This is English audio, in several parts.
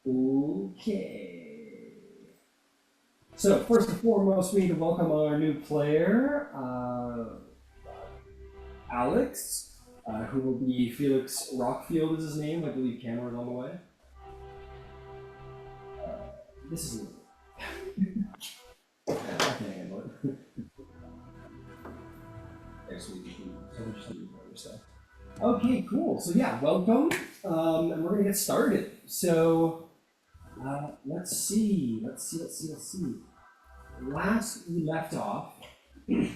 Okay. So first and foremost, we need to welcome our new player, Alex, who will be Felix Rockfield is his name. I believe camera's on the way. This is I can't handle it. Okay, cool. So yeah, welcome, and we're gonna get started. So let's see. Last we left off. Actually,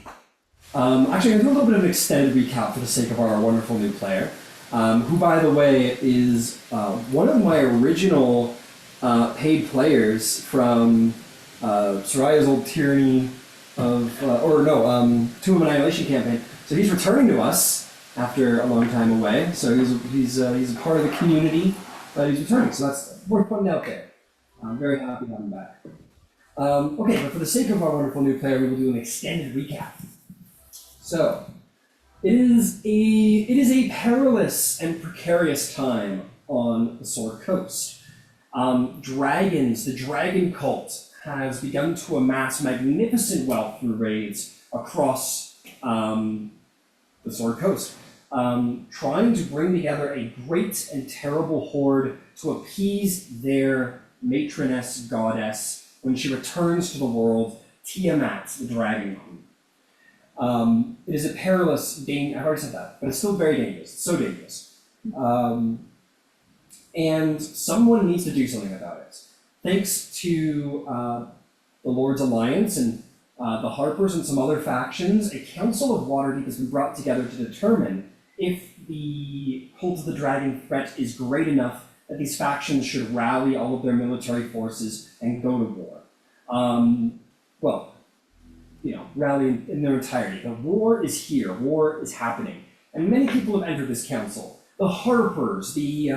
I'm gonna do a little bit of an extended recap for the sake of our wonderful new player, who, by the way, is one of my original paid players from Soraya's old Tyranny of, Tomb of Annihilation campaign. So he's returning to us after a long time away. So he's a part of the community, but he's returning. So that's worth putting out there. I'm very happy to have him back. Okay, but for the sake of our wonderful new player, we will do an extended recap. So, it is a perilous and precarious time on the Sword Coast. Dragons, the dragon cult, has begun to amass magnificent wealth through raids across the Sword Coast, trying to bring together a great and terrible horde to appease their matroness goddess when she returns to the world, Tiamat, the Dragon Queen. It is a perilous, I've already said that, but it's still very dangerous. It's so dangerous. And someone needs to do something about it. Thanks to the Lord's Alliance and the Harpers and some other factions, a Council of Waterdeep has been brought together to determine if the Cult of the Dragon threat is great enough that these factions should rally all of their military forces and go to war. Rally in their entirety. The war is here. War is happening. And many people have entered this council. The Harpers, the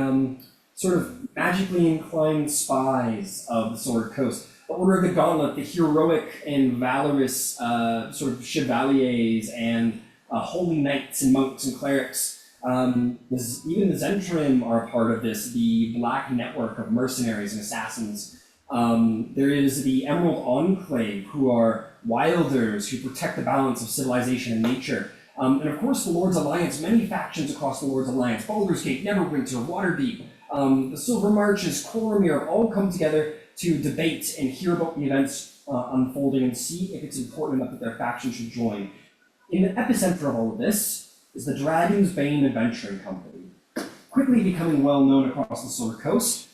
sort of magically inclined spies of the Sword Coast, the Order of the Gauntlet, the heroic and valorous sort of chevaliers and holy knights and monks and clerics. Even the Zentrim are a part of this, the black network of mercenaries and assassins. There is the Emerald Enclave, who are wilders who protect the balance of civilization and nature. And of course the Lord's Alliance, many factions across the Lord's Alliance, Baldur's Gate, Neverwinter, Waterdeep, the Silver Marches, Coromir, have all come together to debate and hear about the events unfolding and see if it's important enough that their faction should join. In the epicenter of all of this is the Dragon's Bane Adventuring Company, quickly becoming well known across the Sword Coast.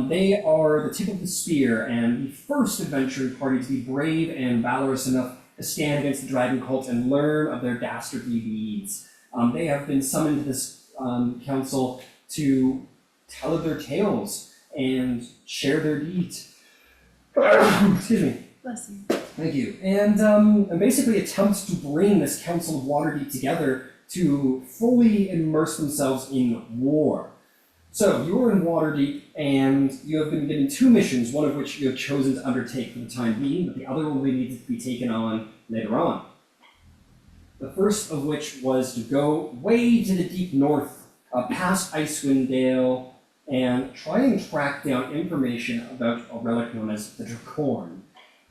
They are the tip of the spear and the first adventuring party to be brave and valorous enough to stand against the Dragon Cult and learn of their dastardly deeds. They have been summoned to this council to tell of their tales and share their deeds. Excuse me. Bless you. Thank you. And basically attempt to bring this Council of Waterdeep together to fully immerse themselves in war. So, you are in Waterdeep, and you have been given two missions, one of which you have chosen to undertake for the time being, but the other will need to be taken on later on. The first of which was to go way to the deep north, past Icewind Dale, and try and track down information about a relic known as the Dracorn,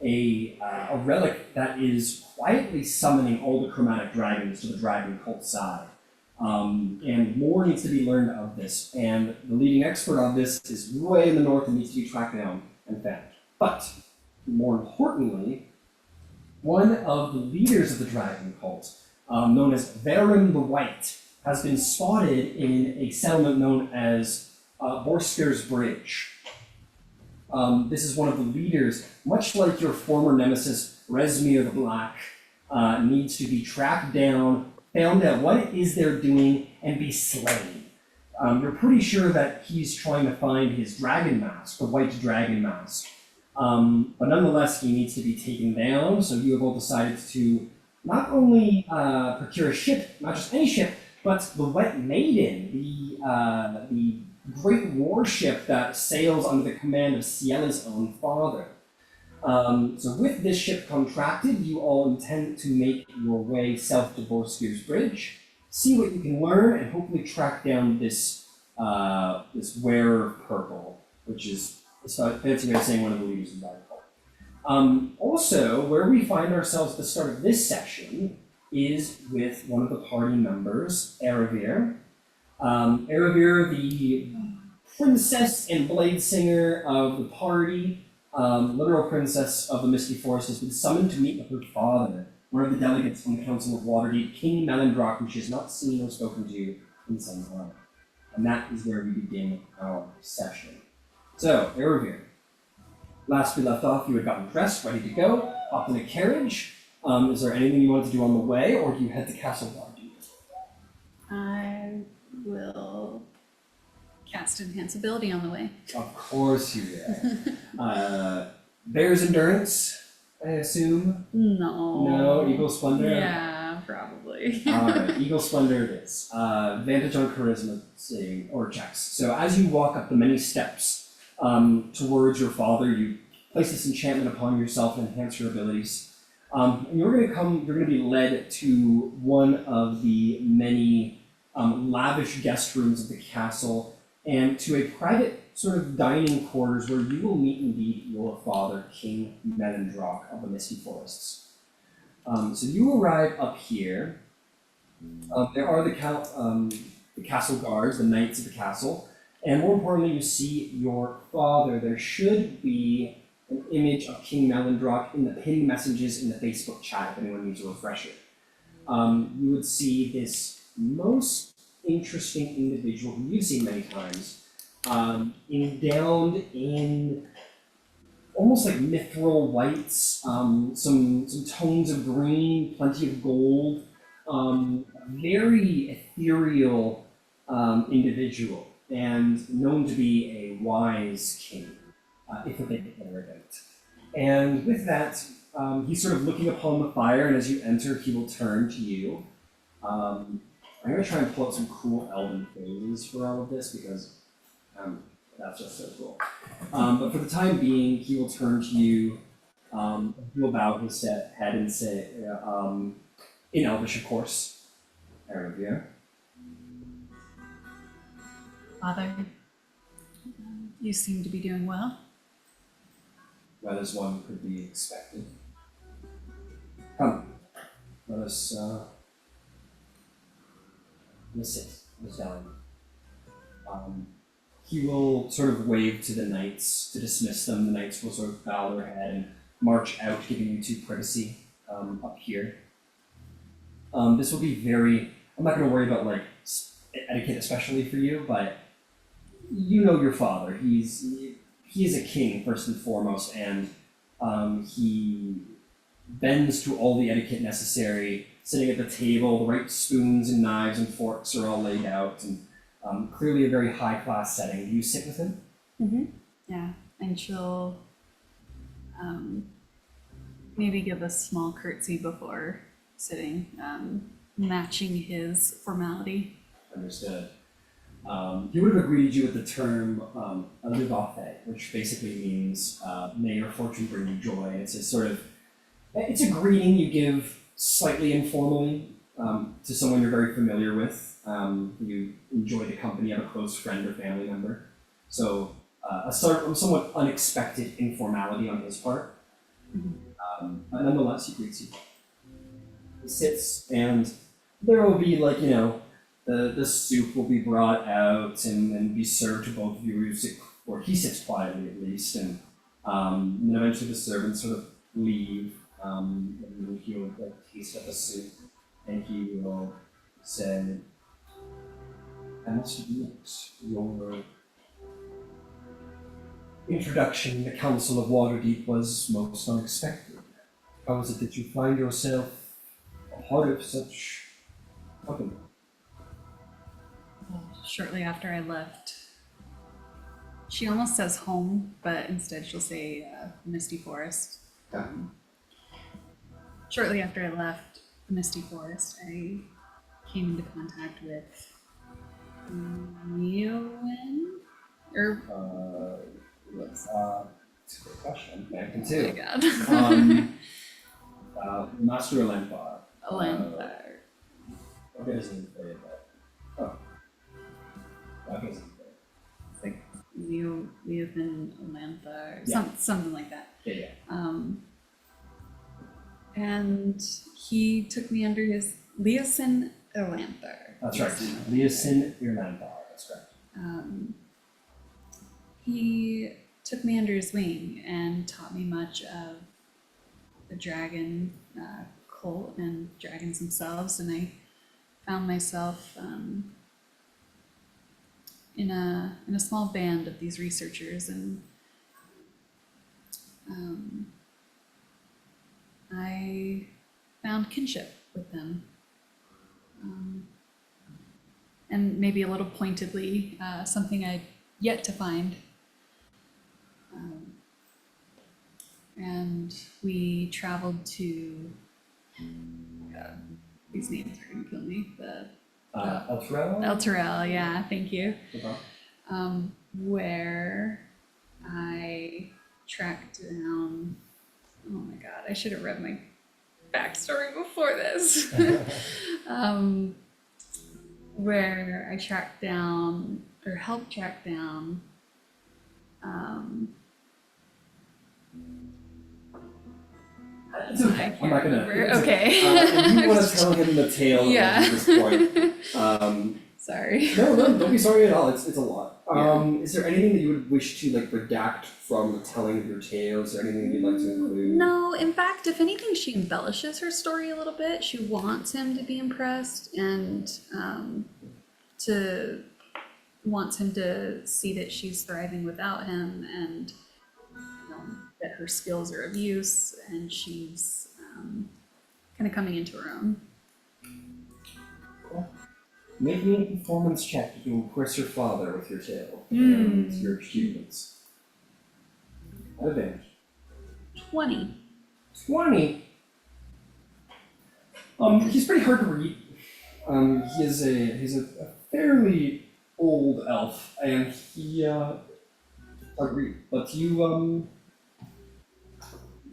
a relic that is quietly summoning all the chromatic dragons to the dragon cult side. And more needs to be learned of this, and the leading expert on this is way in the north and needs to be tracked down and found. But, more importantly, one of the leaders of the dragon cult, known as Varen the White, has been spotted in a settlement known as Borskir's Bridge. This is one of the leaders, much like your former nemesis, Rezmir the Black, needs to be tracked down, found out what it is they're doing, and be slain. You're pretty sure that he's trying to find his dragon mask, the white dragon mask. But nonetheless, he needs to be taken down, so you have all decided to not only procure a ship, not just any ship, but the Wet Maiden, the great warship that sails under the command of Ciella's own father. So with this ship contracted, you all intend to make your way south to Borskir's Bridge, see what you can learn, and hopefully track down this wearer of purple, which is It's a fancy way of saying one of the leaders of the cult. Also, where we find ourselves at the start of this session is with one of the party members, Eravir. Eravir, the princess and blade singer of the party, literal princess of the Misty Forest, has been summoned to meet with her father, one of the delegates from the Council of Waterdeep, King Melindrock, who she has not seen or spoken to in some time. And that is where we begin our session. So, Eravir. Last we left off, you had gotten dressed, ready to go, hopped in a carriage. Is there anything you wanted to do on the way, or do you head to Castle Waterdeep? I will cast Enhance Ability on the way. Of course you will. Bear's Endurance, I assume? No. No, Eagle Splendor? Yeah, probably. Alright, Eagle Splendor it is. Advantage on Charisma saving, or checks. So as you walk up the many steps towards your father, you place this enchantment upon yourself and enhance your abilities. And you're going to be led to one of the many lavish guest rooms of the castle, and to a private sort of dining quarters where you will meet indeed your father, King Melindrock of the Misty Forests. So you arrive up here. There are the castle guards, the knights of the castle, and more importantly, you see your father. There should be an image of King Melindrock in the pinned messages in the Facebook chat if anyone needs a refresher. You would see this most interesting individual who you've seen many times, endowed in almost like mithril whites, some tones of green, plenty of gold, very ethereal individual, and known to be a wise king, if a bit arrogant. And with that, he's sort of looking upon the fire, and as you enter, he will turn to you. I'm going to try and pull up some cool elven phrases for all of this, because that's just so cool. But for the time being, he will turn to you, he will bow his head and say, in Elvish, of course, Eravir. Father, you seem to be doing well. Well as one could be expected. Come, let us sit. Let us dine. He will sort of wave to the knights to dismiss them. The knights will sort of bow their head and march out, giving you two privacy up here. This will be very, I'm not going to worry about like etiquette especially for you, but you know your father. He is a king first and foremost, and he bends to all the etiquette necessary, sitting at the table, the right spoons and knives and forks are all laid out, and clearly a very high-class setting. Do you sit with him? Mm-hmm. Yeah, and she'll maybe give a small curtsy before sitting, matching his formality. Understood. He would have greeted you with the term "Alivafe," which basically means "May your fortune bring you joy." It's a sort of, it's a greeting you give slightly informally to someone you're very familiar with. You enjoy the company of a close friend or family member. So a somewhat unexpected informality on his part. But nonetheless, he greets you. He sits, and there will be like, the soup will be brought out and be served to both of you, or he sits quietly at least, and then eventually the servants sort of leave, and he'll like taste of the soup, and he will say, "I must admit, your introduction in the Council of Waterdeep was most unexpected. How is it that you find yourself a part of such company?" Shortly after I left, she almost says home, but instead she'll say Misty Forest. Yeah. Shortly after I left the Misty Forest, I came into contact with Neowin? That's a good question. Connecting too. Oh my god. Master Alenfar. Alenfar. I'll get his name for you, but... Oh. I'll get his name for you. It's like Neo to Leothin Olantha, or Yeah. something like that. Yeah. And he took me under his Leosin Olantha. That's right. Leosin Irlandar. That's correct. He took me under his wing and taught me much of the dragon cult and dragons themselves, and I found myself in a small band of these researchers, and I found kinship with them, and maybe a little pointedly something I'd yet to find. And we traveled to, God, these names are gonna kill me. El Terrell? El Terrell, yeah, thank you. Okay. Where I tracked down, oh my God, I should have read my backstory before this. Where I tracked down, or helped track down, It's okay. I'm not gonna. Okay. If you want to tell him the tale Yeah. at this point. Sorry. No, don't be sorry at all. It's a lot. Yeah. Is there anything that you would wish to like redact from the telling of your tale? Is there anything you'd like to include? No, in fact, if anything, she embellishes her story a little bit. She wants him to be impressed and wants him to see that she's thriving without him, and that her skills are of use, and she's kind of coming into her own. Cool. Make me a performance check to impress your father with your tale and your achievements. At advantage. 20. 20. He's pretty hard to read. He's a fairly old elf, and he hard to read. But you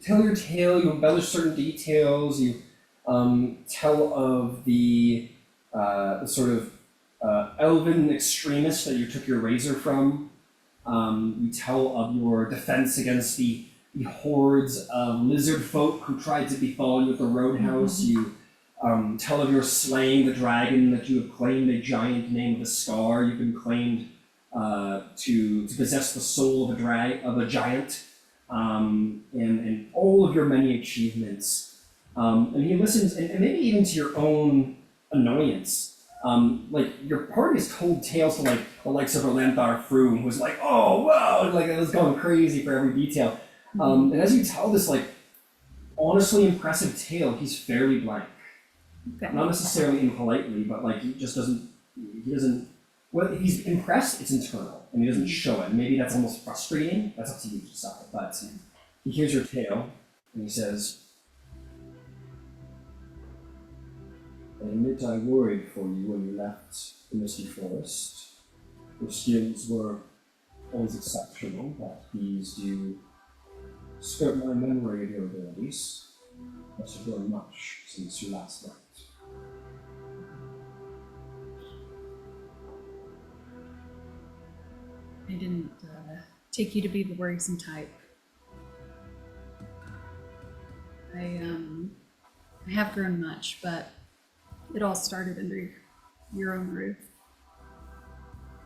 tell your tale. You embellish certain details. You tell of the sort of elven extremist that you took your razor from. You tell of your defense against the hordes of lizard folk who tried to befall you at the roadhouse. You tell of your slaying the dragon, that you have claimed a giant named the Scar. You've been claimed to possess the soul of a giant, and all of your many achievements. And he listens, and maybe even to your own annoyance. Like your party has told tales to like the likes of Orlanthar Froome, who's like, oh wow, and like it was going crazy for every detail. And as you tell this like honestly impressive tale, he's fairly blank. Okay. Not necessarily impolitely, but like he doesn't. Well, if he's impressed, it's internal, and he doesn't show it. Maybe that's almost frustrating. That's up to you to decide. But he hears your tale, and he says, "I admit I worried for you when you left the Misty Forest. Your skills were always exceptional, but these do skirt my memory of your abilities. Must have grown much since you last left." I didn't take you to be the worrisome type. I have grown much, but it all started under your own roof.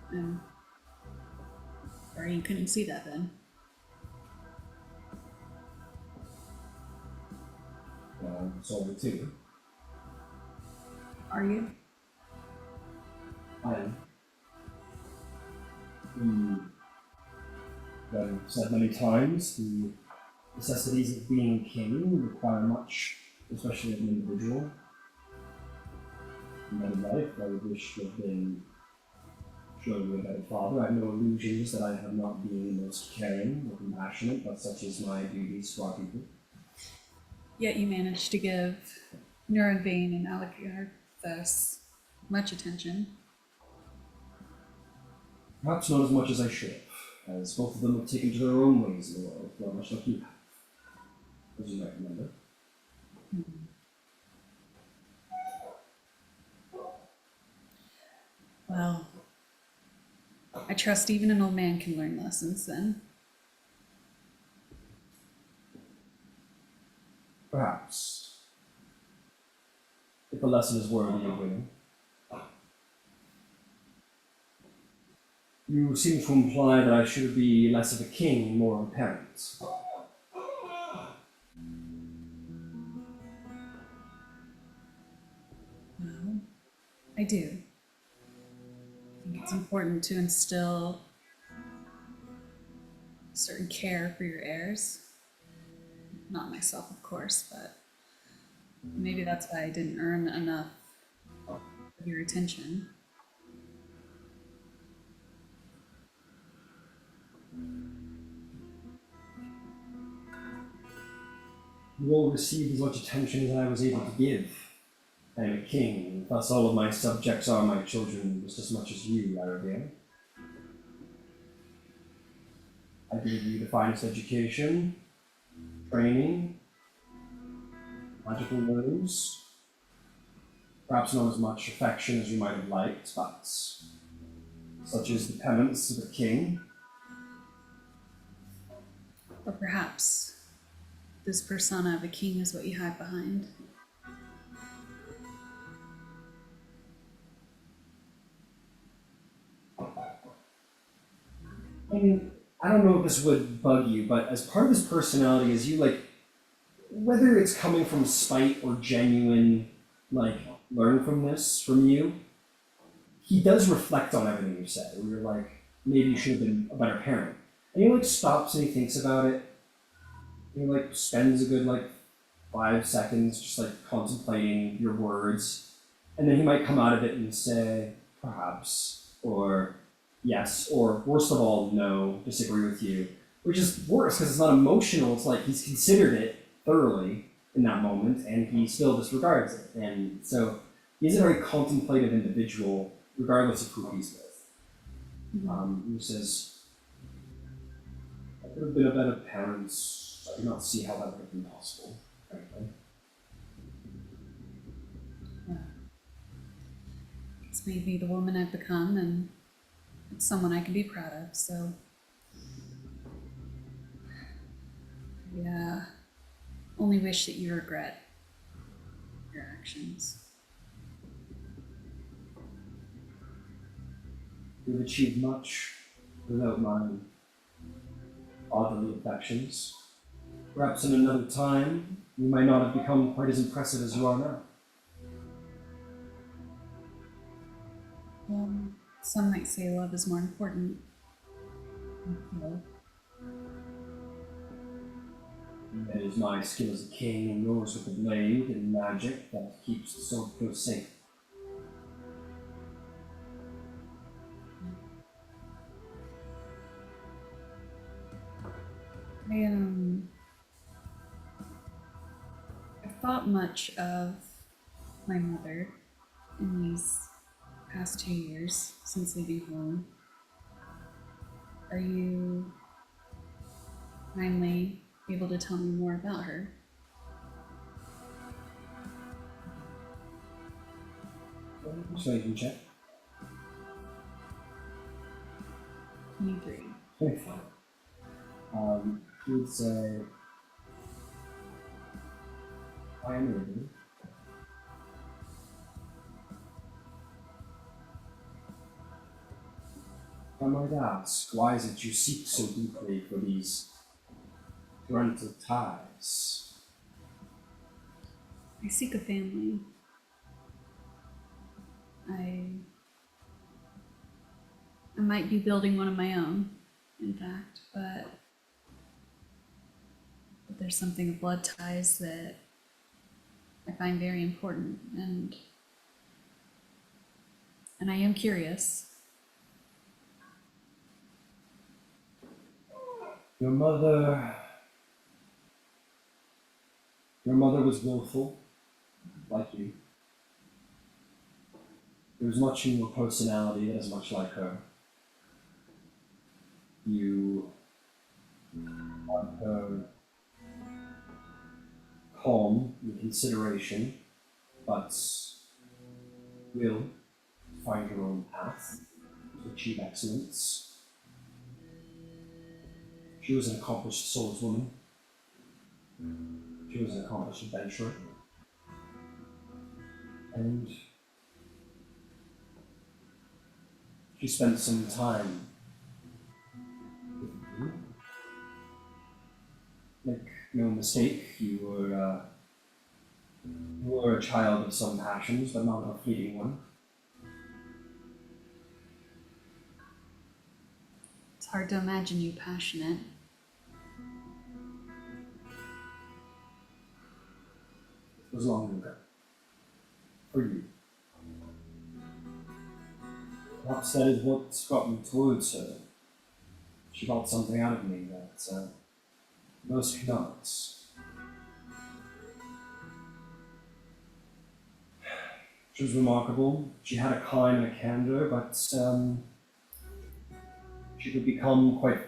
I'm sorry you couldn't see that then. Sorry too. Are you? I am. I've said many times, the necessities of being king require much, especially of an individual. In my life, I would wish to have been showing a better father. I have no illusions that I have not been the most caring or compassionate, but such is my duties to our people. Yet you managed to give Nurenbane and Alagarthus much attention. Perhaps not as much as I should have, as both of them have taken to their own ways in the world, not much like you have, as you might remember. Well, I trust even an old man can learn lessons then. Perhaps. If the lesson is worthy of winning. You seem to imply that I should be less of a king and more of a parent. Well, I do. I think it's important to instill certain care for your heirs. Not myself, of course, but maybe that's why I didn't earn enough of your attention. You all received as much attention as I was able to give. I am a king, and thus all of my subjects are my children just as much as you, Arabia. I gave you the finest education, training, magical wounds, perhaps not as much affection as you might have liked, but such is the penance of a king. Or perhaps this persona of a king is what you hide behind. I mean, I don't know if this would bug you, but as part of his personality, is you like, whether it's coming from spite or genuine, like, learn from this from you, he does reflect on everything you said. Where you're like, maybe you should have been a better parent. And he like stops and he thinks about it. And he like spends a good like 5 seconds just like contemplating your words. And then he might come out of it and say, perhaps, or yes, or worst of all, no, disagree with you. Which is worse because it's not emotional, it's like he's considered it thoroughly in that moment and he still disregards it. And so he's a very contemplative individual, regardless of who he's with. Who says, I could have been a better parent, I do not see how that would have been possible, frankly. Yeah. It's made me the woman I've become, and it's someone I can be proud of, so. Yeah. Only wish that you regret your actions. You've achieved much without my fatherly affections. Perhaps in another time, you might not have become quite as impressive as you are now. Well, some might say love is more important than skill. It is my skill as a king and yours with the blade and magic that keeps the sword flow safe. I've thought much of my mother in these past 2 years since leaving home. Are you kindly able to tell me more about her? So you can check. 23. 25. You would say, I am ready. I might ask, why is it you seek so deeply for these parental ties? I seek a family. I might be building one of my own, in fact, but there's something of blood ties that I find very important, and I am curious. Your mother was willful, like you. There was much in your personality that is much like her. You want her calm and consideration, but will find your own path, to achieve excellence. She was an accomplished swordswoman. She was an accomplished adventurer. And she spent some time with you. Make no mistake, you were a child of some passions, but not a fleeting one. It's hard to imagine you passionate. It was long ago. For you. Perhaps that is what got me towards her. She got something out of me that most cannot. She was remarkable. She had a kind and a candor, but she could become quite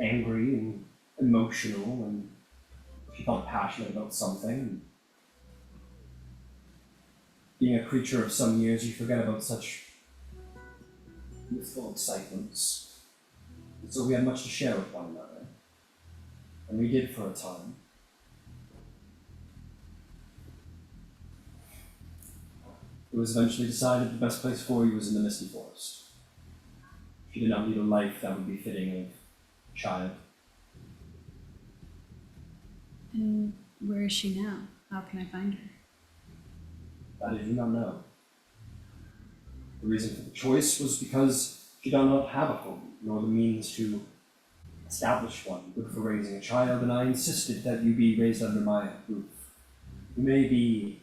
angry and emotional when she felt passionate about something. Being a creature of some years, you forget about such youthful excitements. And so we had much to share with one another. And we did for a time. It was eventually decided the best place for you was in the Misty Forest. She did not lead a life that would be fitting of a child. And where is she now? How can I find her? That I do not know. The reason for the choice was because she did not have a home, nor the means to establish one, good for raising a child, and I insisted that you be raised under my roof. You may be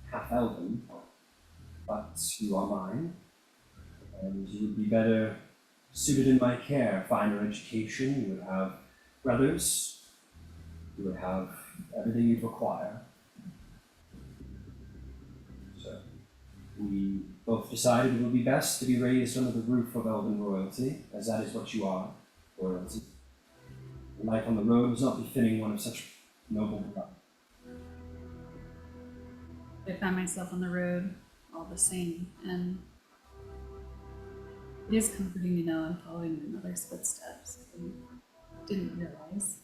half-elven, but you are mine, and you would be better suited in my care, finer education, you would have brothers, you would have everything you'd require. So, we both decided it would be best to be raised under the roof of elven royalty, as that is what you are, royalty. Life on the road was not befitting one of such noble blood. I found myself on the road all the same, and it is comforting to know I'm following my mother's footsteps. I didn't realize.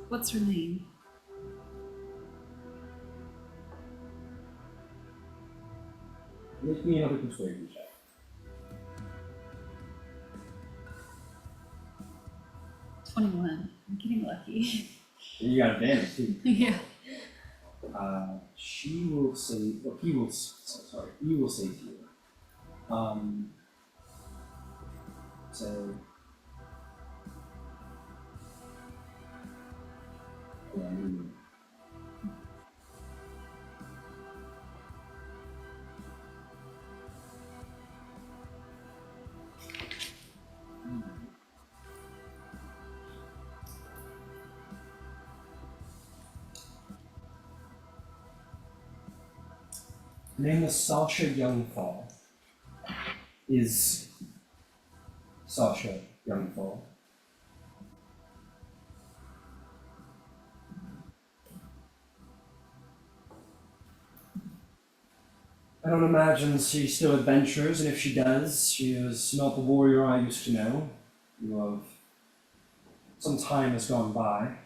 What's her name? Make me another persuasion check. 21. I'm getting lucky. And you got advantage too. Yeah. She will say, well, he will say to you. So, yeah, her name is Sasha Youngfall. Is Sasha Youngfall. I don't imagine she still adventures, and if she does, she is not the warrior I used to know. You have some time has gone by,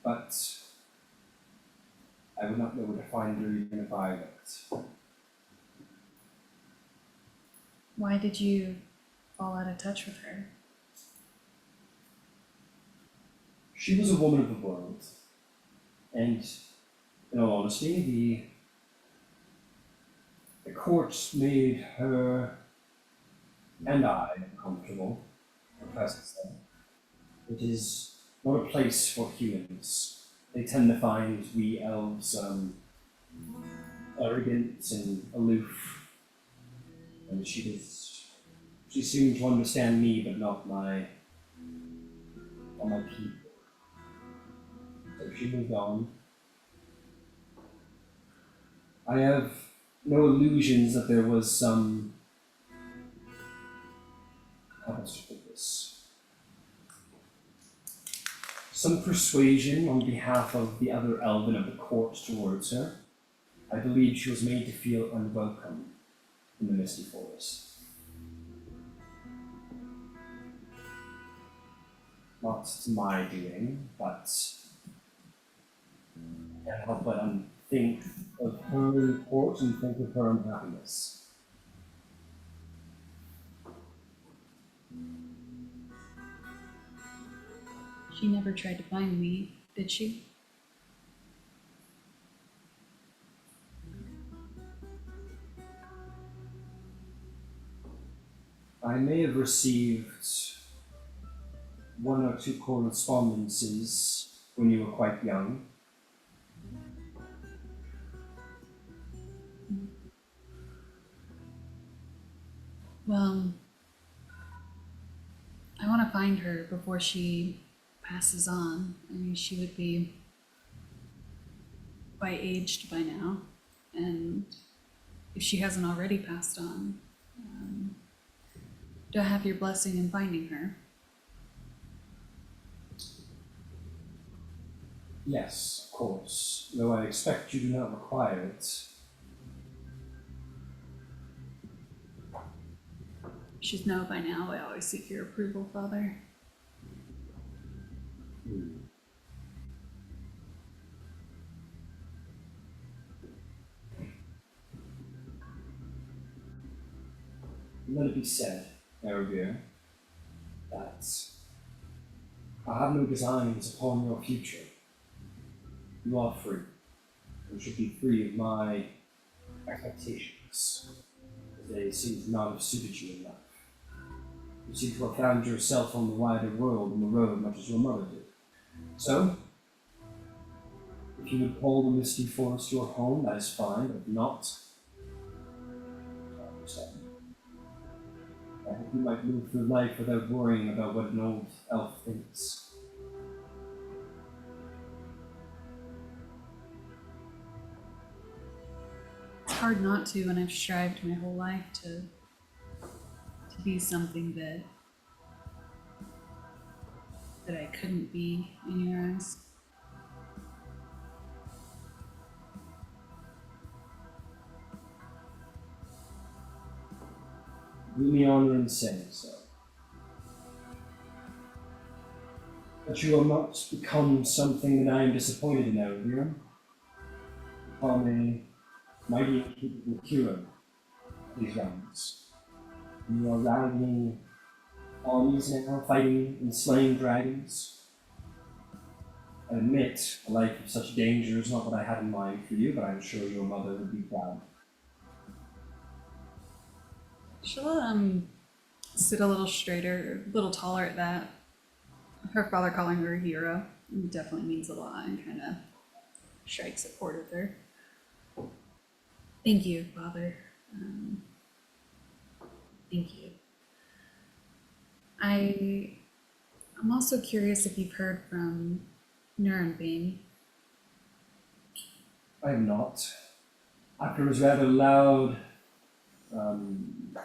but I would not know where to find her even if I looked. Why did you fall out of touch with her? She was a woman of the world, and in all honesty, the courts made her and I uncomfortable. Her presence there. It is not a place for humans. They tend to find we elves arrogant and aloof. And she seemed to understand me, but not my people. So she moved on. I have no illusions that there was some, how best to put this, some persuasion on behalf of the other elven of the court towards her. I believe she was made to feel unwelcome. in the Misty Forest. Not to my doing, but I can't help but think of her in court and think of her unhappiness. She never tried to find me, did she? I may have received one or two correspondences when you were quite young. Well, I want to find her before she passes on. I mean, she would be quite aged by now, and if she hasn't already passed on, do I have your blessing in finding her? Yes, of course, though I expect you do not require it. You should know by now I always seek your approval, Father. Let it be said, Arabir, that I have no designs upon your future. You are free, and should be free of my expectations, as they seem to not have suited you enough. You seem to have found yourself on the wider world on the road much as your mother did. So, if you would call the Misty Forest your home, that is fine, but if not, I understand. I hope you might move through life without worrying about what an old elf thinks. It's hard not to, and I've strived my whole life to be something that I couldn't be in your eyes. Do me honor in saying so. But you will not become something that I am disappointed in, Elvira. Become a mighty and capable hero of these realms. You are rallying armies now, fighting and slaying dragons. I admit a life of such danger is not what I had in mind for you, but I'm sure your mother would be proud. She'll sit a little straighter, a little taller at that. Her father calling her a hero definitely means a lot and kind of strikes a chord with her. Thank you, Father. Thank you. I'm also curious if you've heard from Nuremberg. I am not. After his rather loud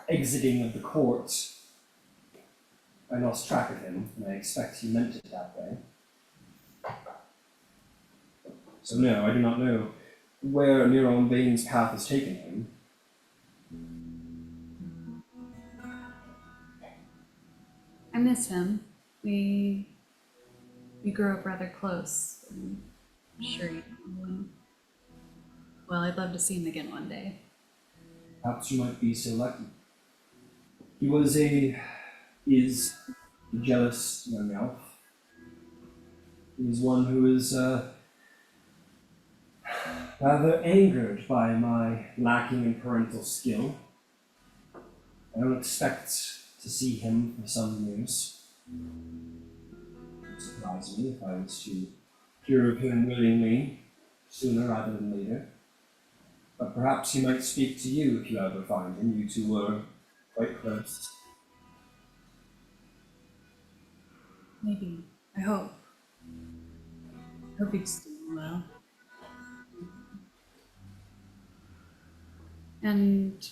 exiting of the court, I lost track of him, and I expect he meant it that way. So no, I do not know where Nero Bain's path has taken him. I miss him. We grew up rather close. I'm sure you know him. Well, I'd love to see him again one day. Perhaps you might be so lucky. He is a jealous young elf. He is one who is rather angered by my lacking in parental skill. I don't expect to see him for some years. It would surprise me if I was to hear of him willingly, sooner rather than later. But perhaps he might speak to you if you ever find him. You two were quite close. Maybe. I hope. Hope he's doing well. And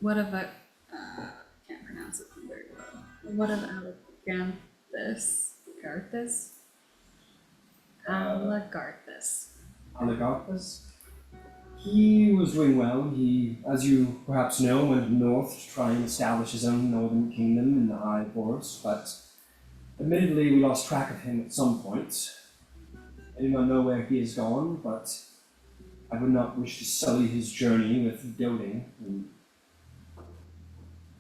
what of a can't pronounce it very well. What of Alagarthus? Alagarthus. Alagarthus? He was doing well. He, as you perhaps know, went north to try and establish his own northern kingdom in the High Forest, but admittedly we lost track of him at some point. I do not know where he has gone, but I would not wish to sully his journey with doting, and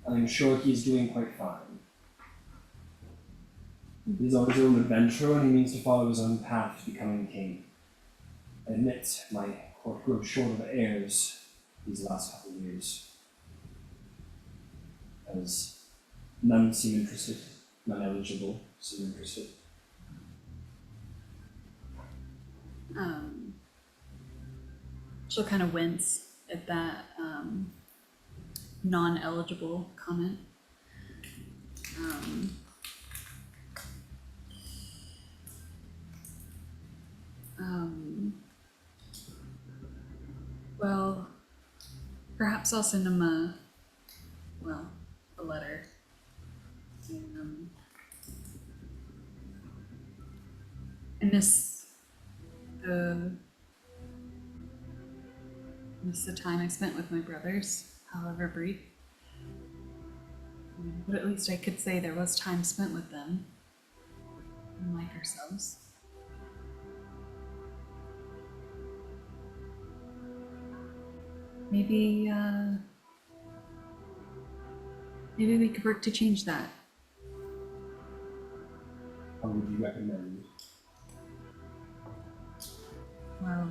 I am sure he is doing quite fine. He is on his own adventure, and he means to follow his own path to becoming king. I admit my court grew short of heirs these last couple of years, as none seem interested, none eligible seem interested. She'll kind of wince at that non-eligible comment. Well, perhaps I'll send him a letter. I miss the time I spent with my brothers, however brief. But at least I could say there was time spent with them, unlike ourselves. Maybe we could work to change that. How would you recommend? Well,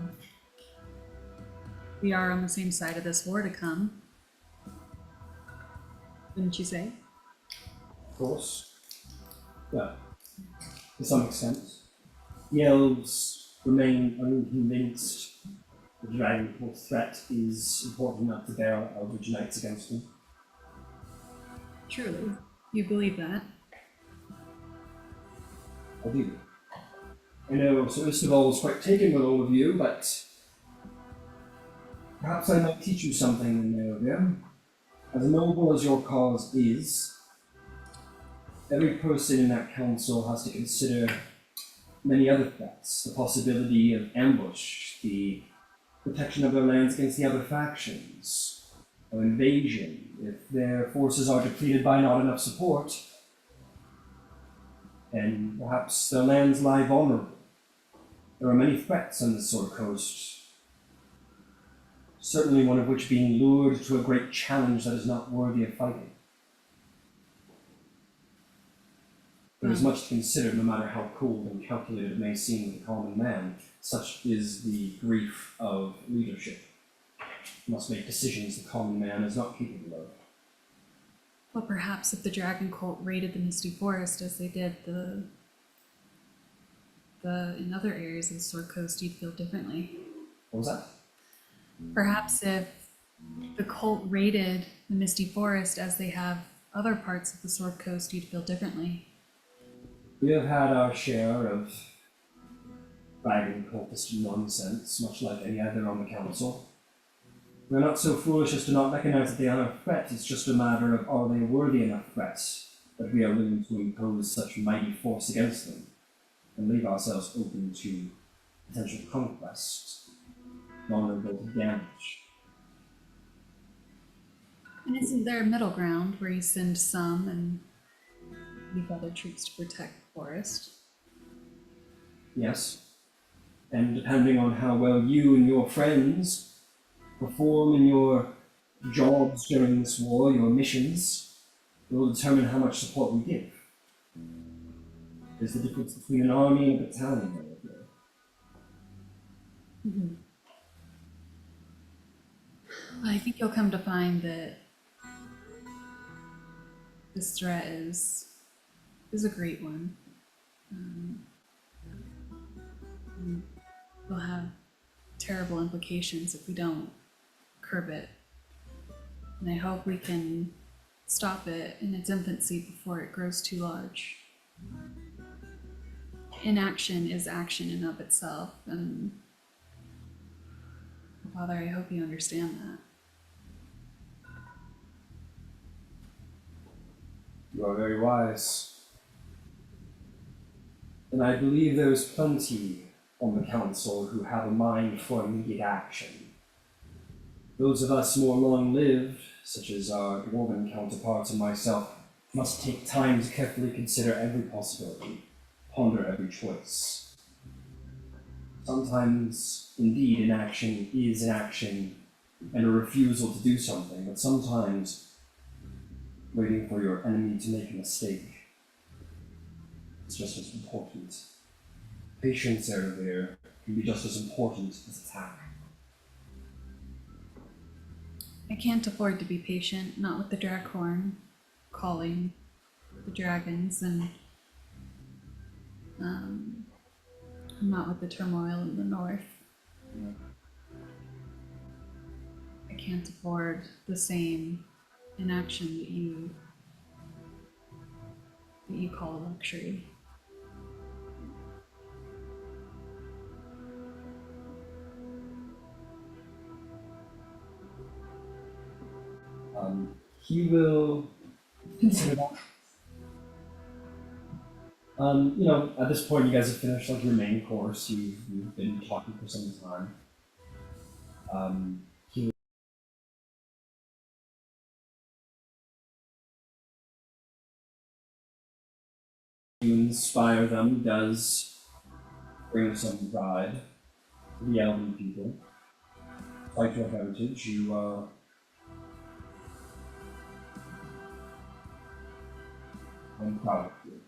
we are on the same side of this war to come. Wouldn't you say? Of course. Well, to some extent. The elves remain unconvinced the dragon threat is important enough to bear eldritch knights against them. Truly. You believe that? I do. I know Sir Istval was quite taken with all of you, but perhaps I might teach you something in Neovia. As noble as your cause is, every person in that council has to consider many other threats. The possibility of ambush, the protection of their lands against the other factions, of invasion, if their forces are depleted by not enough support, and perhaps their lands lie vulnerable. There are many threats on the Sword Coast, certainly one of which being lured to a great challenge that is not worthy of fighting. There is much to consider, no matter how cold and calculated it may seem to the common man. Such is the grief of leadership. You must make decisions the common man is not capable of. Well, perhaps if the dragon cult raided the Misty Forest as they did the in other areas of the Sword Coast, you'd feel differently. What was that? Perhaps if the cult raided the Misty Forest as they have other parts of the Sword Coast, you'd feel differently. We have had our share of dragon cultist nonsense, much like any other on the council. We're not so foolish as to not recognize that they are a threat. It's just a matter of are they worthy enough threats that we are willing to impose such mighty force against them and leave ourselves open to potential conquest, vulnerable to damage. And isn't there a middle ground where you send some and leave other troops to protect the forest? Yes. And depending on how well you and your friends perform in your jobs during this war, your missions, will determine how much support we give. There's the difference between an army and a battalion. Mm-hmm. Well, I think you'll come to find that this threat is a great one. Will have terrible implications if we don't curb it. And I hope we can stop it in its infancy before it grows too large. Inaction is action in of itself, and Father, I hope you understand that. You are very wise. And I believe there is plenty on the council who have a mind for immediate action. Those of us more long-lived, such as our dwarven counterparts and myself, must take time to carefully consider every possibility, ponder every choice. Sometimes, indeed, inaction is inaction, and a refusal to do something, but sometimes waiting for your enemy to make a mistake is just as important. Patience, Erebir, can be just as important as attack. I can't afford to be patient, not with the Draghorn calling the dragons, and not with the turmoil in the north. I can't afford the same inaction that you call a luxury. He will consider that. At this point, you guys have finished like your main course. You've been talking for some time. He to inspire them does bring some pride to the elven people. Like your heritage, I'm proud of you.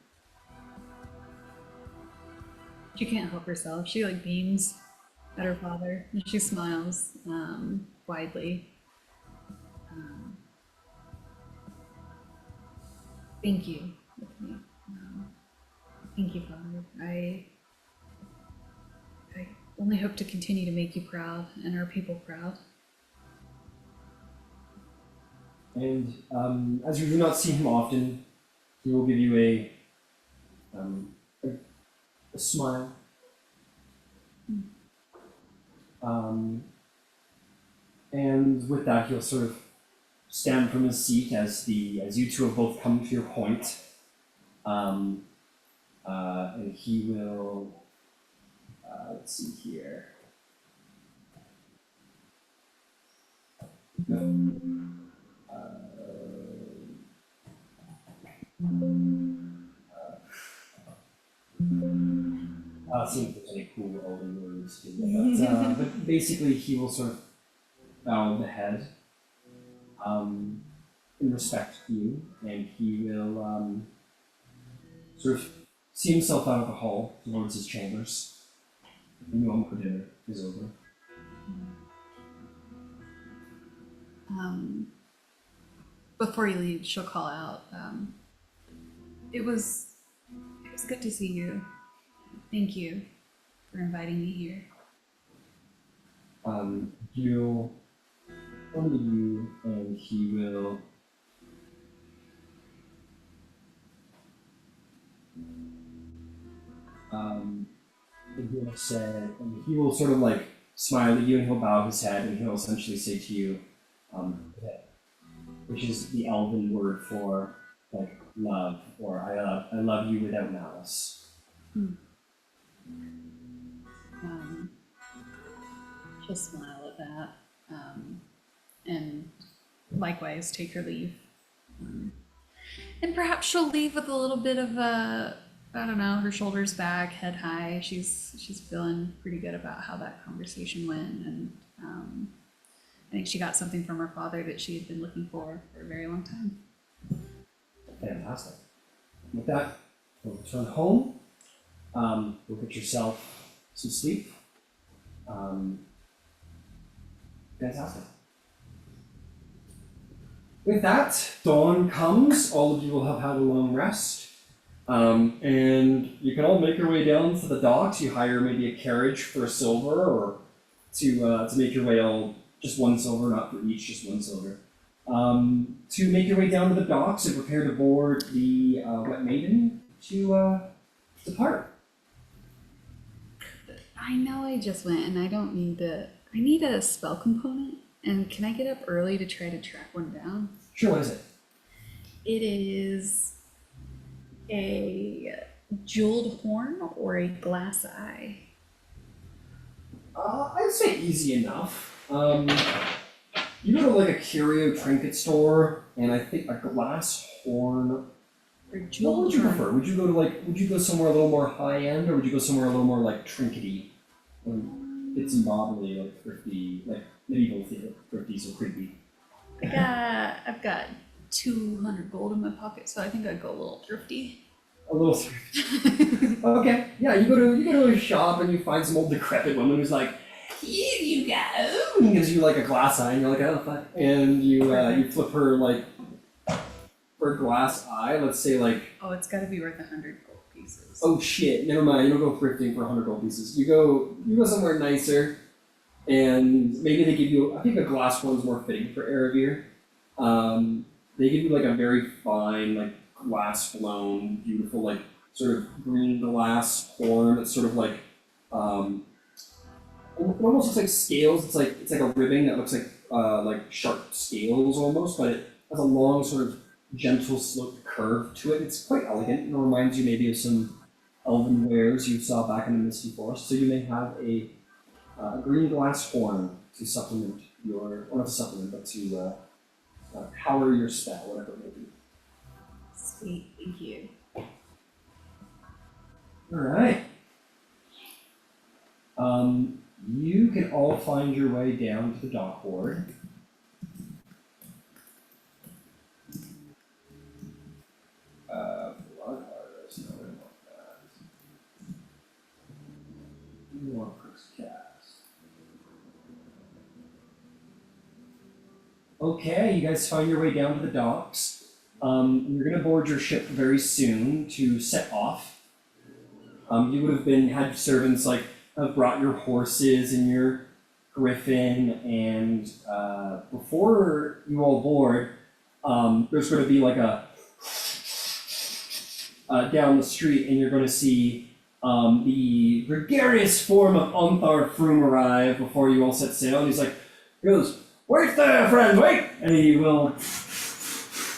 She can't help herself. She like beams at her father and she smiles widely. Thank you. Thank you, Father. I only hope to continue to make you proud and our people proud. And as you do not see him often, he will give you a smile. And with that, he'll sort of stand from his seat as you two have both come to your point. And he will, let's see here. See if there's any cool olden words to it. But basically, he will sort of bow the head in respect to you, and he will sort of see himself out of the hall towards his chambers. The moment for dinner is over. Before he leaves, she'll call out. It was good to see you. Thank you for inviting me here. He'll come to you, and he will and he'll say, and he will sort of like smile at you, and he'll bow his head, and he'll essentially say to you, which is the elven word for like love, or I love you without malice. She'll smile at that, and likewise take her leave. And perhaps she'll leave with a little bit of a, I don't know, her shoulders back, head high. She's feeling pretty good about how that conversation went, and I think she got something from her father that she had been looking for a very long time. Fantastic. With that, we'll return home. Go get yourself some sleep. Fantastic. With that, dawn comes. All of you will have had a long rest. And you can all make your way down to the docks. You hire maybe a carriage for a silver, or to make your way all, just one silver, not for each, just one silver. To make your way down to the docks and prepare to board the Wet Maiden to depart. I know I just went and I don't need I need a spell component. And can I get up early to try to track one down? Sure, what is it? It is a jeweled horn or a glass eye. I'd say easy enough. You go to like a curio trinket store, and I think a glass horn. For What would you children. prefer? Would you go somewhere a little more high end, or would you go somewhere a little more like trinkety, bits and bobbly, like thrifty, like medieval thrifty, so creepy? I've got 200 gold in my pocket, so I think I'd go a little thrifty. A little thrifty. Okay, yeah, you go to a shop and you find some old decrepit woman who's like, here you go, and gives you like a glass eye, and you're like, oh fuck, and you flip her like for a glass eye. Let's say like, Oh, it's got to be worth 100 gold pieces. oh shit, never mind, you don't go thrifting for 100 gold pieces. You go somewhere nicer, and maybe they give you, I think a glass one's more fitting for Erebir. They give you like a very fine, like glass blown, beautiful, like sort of green glass horn. It's sort of like, it almost looks like scales. It's like a ribbing that looks like sharp scales almost, but it has a long sort of gentle sloped curve to it. It's quite elegant. It reminds you maybe of some elven wares you saw back in the Misty Forest. So you may have a green glass horn to supplement your, or not to supplement, but to power your spell, whatever it may be. Sweet, thank you. Alright. You can all find your way down to the dock board. Blood Harvest, no, we don't want that. We want first cast. Okay, you guys find your way down to the docks. You're gonna board your ship very soon to set off. You would have had servants like have brought your horses and your griffin, and before you all board, there's going to be like a down the street, and you're going to see the gregarious form of Onthar Froom arrive before you all set sail. And he goes, wait there, friend, wait! And he will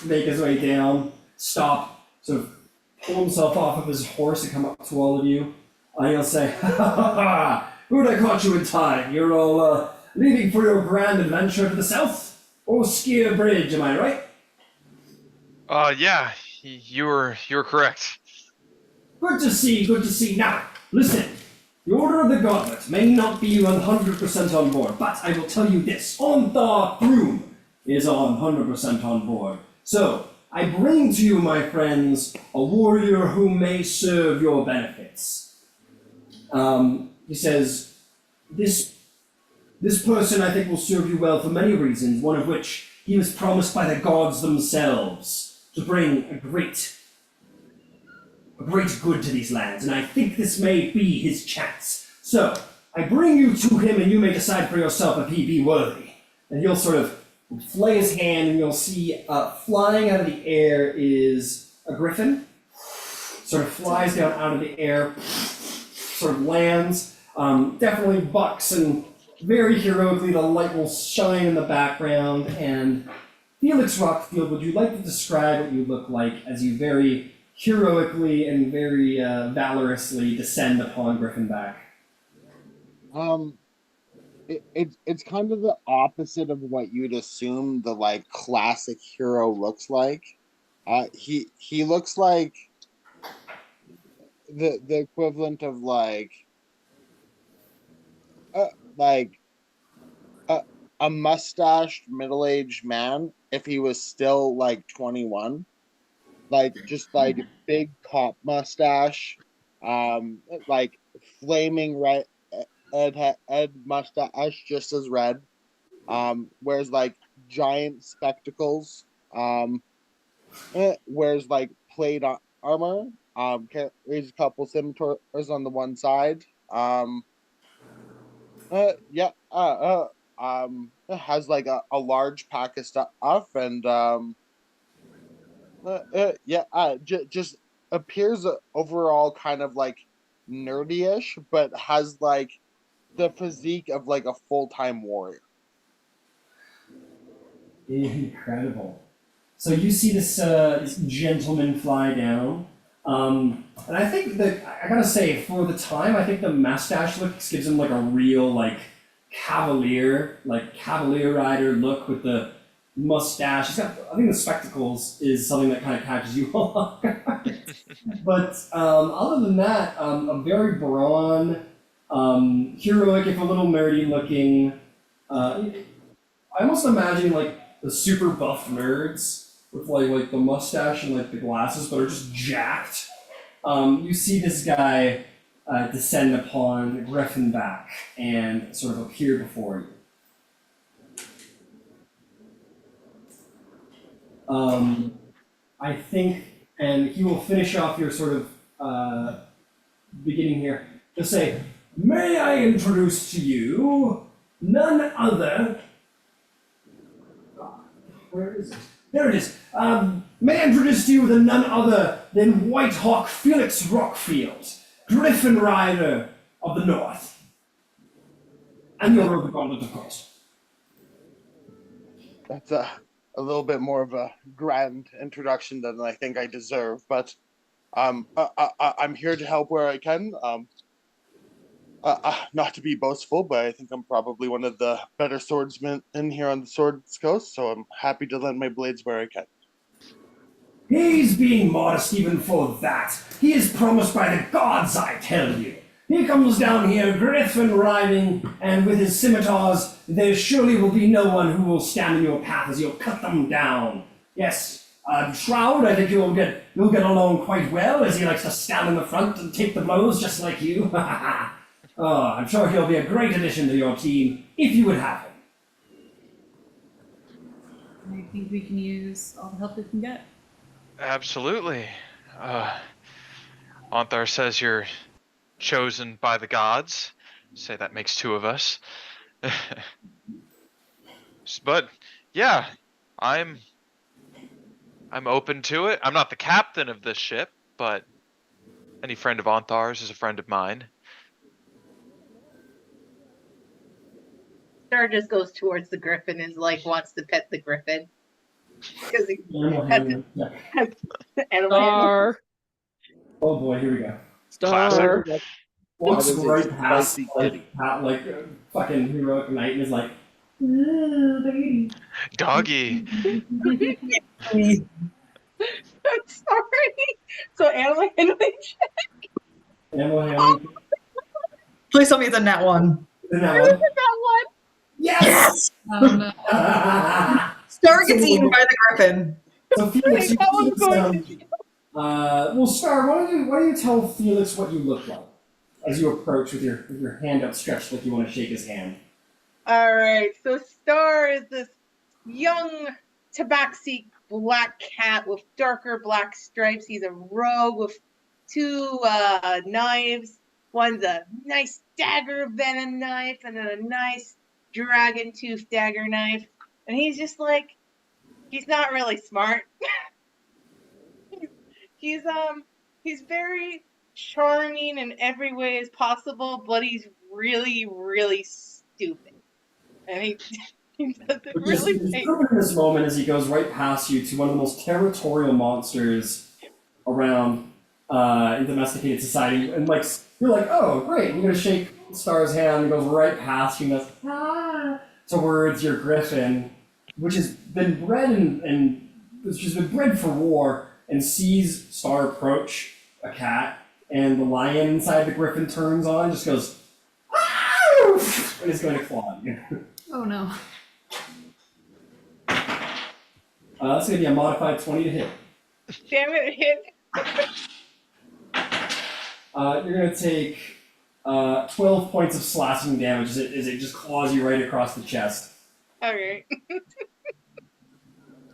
make his way down, stop, sort of pull himself off of his horse and come up to all of you. And he'll say, ha ha ha ha, who'd I caught you in time? You're all leaving for your grand adventure to the south? Skier Bridge, am I right? Yeah, you're correct. Good to see. Now, listen, the Order of the Gauntlet may not be 100% on board, but I will tell you this, Onthar Froom is 100% on board. So, I bring to you, my friends, a warrior who may serve your benefits. He says, this person I think will serve you well for many reasons, one of which he was promised by the gods themselves to bring a great good to these lands, and I think this may be his chance. So, I bring you to him, and you may decide for yourself if he be worthy. And he'll sort of flay his hand, and you'll see flying out of the air is a griffin. Sort of flies down out of the air, sort of lands, definitely bucks, and very heroically the light will shine in the background. And Felix Rockfield, would you like to describe what you look like as you very heroically and very valorously descend upon Griffinback? It's kind of the opposite of what you'd assume the like classic hero looks like. He looks like the equivalent of like a mustached middle-aged man if he was still like 21, like just like big cop mustache, like flaming red Ed mustache, just as red, wears like giant spectacles, wears like plate armor, carries a couple scimitars on the one side, has like a large pack of stuff, and just appears overall kind of like nerdy-ish, but has like the physique of like a full-time warrior. Incredible. So you see this gentleman fly down, and I think that, I gotta say, for the time, I think the mustache look gives him like a real like cavalier, like cavalier rider look with the mustache. He's got, I think the spectacles is something that kind of catches you off guard. But other than that, a very brawn, heroic, if a little nerdy looking. I almost imagine like the super buff nerds with like the mustache and like the glasses, but are just jacked. You see this guy descend upon Griffin back and sort of appear before you. I think, and he will finish off your sort of beginning here. Just say, may I introduce to you none other. Where is it? There it is. May I introduce to you the none other than White Hawk Felix Rockfield, Griffin Rider of the North. And the owner of the Gauntlet, of course. That's a little bit more of a grand introduction than I think I deserve, but I'm here to help where I can. Not to be boastful, but I think I'm probably one of the better swordsmen in here on the Swords Coast, so I'm happy to lend my blades where I can. He's being modest even for that. He is promised by the gods, I tell you. He comes down here, Griffin riding, and with his scimitars, there surely will be no one who will stand in your path as you'll cut them down. Yes, Shroud, I think you'll get along quite well, as he likes to stand in the front and take the blows just like you. Oh, I'm sure he'll be a great addition to your team, if you would have him. I think we can use all the help we can get. Absolutely. Onthar says you're chosen by the gods. Say that makes two of us. But yeah, I'm open to it. I'm not the captain of this ship, but any friend of Onthar's is a friend of mine. Star just goes towards the griffin and wants to pet the griffin because he has animal. Star. Oh boy, here we go. Star. Walks That is a right past spicy like fucking heroic knight and is like, oh, baby. Doggy. I'm sorry. So animal handling. Animal handling. Please tell me it's a nat one. Now, That one. yes! No. Star gets eaten by the griffin. So Felix, That one's going to. well, Star, why don't you tell Felix what you look like as you approach with your hand outstretched like you want to shake his hand. All right. So Star is this young tabaxi black cat with darker black stripes. He's a rogue with two knives. One's a nice dagger venom knife, and then a nice dragon tooth dagger knife. And he's just like, he's not really smart. he's very charming in every way as possible, but he's really, really stupid. And he doesn't really He's make proven in this moment as he goes right past you to one of the most territorial monsters around in domesticated society, and like you're like, oh great, I'm gonna shake Star's hand, and goes right past you and goes towards your griffin, which has been bred and which has been bred for war, and sees Star approach a cat, and the lion inside the griffin turns on, just goes, and is going to claw you. Oh no. That's going to be a modified 20 to hit. damn it hit. You're going to take 12 points of slashing damage as it just claws you right across the chest. Okay.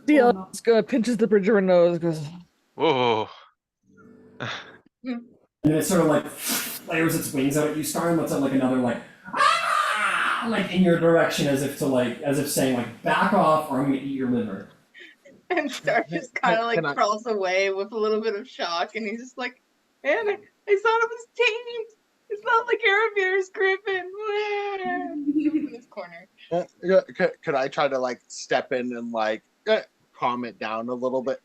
Deal pinches the bridge of her nose, goes, Whoa. And then it sort of like flares its wings out at you, Star, and lets out like another like like in your direction as if saying like back off or I'm gonna eat your liver. And Star just kind of Can I- crawls away with a little bit of shock, and he's just like, man, I thought it was tamed. It's not like Aravir's griffin. In this corner. Could I try to like step in and like calm it down a little bit,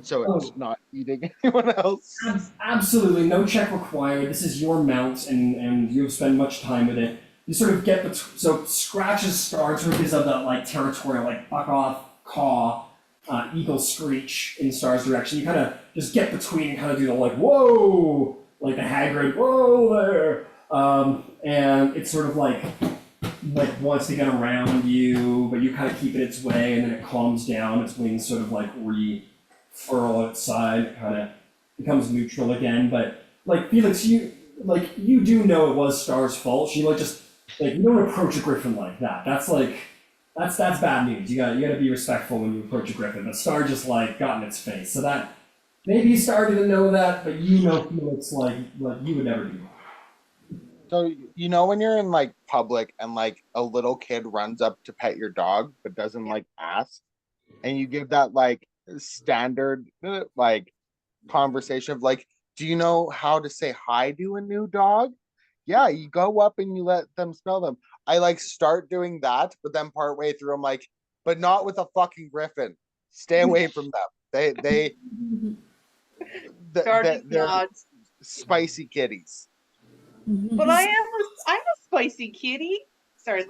so it's not eating anyone else? Absolutely, no check required. This is your mount, and you've spent much time with it. you sort of get so Scratch's start sort of gives up that like territorial, like fuck off, caw, eagle screech in Star's direction. You kind of just get between and kind of do the like whoa, like the Hagrid whoa there, and it's sort of like wants to get around you, but you kind of keep it its way, and then it calms down. Its wings sort of like refurl on its side. It kind of becomes neutral again. But like Felix, you do know it was Star's fault. She just you don't approach a griffin like that. That's bad news. You gotta be respectful when you approach a griffin. But Star just got in its face. So that maybe Star didn't know that, but Felix like you would never do that. So when you're in public and a little kid runs up to pet your dog but doesn't ask, and you give that standard conversation of do you know how to say hi to a new dog? Yeah, you go up and you let them smell them. I start doing that, but then partway through I'm but not with a fucking griffin. Stay away from them. They're spicy kitties. But I'm a spicy kitty. Sorry,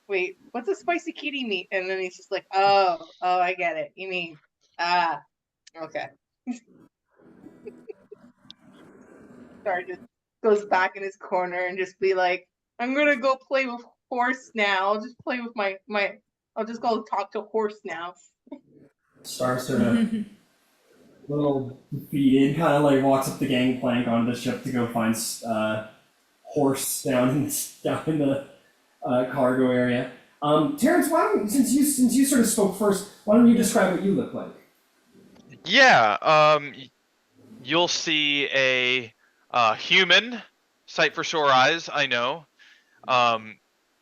wait, what's a spicy kitty mean? And then he's just oh, I get it. You mean, okay. Sorry, just goes back in his corner and just be I'm gonna go play with Horse now. I'll just play with I'll just go talk to Horse now. Star sort of little defeated, kind of walks up the gangplank onto the ship to go find Horse down in the cargo area. Terrence, why don't since you sort of spoke first, why don't you describe what you look like? Yeah, you'll see a human, sight for sore eyes. I know.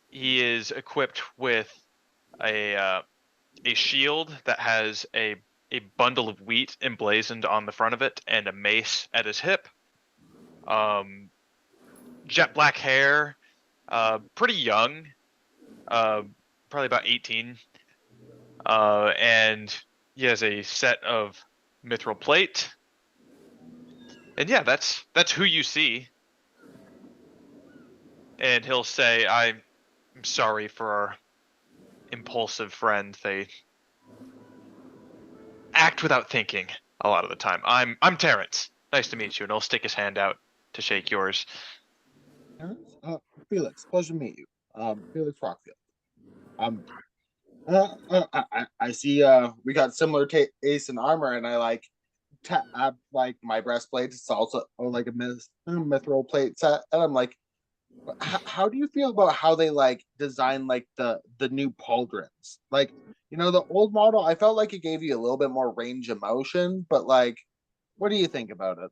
He is equipped with a shield that has a bundle of wheat emblazoned on the front of it and a mace at his hip. Jet black hair, pretty young, probably about 18, and he has a set of mithril plate. And yeah, that's who you see. And he'll say, "I'm sorry for our impulsive friend. They act without thinking a lot of the time. I'm Terrence. Nice to meet you." And he'll stick his hand out to shake yours. Felix, pleasure to meet you. Felix Rockfield. I see. We got similar taste in armor, and I tap my breastplate. It's also a mithril plate set, and I'm how do you feel about how they design the new pauldrons? The old model, I felt like it gave you a little bit more range of motion, but what do you think about it?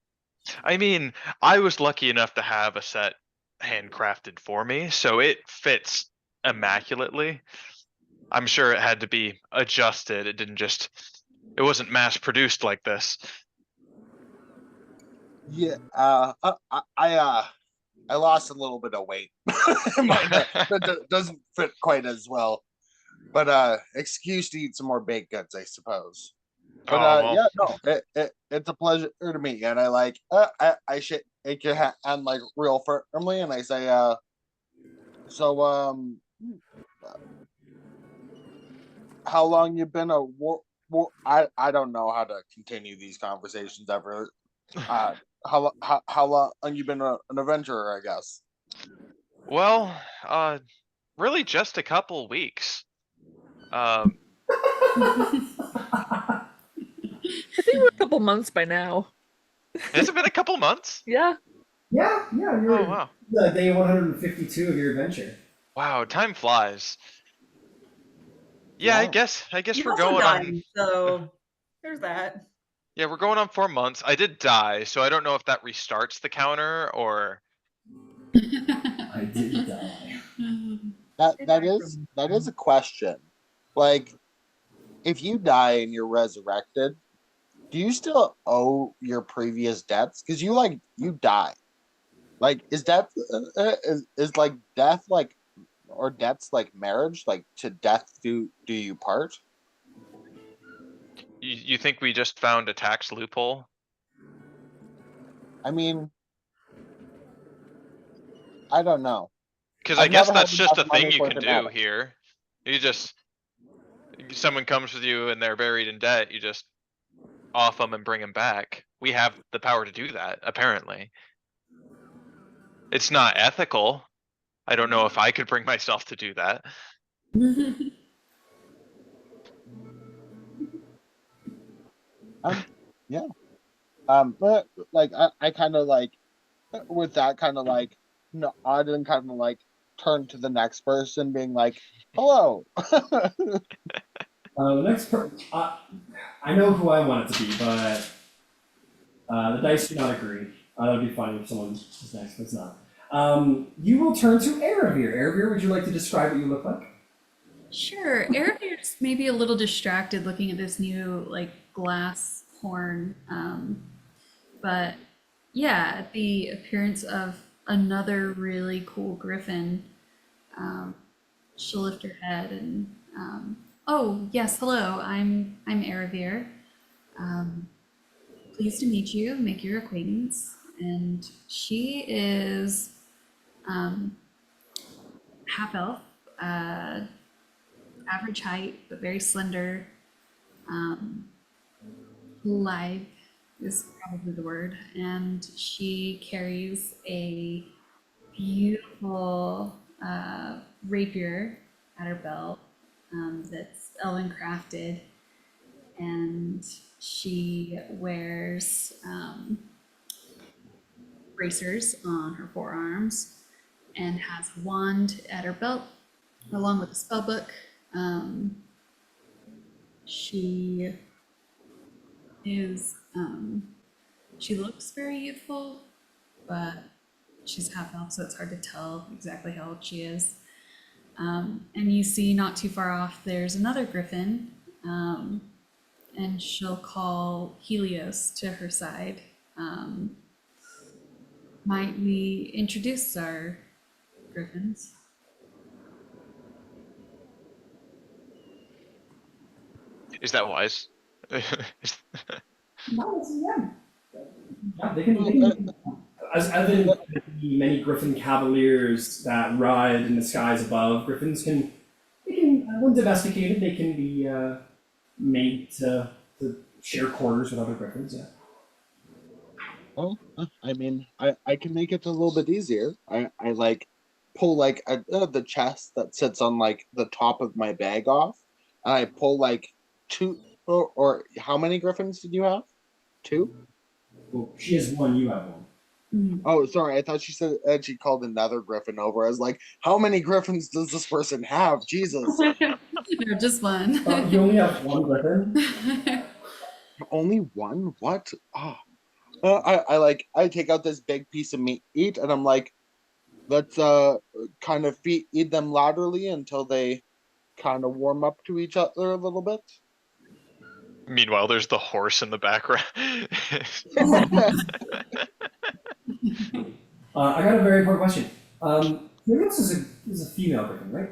I mean, I was lucky enough to have a set handcrafted for me, so it fits immaculately. I'm sure it had to be adjusted. It wasn't mass produced like this. Yeah, I lost a little bit of weight. That doesn't fit quite as well. But excuse to eat some more baked goods, I suppose. But well. yeah, no, it's a pleasure to meet you. And I shake your hand real firmly, and I say, so how long you been a war? I don't know how to continue these conversations ever. How long you been an adventurer, I guess? Well, really just a couple weeks. I think we're a couple months by now. Has it been a couple months? Yeah. Yeah, you're Oh, wow. Day 152 of your adventure. Wow, time flies. Yeah, Wow. I guess You've we're also going died, on. so there's that. Yeah, we're going on 4 months. I did die, so I don't know if that restarts the counter or. I did die. That is a question. If you die and you're resurrected, do you still owe your previous debts? Because you die. Is death is death or debts marriage? To death do you part? You think we just found a tax loophole? I mean, I don't know. Cause I I've guess never had that's just a enough thing money you for can do fanatic. here. You just, someone comes with you and they're buried in debt, you just off them and bring them back. We have the power to do that, apparently. It's not ethical. I don't know if I could bring myself to do that. Yeah. But like I kind of like with that kind of like no, I didn't kind of like turn to the next person, being like, "Hello." The next I know who I want it to be, but the dice do not agree. That would be funny if someone was next, but it's not. You will turn to Aravir. Aravir, would you like to describe what you look like? Sure. Aravir's maybe a little distracted looking at this new like glass horn. But yeah, the appearance of another really cool griffin. She'll lift her head and oh yes, hello. I'm Aravir. Pleased to meet you, make your acquaintance. And she is half elf, average height, but very slender. Lithe is probably the word. And she carries a beautiful rapier at her belt that's elven crafted. And she wears bracers on her forearms and has a wand at her belt along with a spell book. She is she looks very youthful, but she's half elf, so it's hard to tell exactly how old she is. And you see not too far off there's another griffin, and she'll call Helios to her side. Might we introduce our griffins? Is that wise? No, yeah. Yeah, they can as in the many griffin cavaliers that ride in the skies above, griffins when domesticated, they can be made to share quarters with other griffins, yeah. Oh, I mean, I can make it a little bit easier. I like pull like the chest that sits on like the top of my bag off, and I pull like two or how many griffins did you have? Two? Well, she has one, you have one. Oh, sorry. I thought she said she called another griffin over. I was like, how many griffins does this person have? Jesus, No, just one. You only have one griffin? only one? What? Ah. I like I take out this big piece of meat and I'm like, let's kind of eat them laterally until they kind of warm up to each other a little bit. Meanwhile, there's the horse in the background. I got a very important question. Helios is a female griffin, right?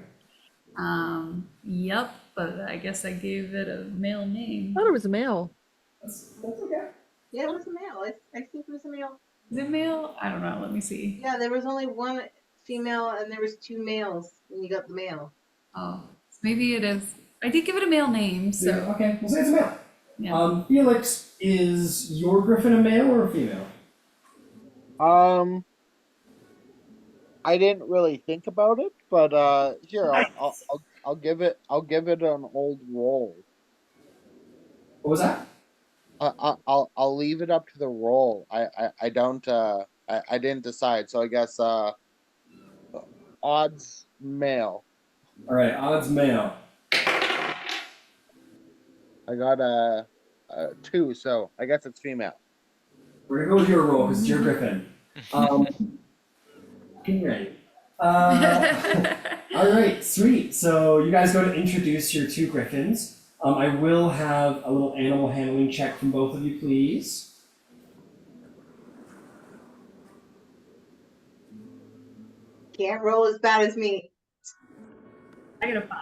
Yep, but I guess I gave it a male name. I thought it was a male. That's okay. Yeah, it was a male. I think it was a male. Is it male? I don't know. Let me see. Yeah, there was only one female and there was two males when you got the male. Oh, maybe it is. I did give it a male name, so Okay, we'll say it's a male. yeah. Felix, is your griffin a male or a female? I didn't really think about it, but here I'll give it an old roll. What was that? I'll leave it up to the roll. I don't I didn't decide, so I guess odds male. All right, odds male. I got a 2, so I guess it's female. We're gonna go with your roll because it's your griffin. Getting ready. All right, sweet. So you guys go to introduce your two griffins. I will have a little animal handling check from both of you, please. Can't roll as bad as me. I got a 5.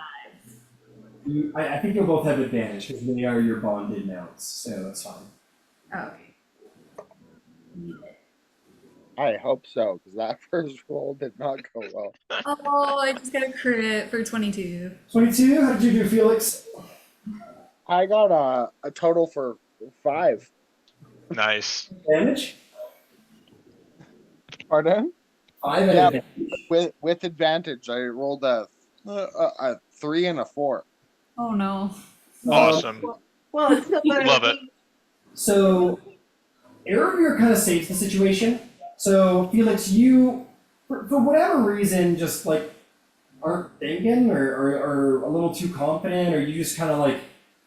I think you'll both have advantage because they are your bonded mounts, so that's fine. Oh, okay. I hope so, because that first roll did not go well. Oh, I just got a crit for 22. 22. How did you do, Felix? I got a total for 5. Nice. Damage. Pardon? 5 at Yeah, advantage. with advantage, I rolled a 3 and a 4. Oh no. Awesome. Well, it's still better Love than it. me. So Aravir kind of saves the situation. So Felix, you, for whatever reason, just like aren't thinking or a little too confident, or you just kind of like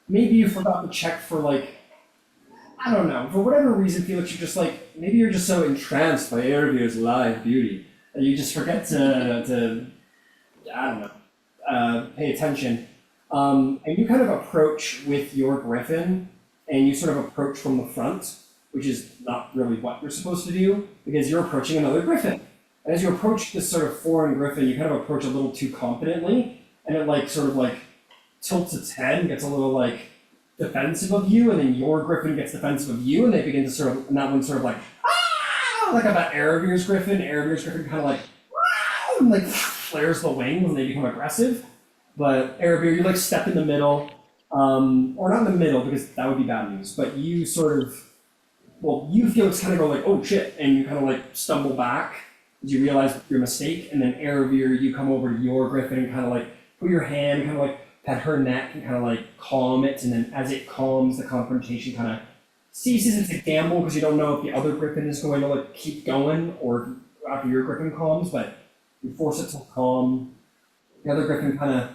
maybe you forgot to check for like I don't know, for whatever reason, Felix, you're just like maybe you're just so entranced by Aravir's live beauty that you just forget to I don't know pay attention. And you kind of approach with your griffin, and you sort of approach from the front, which is not really what you're supposed to do, because you're approaching another griffin. And as you approach this sort of foreign griffin, you kind of approach a little too confidently, and it like sort of like tilts its head and gets a little like defensive of you, and then your griffin gets defensive of you, and they begin to sort of, and that one's sort of like, ah, like about Aravir's griffin. Aravir's griffin kind of like, wow, and like flares the wings and they become aggressive. But Aravir, you like step in the middle, or not in the middle because that would be bad news, but you sort of, well, you feel it's kind of go like, oh shit, and you kind of like stumble back as you realize your mistake, and then Aravir, you come over to your griffin and kind of like put your hand, kind of like pet her neck and kind of like calm it, and then as it calms, the confrontation kind of ceases. It's a gamble because you don't know if the other griffin is going to like keep going or after your griffin calms, but you force it to calm. The other griffin kind of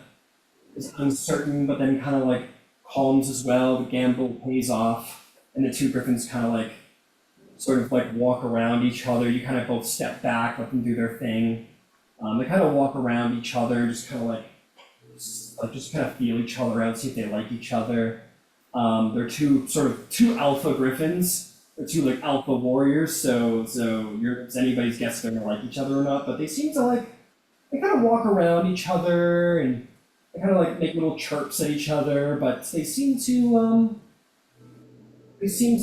is uncertain, but then kind of like calms as well. The gamble pays off, and the two griffins kind of like sort of like walk around each other. You kind of both step back, let them do their thing. They kind of walk around each other, just kind of like just kind of feel each other out, see if they like each other. They're two alpha griffins. They're two like alpha warriors. So it's anybody's guess if they're gonna like each other or not. But they seem to like they kind of walk around each other and they kind of like make little chirps at each other. But they seem to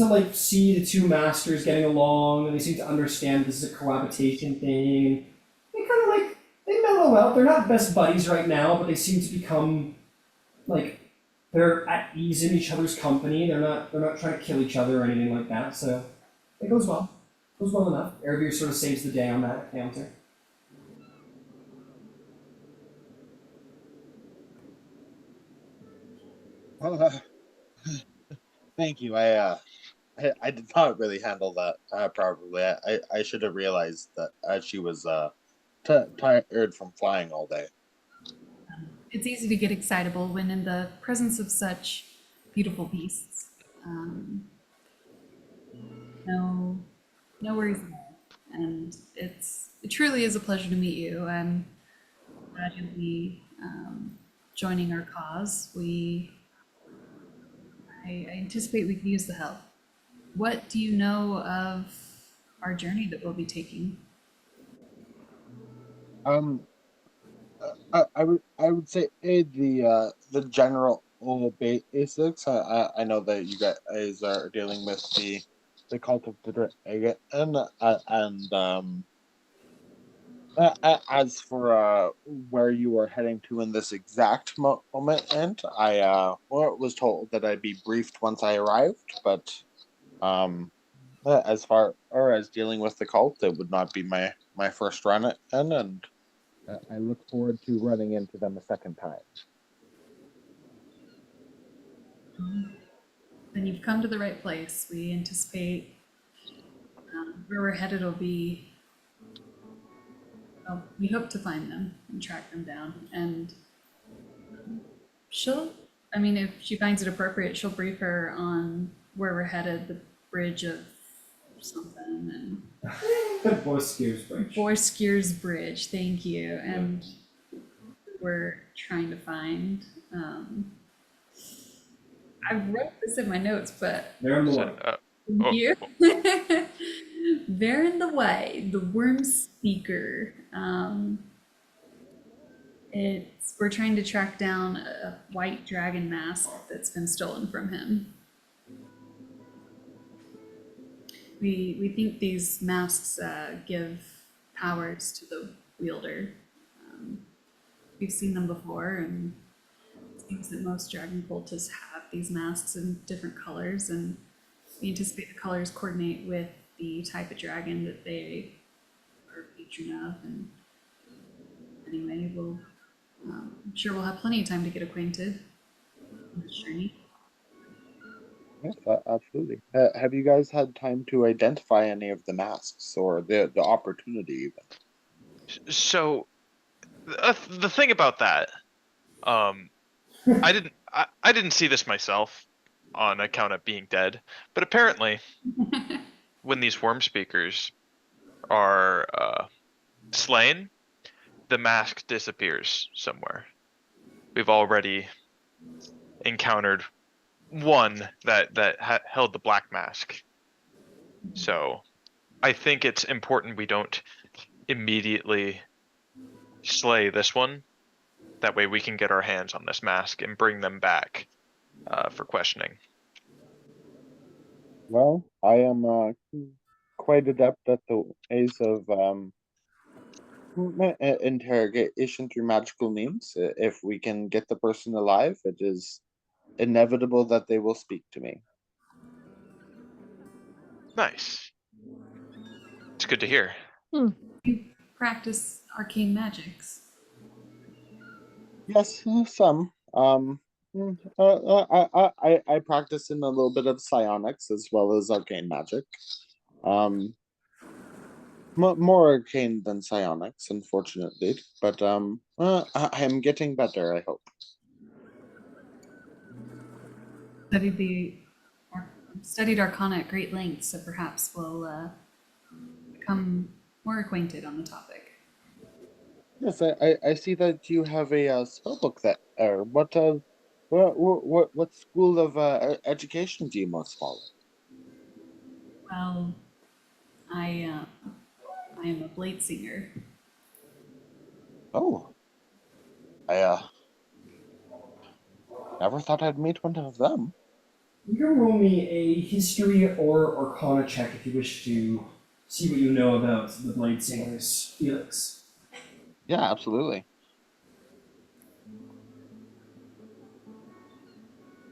like see the two masters getting along, and they seem to understand this is a cohabitation thing. They kind of like they mellow out. They're not best buddies right now, but they seem to become like they're at ease in each other's company. They're not trying to kill each other or anything like that. So it goes well. It goes well enough. Aravir sort of saves the day on that counter. Thank you. I did not really handle that properly. I should have realized that she was tired from flying all day. It's easy to get excitable when in the presence of such beautiful beasts. No worries at all. And it truly is a pleasure to meet you. I'm glad you'll be joining our cause. I anticipate we could use the help. What do you know of our journey that we'll be taking? Um, I would say the general basics. I know that you guys are dealing with the cult of the dragon, and as for where you are heading to in this exact moment, and I was told that I'd be briefed once I arrived, but as far or as dealing with the cult, it would not be my first run at and I look forward to running into them a second time. Then you've come to the right place. We anticipate where we're headed will be. Well, we hope to find them and track them down. And if she finds it appropriate, she'll brief her on where we're headed, the bridge of something, and Boiskier's Bridge. Boiskier's Bridge, thank you. And we're trying to find. I wrote this in my notes, but They're in the way. thank you. They're in the way. The Worm Speaker. We're trying to track down a white dragon mask that's been stolen from him. We think these masks give powers to the wielder. We've seen them before, and it seems that most dragon cultists have these masks in different colors, and we anticipate the colors coordinate with the type of dragon that they are patron of. And anyway, I'm sure we'll have plenty of time to get acquainted on this journey. Yes, absolutely. Have you guys had time to identify any of the masks or the opportunity even? So the thing about that, I didn't see this myself on account of being dead, but apparently when these worm speakers are slain, the mask disappears somewhere. We've already encountered one that held the black mask. So I think it's important we don't immediately slay this one. That way we can get our hands on this mask and bring them back for questioning. Well, I am quite adept at the ways of interrogation through magical means. If we can get the person alive, it is inevitable that they will speak to me. Nice. It's good to hear. You practice arcane magics. Yes, some. I practice in a little bit of psionics as well as arcane magic. More arcane than psionics, unfortunately, but I'm getting better, I hope. Studied Arcana at great lengths, so perhaps we'll become more acquainted on the topic. Yes, I see that you have a spell book that. What school of education do you most follow? Well, I am a blade singer. Oh, I never thought I'd meet one of them. You can roll me a history or arcana check if you wish to see what you know about the Blade Singers, Felix. Yeah, absolutely.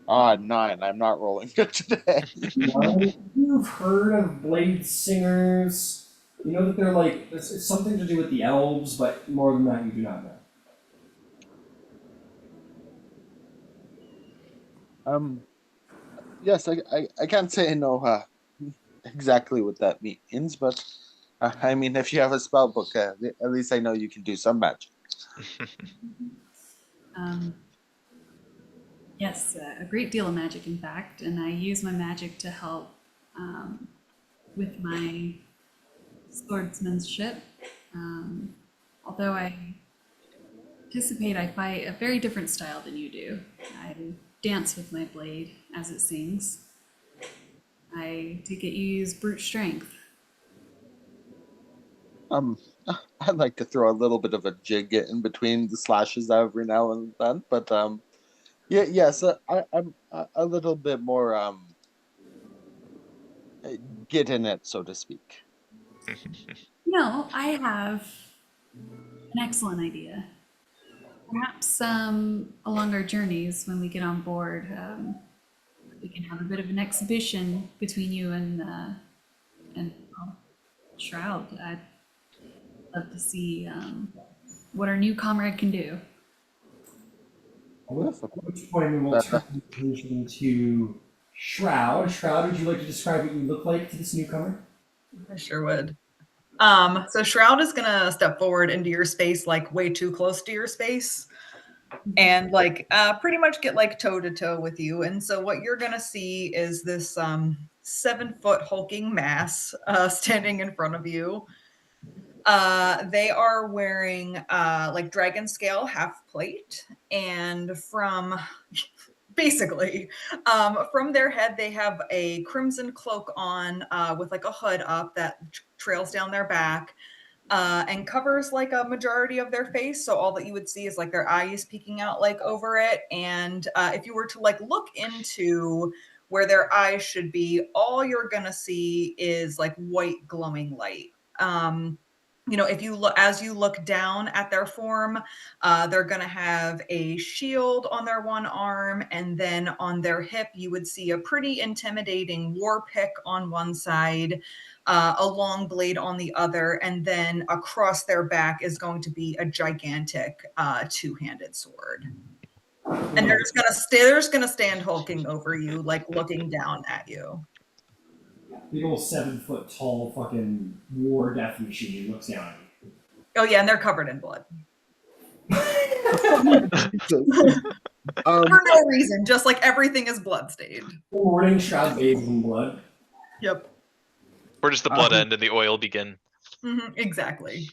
9. I'm not rolling good today. You've heard of Blade Singers. You know that they're like, it's something to do with the elves, but more than that, you do not know. Yes, I can't say I know exactly what that means, but I mean, if you have a spell book, at least I know you can do some magic. Yes, a great deal of magic, in fact, and I use my magic to help with my swordsmanship. Although I anticipate I fight a very different style than you do. I dance with my blade as it sings. I take it you use brute strength. I'd like to throw a little bit of a jig in between the slashes every now and then, but yes, I'm a little bit more get in it, so to speak. No, I have an excellent idea. Perhaps along our journeys, when we get on board, we can have a bit of an exhibition between you and well, Shroud. I'd love to see what our new comrade can do. At which point we will turn attention to Shroud. Shroud, would you like to describe what you look like to this newcomer? I sure would. So Shroud is gonna step forward into your space, like way too close to your space, and like pretty much get like toe to toe with you. And so what you're gonna see is this 7-foot hulking mass standing in front of you. They are wearing like dragon scale half plate, and from basically from their head they have a crimson cloak on with like a hood up that trails down their back and covers like a majority of their face, so all that you would see is like their eyes peeking out like over it. And if you were to like look into where their eyes should be, all you're gonna see is like white glowing light. You know, if you look, as you look down at their form, they're going to have a shield on their one arm, and then on their hip, you would see a pretty intimidating war pick on one side, a long blade on the other, and then across their back is going to be a gigantic two-handed sword. And they're just gonna stand hulking over you, like looking down at you. Big old 7-foot tall fucking war death machine looks down at you. Oh yeah, and they're covered in blood. For no reason, just like everything is bloodstained. The morning shroud bathed in blood. Yep. Where does the blood end and the oil begin? Exactly.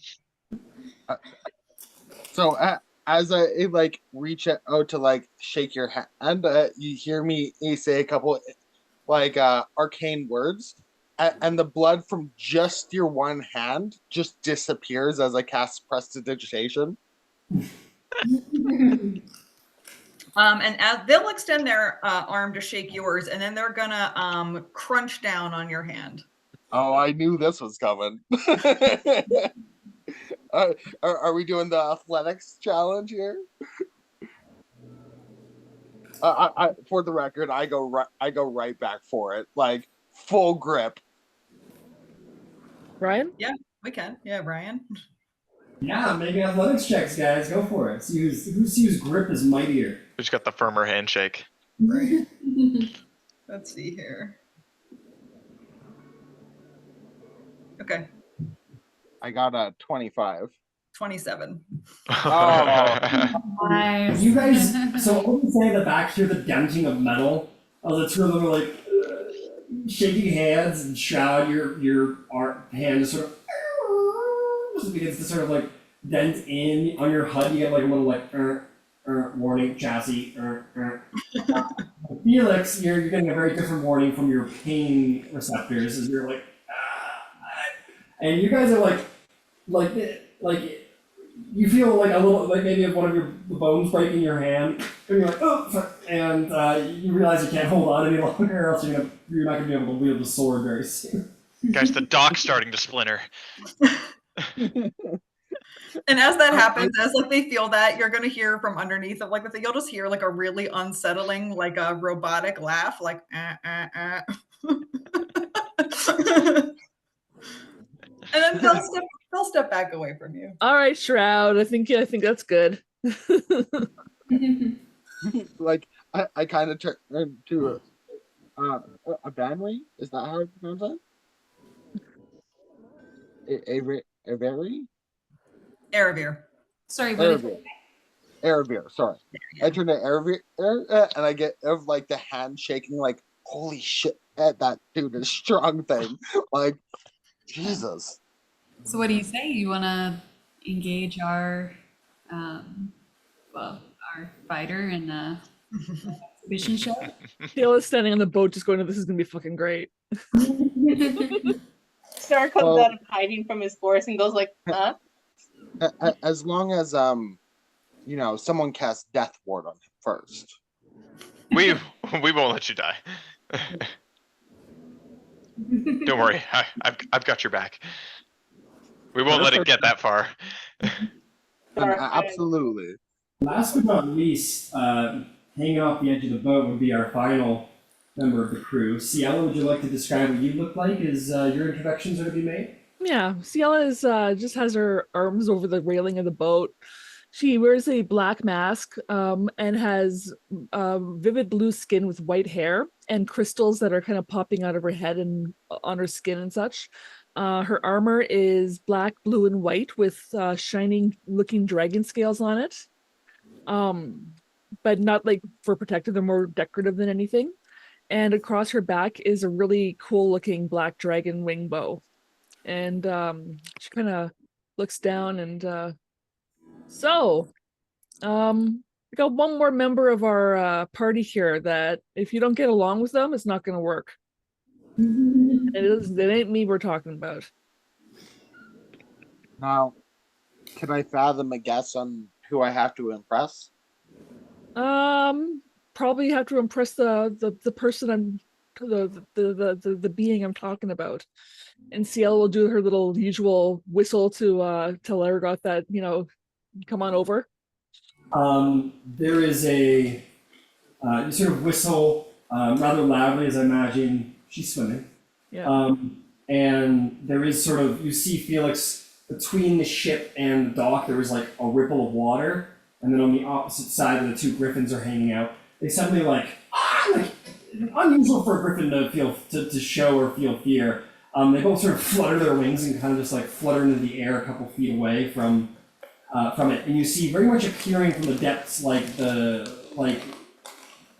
So as I like reach out to like shake your hand, you hear me say a couple like arcane words, and the blood from just your one hand just disappears as I cast prestidigitation. And as they'll extend their arm to shake yours, and then they're gonna crunch down on your hand. Oh, I knew this was coming. Are we doing the athletics challenge here? For the record, I go right back for it, like full grip. Ryan? Yeah, we can. Yeah, Ryan. Yeah, maybe athletics checks, guys. Go for it. See whose grip is mightier. Who's got the firmer handshake? Right. Let's see here. Okay, I got a 25. 27. Nice. You guys, so all you say in the back hear the denting of metal as the two of them are like shaking hands, and Shroud, your hand is sort of just begins to sort of like dent in on your HUD. You get like a little like warning chassis. Felix, you're getting a very different warning from your pain receptors as you're like, and you guys are like you feel like a little, like maybe one of your bones breaking your hand, and you're like, oh, fuck, and you realize you can't hold on any longer, or else you're not gonna be able to wield the sword very soon. Guys, the dock's starting to splinter. And as that happens, as like they feel that, you're gonna hear from underneath of like you'll just hear like a really unsettling, like a robotic laugh, like And then they'll step back away from you. All right, Shroud. I think that's good. Like I kind of turn to a Banry. Is that how I pronounce that? A very Aravir. Sorry, what is Aravir. Sorry, Yeah. I turn to Aravir, and I get of like the hand shaking, like holy shit, that dude is strong thing, like Jesus. So what do you say? You want to engage our, our fighter in the exhibition show? Dale standing on the boat just going, this is going to be fucking great. Star comes Well- out of hiding from his forest and goes like, huh? As long as someone casts Death Ward on him first. We won't let you die. Don't worry, I've got your back. We won't let it get that far. Absolutely. Last but not least, hanging off the edge of the boat would be our final member of the crew. Ciela, would you like to describe what you look like as your introductions are to be made? Yeah, Ciela is just has her arms over the railing of the boat. She wears a black mask and has vivid blue skin with white hair and crystals that are kind of popping out of her head and on her skin and such. Her armor is black, blue, and white with shining looking dragon scales on it. But not like for protective, they're more decorative than anything. And across her back is a really cool looking black dragon wing bow. And she kind of looks down and we got one more member of our party here that if you don't get along with them, it's not going to work. It ain't me we're talking about. Now, can I fathom a guess on who I have to impress? probably have to impress the person the being I'm talking about. And Ciel will do her little usual whistle to tell Laragoth that, come on over. There is a you sort of whistle rather loudly, as I imagine she's swimming. Yeah. And there is sort of, you see Felix between the ship and the dock, there was like a ripple of water, and then on the opposite side where the two griffins are hanging out, they suddenly like unusual for a griffin to feel to show or feel fear. They both sort of flutter their wings and kind of just like flutter into the air a couple feet away from it, and you see very much appearing from the depths like the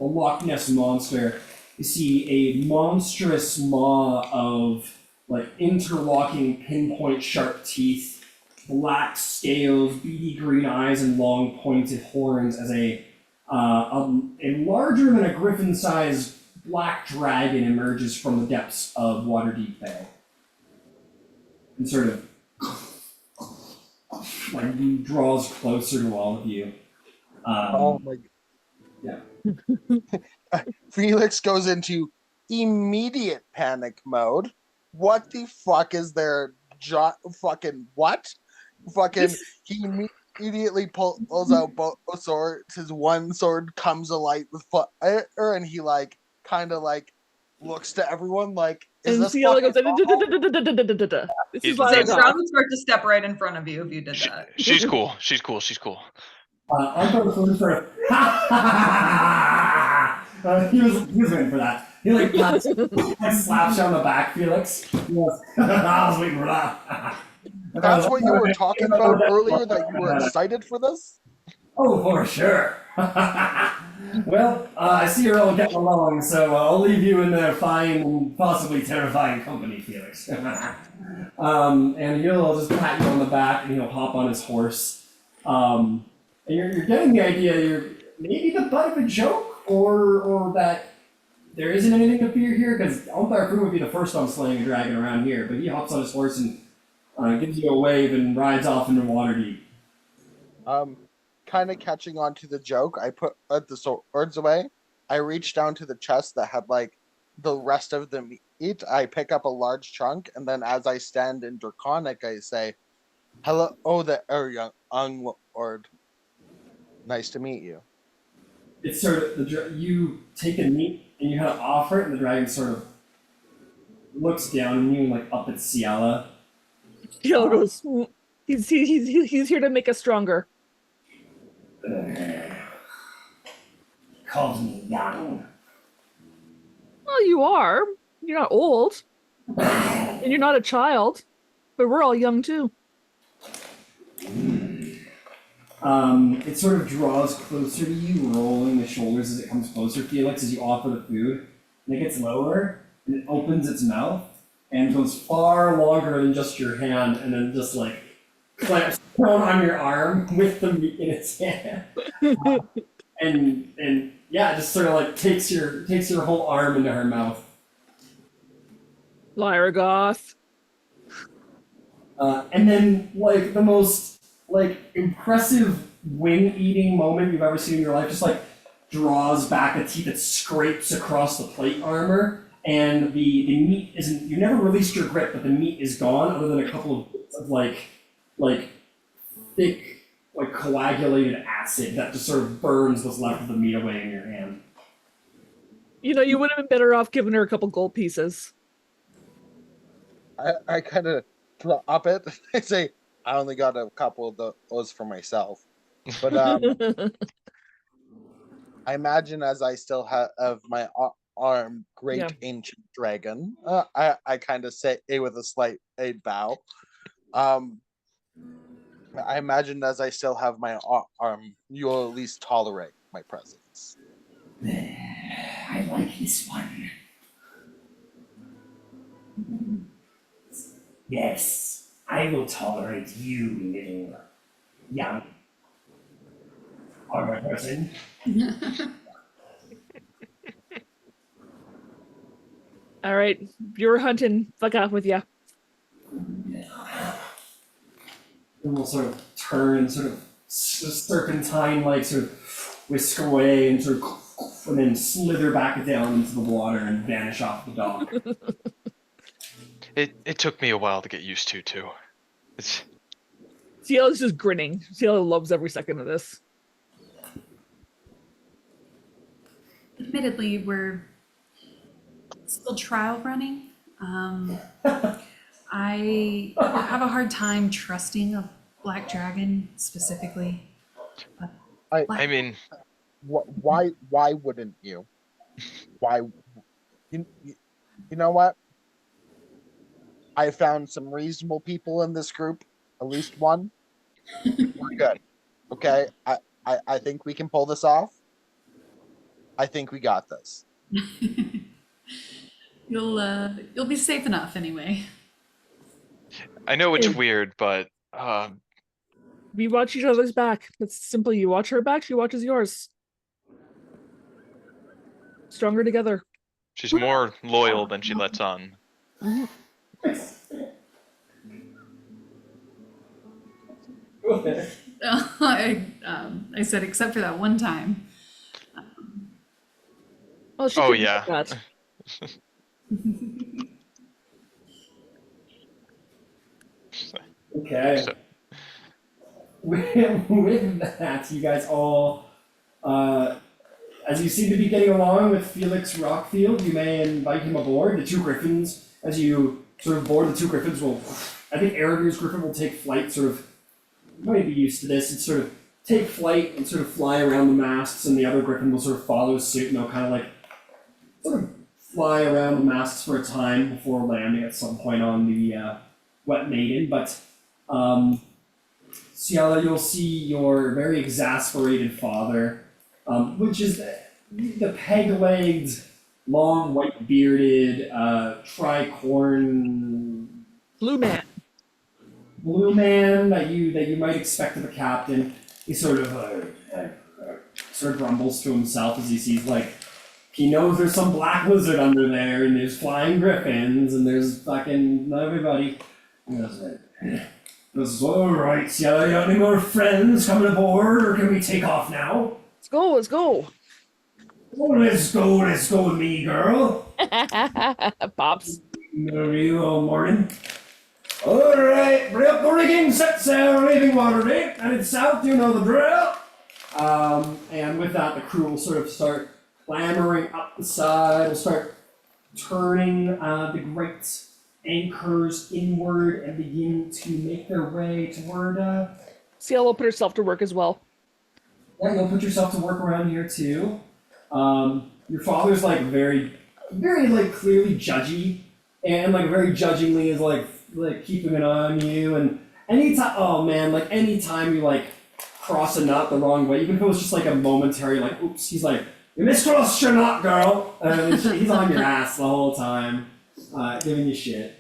Loch Ness monster. You see a monstrous maw of like interlocking pinpoint sharp teeth, black scales, beady green eyes, and long pointed horns as a larger than a griffin-sized black dragon emerges from the depths of Waterdeep Bay. And sort of like draws closer to all of you. Oh my. Yeah. Felix goes into immediate panic mode. What the fuck is there? Fucking what? Fucking he immediately pulls out both swords. His one sword comes alight with fire, and he like kind of like looks to everyone like, is And this Ciel goes, fucking normal? this He's is So like, Shroud Laragoth. would start to step right in front of you if you did that. She's cool. She's cool. She's cool. Arthur was sort of he was waiting for that. He like pats, slaps you on the back, Felix. He goes, I was waiting for that. That's what you were talking about earlier, that you were excited for this? Oh, for sure. Well, I see you're all getting along, so I'll leave you in their fine and possibly terrifying company, Felix. And he'll just pat you on the back, and he'll hop on his horse. And you're getting the idea you're maybe the butt of a joke, or that there isn't anything to fear here, because Umpire Crew would be the first on slaying a dragon around here, but he hops on his horse and gives you a wave and rides off into Waterdeep. Kind of catching on to the joke, I put the swords away. I reach down to the chest that had like the rest of the meat. I pick up a large chunk, and then as I stand in Draconic, I say, "Hello, there, young lord. Nice to meet you." It's sort of you take a meat and you kind of offer it, and the dragon sort of looks down on you and like up at Ciela. Ciel goes, he's here to make us stronger. Calls me young. Well, you are. You're not old. And you're not a child. But we're all young too. It sort of draws closer to you, rolling the shoulders as it comes closer, Felix, as you offer the food. And it gets lower, and it opens its mouth, and goes far longer than just your hand, and then just like clamps down on your arm with the meat in its hand. And yeah, just sort of like takes your whole arm into her mouth. Laragoth. And then like the most like impressive wing-eating moment you've ever seen in your life, just like draws back a teeth that scrapes across the plate armor, and the meat isn't. You never released your grip, but the meat is gone, other than a couple of bits of like thick, like coagulated acid that just sort of burns what's left of the meat away in your hand. You would have been better off giving her a couple gold pieces. I kind of drop it. I say, I only got a couple of those for myself. But I imagine as I still have my arm, great ancient dragon, I kind of say with a slight bow. I imagine as I still have my arm, you'll at least tolerate my presence. I like this one. Yes, I will tolerate you, little young armor person. All right, you're hunting. Fuck off with ya. And we'll sort of turn and sort of serpentine like sort of whisk away and sort of and then slither back down into the water and vanish off the dock. It took me a while to get used to too. It's Ciela's just grinning. Ciela loves every second of this. Admittedly, we're still trial running. I have a hard time trusting a black dragon specifically. I mean, Why wouldn't you? Why? You know what? I found some reasonable people in this group. At least one. We're good. Okay. I think we can pull this off. I think we got this. You'll be safe enough anyway. I know it's Hey. weird, but We watch each other's back. It's simply you watch her back, she watches yours. Stronger together. she's more loyal than she lets on. I said except for that one time. Oh, she Oh, could yeah. that. Okay. So- With that, you guys all, as you seem to be getting along with Felix Rockfield, you may invite him aboard. The two griffins, as you sort of board the two griffins, will, I think Arago's griffin will take flight, sort of, you might be used to this, and sort of take flight and sort of fly around the masts, and the other griffin will sort of follow suit, and they'll kind of like, sort of fly around the masts for a time before landing at some point on the Wet Maiden, but Ciela, you'll see your very exasperated father, which is the peg-legged, long, white-bearded, tricorn Blue man. blue man that you might expect of a captain. He sort of grumbles to himself as he sees he knows there's some black lizard under there, and there's flying griffins, and there's fucking everybody. He goes, alright, Ciela, you got any more friends coming aboard, or can we take off now? Let's go. Oh, let's go with me, girl. Pops. Over you all morning. Alright, bring up the rigging, set sail, leaving Waterdeep, headed south, you know the drill. And with that, the crew will sort of start clambering up the side, will start turning the great anchors inward and begin to make their way toward, Ciela will put herself to work as well. yeah, you'll put yourself to work around here too. Your father's very, very clearly judgy, and very judgingly is like keeping an eye on you. And anytime, oh man, anytime you cross a knot the wrong way, even if it was just a momentary oops, he's like, you miscrossed your knot, girl, and he's on your ass the whole time, giving you shit.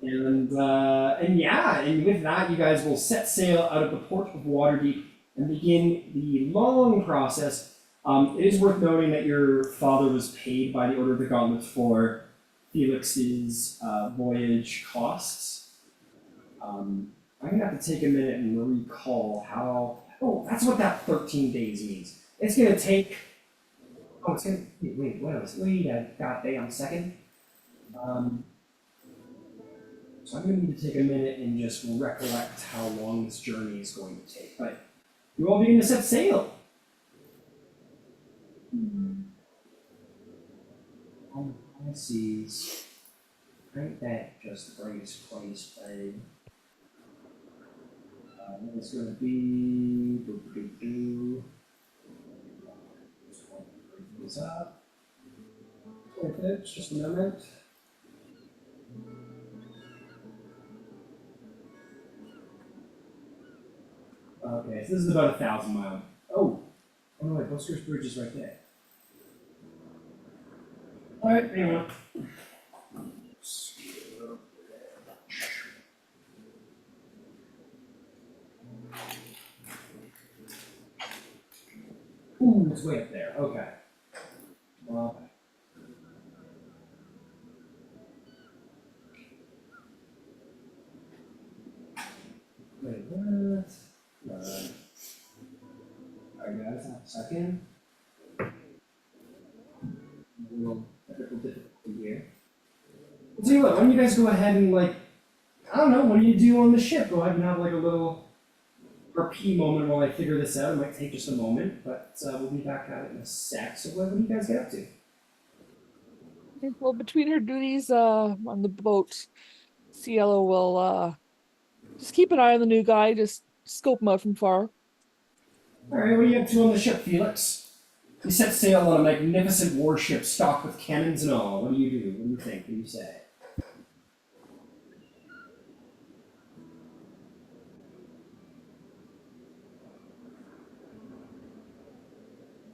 And yeah, and with that, you guys will set sail out of the port of Waterdeep and begin the long process. It is worth noting that your father was paid by the Order of the Gauntlet for Felix's voyage costs. I'm gonna have to take a minute and recall how. Oh, that's what that 13 days means. It's gonna take. Oh, it's gonna. Wait, what else? Wait a goddamn second. So I'm gonna need to take a minute and just recollect how long this journey is going to take. But you all begin to set sail. On high seas, ain't that just the greatest place thing? What is going to be? Just want to bring this up. Like that, just a moment. Okay, so this is about 1,000 miles. Oh no, wait, Buster's Bridge is right there. Alright, hang on. Ooh, it's way up there. Okay. Well, wait, what? Alright guys, have a second. you guys go ahead and like, I don't know, what do you do on the ship? Go ahead and have like a little RP moment while I figure this out. It might take just a moment, but we'll be back at it in a sec. So what do you guys get up to? Well, between her duties on the boat, Cielo will just keep an eye on the new guy, just scope him out from far. Alright, what are you up to on the ship, Felix? You set sail on a magnificent warship stocked with cannons and all. What do you do? What do you think? What do you say?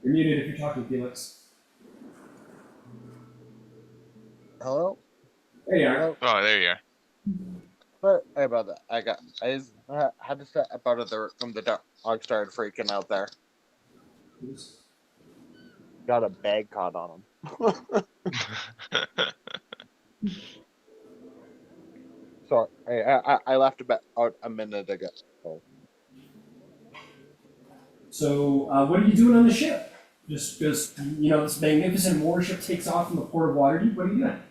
You're muted if you're talking, Felix. Hello? There you are. Hello? Oh, there you are. Sorry about that. I just had to step out of the room. The dog started freaking out there. Got a bag caught on him. Sorry, I left about a minute ago. Oh. So, what are you doing on the ship? Just this magnificent warship takes off from the port of Waterdeep. What are you doing?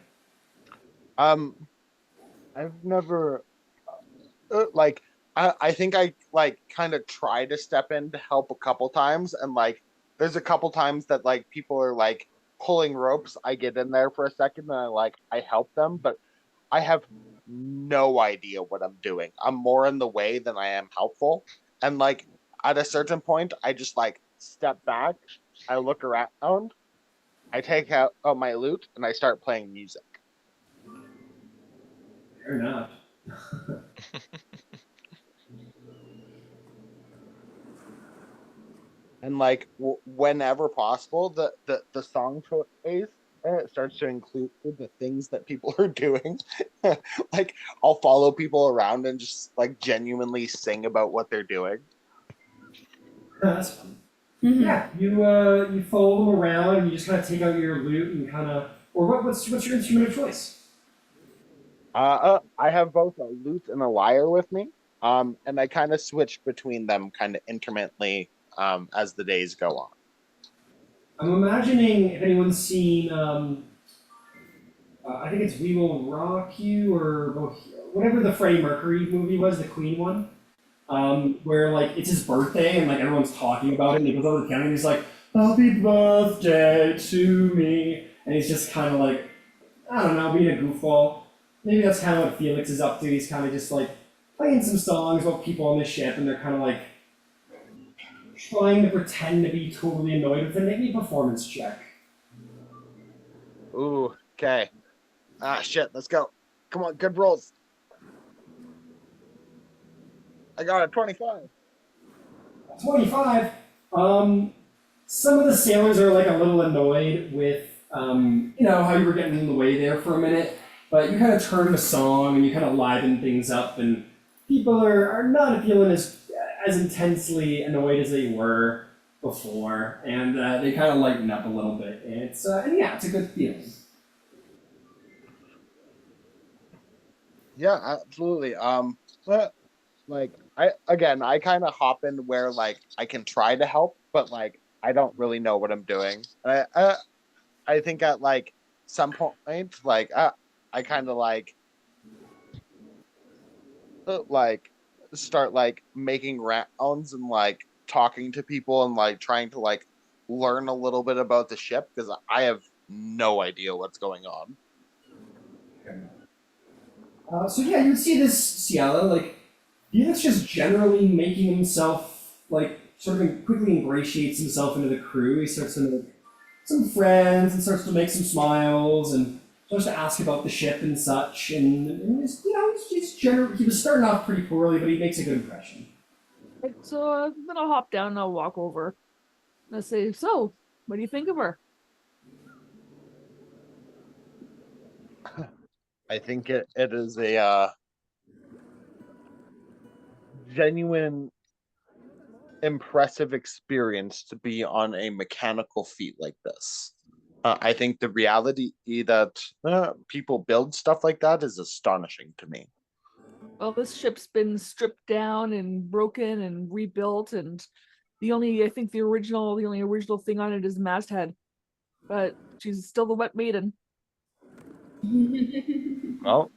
I've never I think I kind of try to step in to help a couple times, and there's a couple times that people are pulling ropes. I get in there for a second and I help them, but I have no idea what I'm doing. I'm more in the way than I am helpful, and at a certain point I just step back, I look around, I take out my lute, and I start playing music. Fair enough. And whenever possible, the song choice starts to include the things that people are doing. I'll follow people around and just genuinely sing about what they're doing. That's fun. Yeah, you follow them around and you just kind of take out your lute and what's your instrument of choice? I have both a lute and a lyre with me, and I kind of switch between them kind of intermittently as the days go on. I'm imagining if anyone's seen, I think it's We Will Rock You or whatever the Freddie Mercury movie was, the Queen one, where it's his birthday and everyone's talking about it and he goes over the counter and he's like, "Happy birthday to me," and he's just kind of I don't know, being a goofball. Maybe that's kind of what Felix is up to. He's kind of just playing some songs about people on the ship and they're kind of trying to pretend to be totally annoyed with it. Make me a performance check. Ooh, okay. Shit, let's go. Come on, good rolls. I got a 25. 25. Some of the sailors are a little annoyed with, how you were getting in the way there for a minute, but you kind of turn the song and you kind of liven things up, and people are not feeling as intensely annoyed as they were before, and they kind of lighten up a little bit. And it's a good feeling. Yeah, absolutely. But I kind of hop in where I can try to help, but I don't really know what I'm doing. I think at some point I kind of start making rounds and talking to people and trying to learn a little bit about the ship, because I have no idea what's going on. So yeah, you would see this Cielo, Felix just generally making himself, sort of quickly ingratiates himself into the crew. He starts to make some friends and starts to make some smiles and starts to ask about the ship and such. And he was starting off pretty poorly, but he makes a good impression. Right, so then I'll hop down and I'll walk over. And I'll say, "So, what do you think of her?" I think it is a genuine, impressive experience to be on a mechanical feat like this. I think the reality that people build stuff like that is astonishing to me. Well, this ship's been stripped down and broken and rebuilt, and the only original thing on it is the masthead. But she's still the wet maiden. Well,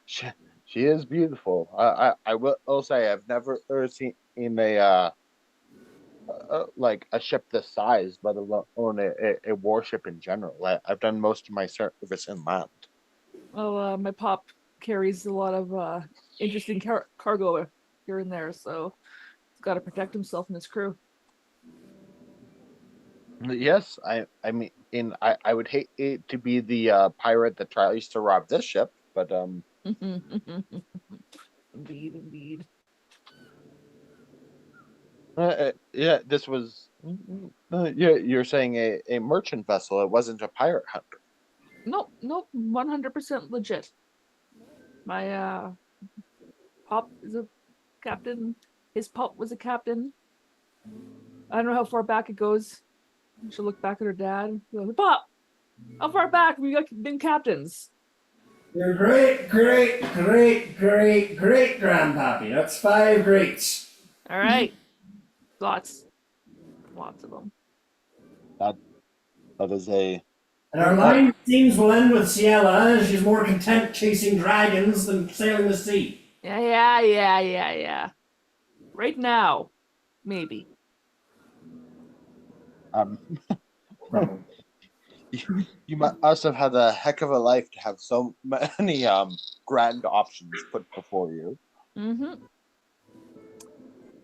She is beautiful. I will say I've never seen in like a ship this size, let alone a warship in general. I've done most of my service inland. Well, my pop carries a lot of interesting cargo here and there, so he's got to protect himself and his crew. Yes, I mean, I would hate it to be the pirate that tries to rob this ship, but Indeed, indeed. yeah, this was yeah. You're saying a merchant vessel. It wasn't a pirate hunter. Nope, nope, 100% legit. My pop is a captain. His pop was a captain. I don't know how far back it goes. She'll look back at her dad. Go, Pop, how far back have we been captains? Your great, great, great, great, great grandpappy. That's 5 greats. All right, lots of them. That that is a And our line seems will end with Ciela, as she's more content chasing dragons than sailing the sea. Yeah. Right now, maybe. um. You must have had a heck of a life to have so many grand options put before you. Mm-hmm.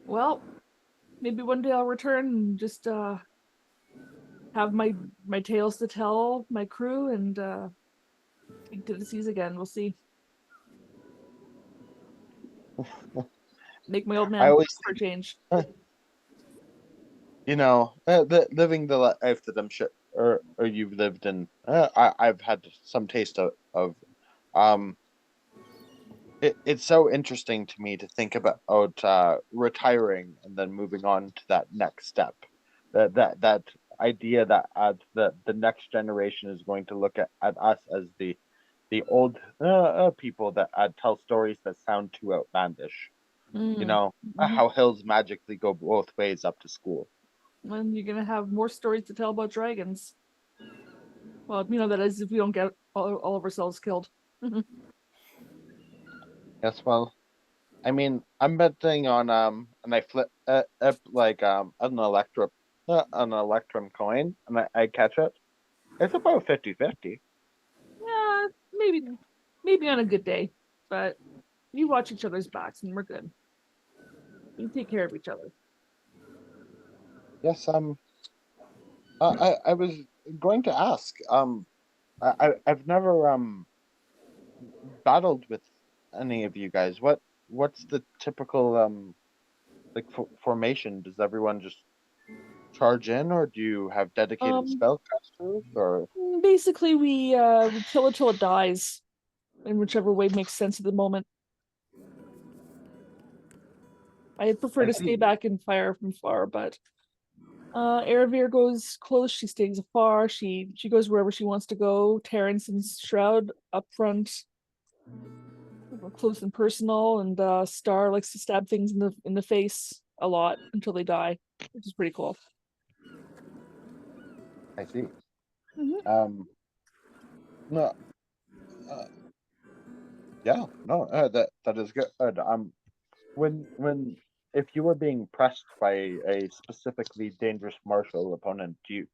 Well, maybe one day I'll return and just have my tales to tell my crew and take to the seas again. We'll see. Make my old I man always for a change. living the life that I'm sure or you've lived in. I've had some taste of um. It's so interesting to me to think about retiring and then moving on to that next step. That idea that the next generation is going to look at us as the old people that tell stories that sound too outlandish. Mm. Mhm. How hills magically go both ways up to school. And you're gonna have more stories to tell about dragons. Well, that is if we don't get all of ourselves killed. Yes, well, I mean, I'm betting on and I flip like an electrum coin, and I catch it. It's about 50-50. Yeah, maybe on a good day, but we watch each other's backs and we're good. We take care of each other. Yes, I was going to ask. I've never battled with any of you guys. What's the typical like formation? Does everyone just charge in, or do you have dedicated Um, spellcasters? Or Basically we kill it till it dies, in whichever way makes sense at the moment. I prefer I to stay see. back and fire from far, but Eravir goes close, she stays afar, she goes wherever she wants to go. Terrence and Shroud up front, close and personal, and Star likes to stab things in the face a lot until they die, which is pretty cool. I see. Mhm. No, uh, yeah, no, that is good. When if you were being pressed by a specifically dangerous martial opponent, do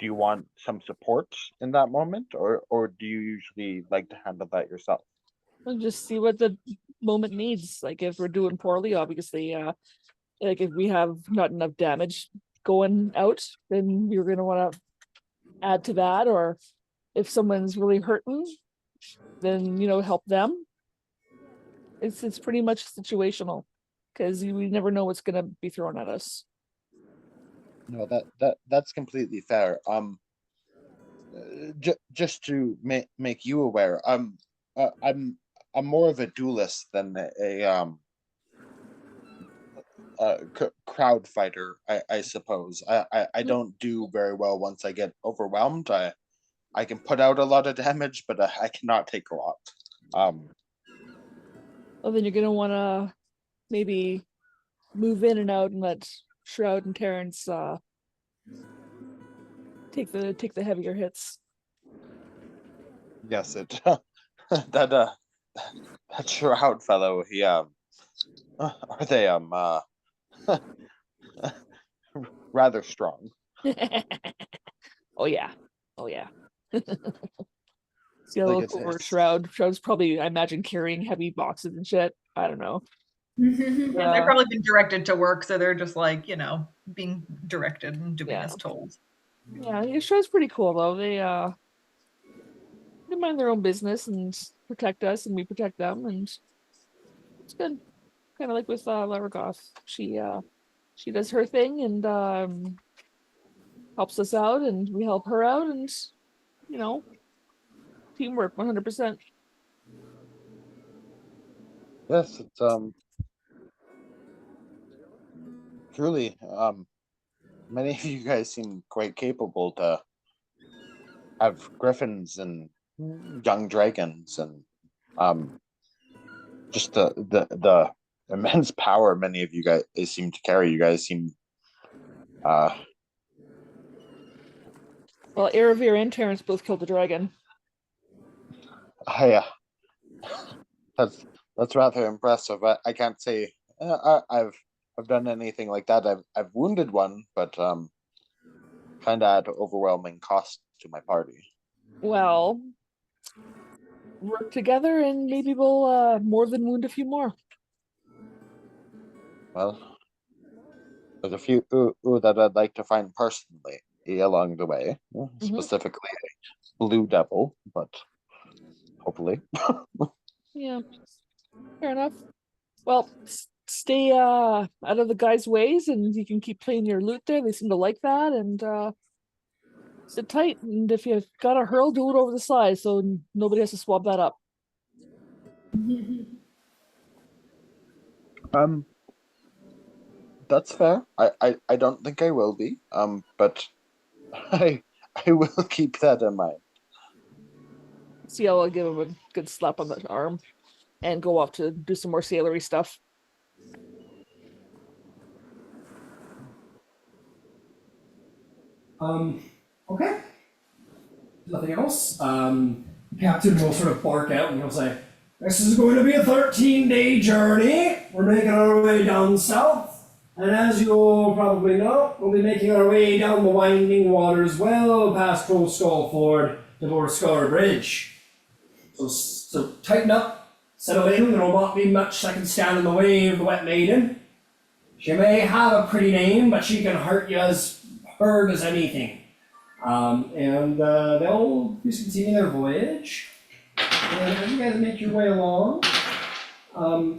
you want some support in that moment, or do you usually like to handle that yourself? And just see what the moment needs. Like if we're doing poorly, obviously, like if we have not enough damage going out, then we're gonna want to add to that. Or if someone's really hurting, then help them. It's pretty much situational because we never know what's gonna be thrown at us. No, that's completely fair. Just to make you aware, I'm more of a duelist than a crowd fighter, I suppose. I don't do very well once I get overwhelmed. I can put out a lot of damage, but I cannot take a lot. Um, Well, then you're gonna want to maybe move in and out and let Shroud and Terrence take the heavier hits. yes, it that that Shroud fellow, he are they rather strong. Oh yeah. Oh yeah. See, I Like look over Shroud. Shroud's probably, I imagine, carrying heavy boxes and shit. I don't know. Yeah, they've probably been directed to work, so they're just like, being directed and doing as told. Yeah, Shroud's pretty cool though. They mind their own business and protect us, and we protect them, and it's good. Kind of like with Laragoth. She does her thing and helps us out, and we help her out, and you know, teamwork 100%. Yes, it's truly many of you guys seem quite capable to have griffins and young dragons and just the immense power many of you guys seem to carry. You guys seem Well, Aravir and Terrence both killed the dragon. I that's rather impressive. I can't say I've done anything like that. I've wounded one, but kind of at overwhelming cost to my party. Well, work together and maybe we'll more than wound a few more. Well, there's a few that I'd like to find personally along the way, specifically a blue devil, but hopefully. Yeah, fair enough. Well, stay out of the guys' ways, and you can keep playing your lute there. They seem to like that, and sit tight. And if you've got a hurl, do it over the side so nobody has to swab that up. That's fair. I don't think I will be. But I will keep that in mind. See, I'll give him a good slap on the arm and go off to do some more sailory stuff. Okay. Nothing else. Captain will sort of bark out and he'll say, "This is going to be a 13-day journey. We're making our way down south. And as you'll probably know, we'll be making our way down the winding waters well past Troll Skull Ford to Borscar Bridge. So tighten up, settle in. There will not be much that can stand in the way of the Wet Maiden. She may have a pretty name, but she can hurt you as hard as anything." They'll just continue their voyage. And as you guys make your way along,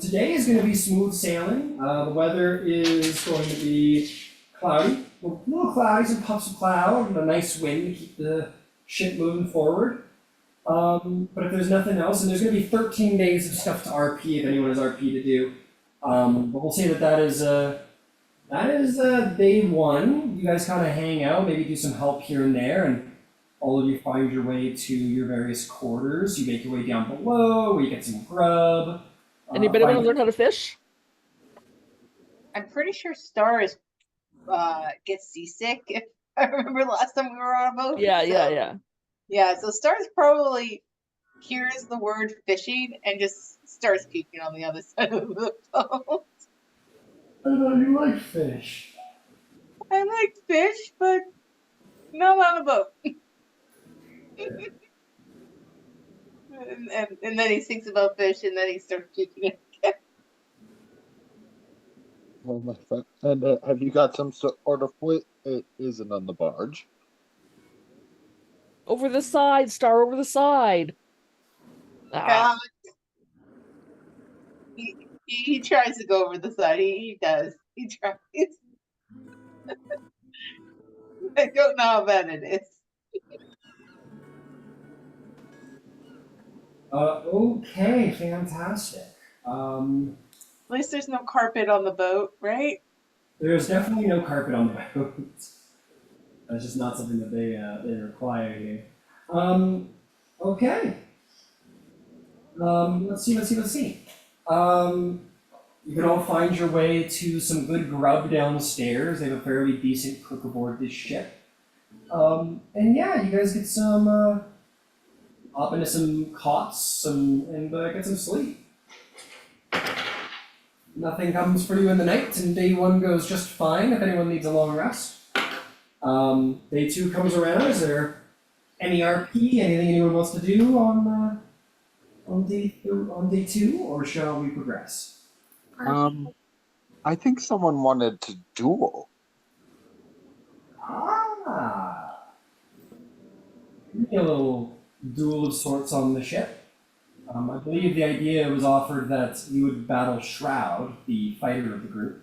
today is going to be smooth sailing. The weather is going to be cloudy, a little cloudy, some puffs of cloud, and a nice wind to keep the ship moving forward. But if there's nothing else, and there's going to be 13 days of stuff to RP if anyone has RP to do. But we'll say that is day one. You guys kind of hang out, maybe do some help here and there, and all of you find your way to your various quarters. You make your way down below, where you get some grub. Anybody want to learn how to fish? I'm pretty sure Stars gets seasick. If I remember last time we were on a boat. Yeah. Yeah, so Stars probably hears the word fishing and just starts puking on the other side of the boat. I know you like fish. I like fish, but not on a boat. and then he thinks about fish, and then he starts puking again. Well, my friend, and have you got some sort of point? It isn't on the barge. Over the side, Star, over the side. He tries to go over the side. He does. He tries. I don't know how bad it is. Okay, fantastic. At least there's no carpet on the boat, right? There's definitely no carpet on the boat. That's just not something that they require here. Okay. Let's see. You can all find your way to some good grub downstairs. They have a fairly decent cook aboard this ship. And yeah, you guys get some hop into some cots and get some sleep. Nothing comes for you in the night, and day 1 goes just fine if anyone needs a long rest. Day 2 comes around. Is there any RP, anything anyone wants to do on day 2, or shall we progress? I think someone wanted to duel. Maybe a little duel of sorts on the ship. I believe the idea was offered that you would battle Shroud, the fighter of the group.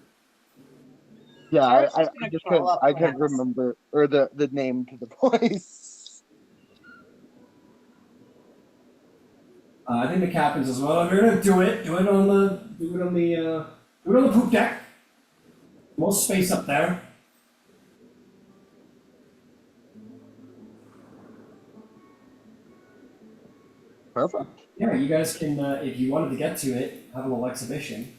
Yeah, Sarah's I just gonna just crawl up couldn't perhaps. remember or the name to the place. I think the captain says, "Well, if you're gonna do it on the poop deck. Most space up there." Perfect. Yeah, you guys can, if you wanted to get to it, have a little exhibition.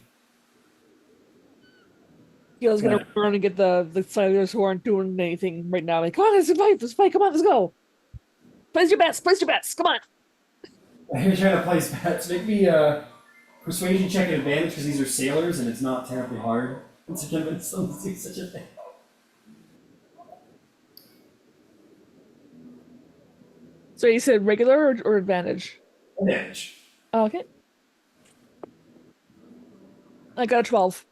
Gil's gonna run and get the sailors who aren't doing anything right now. Like, come on, let's fight, come on, let's go. Place your bets, come on. You're trying to place bets. Make me a persuasion check at advantage because these are sailors and it's not terribly hard to convince them to do such a thing. So you said regular or advantage? Advantage. Okay. I got a 12.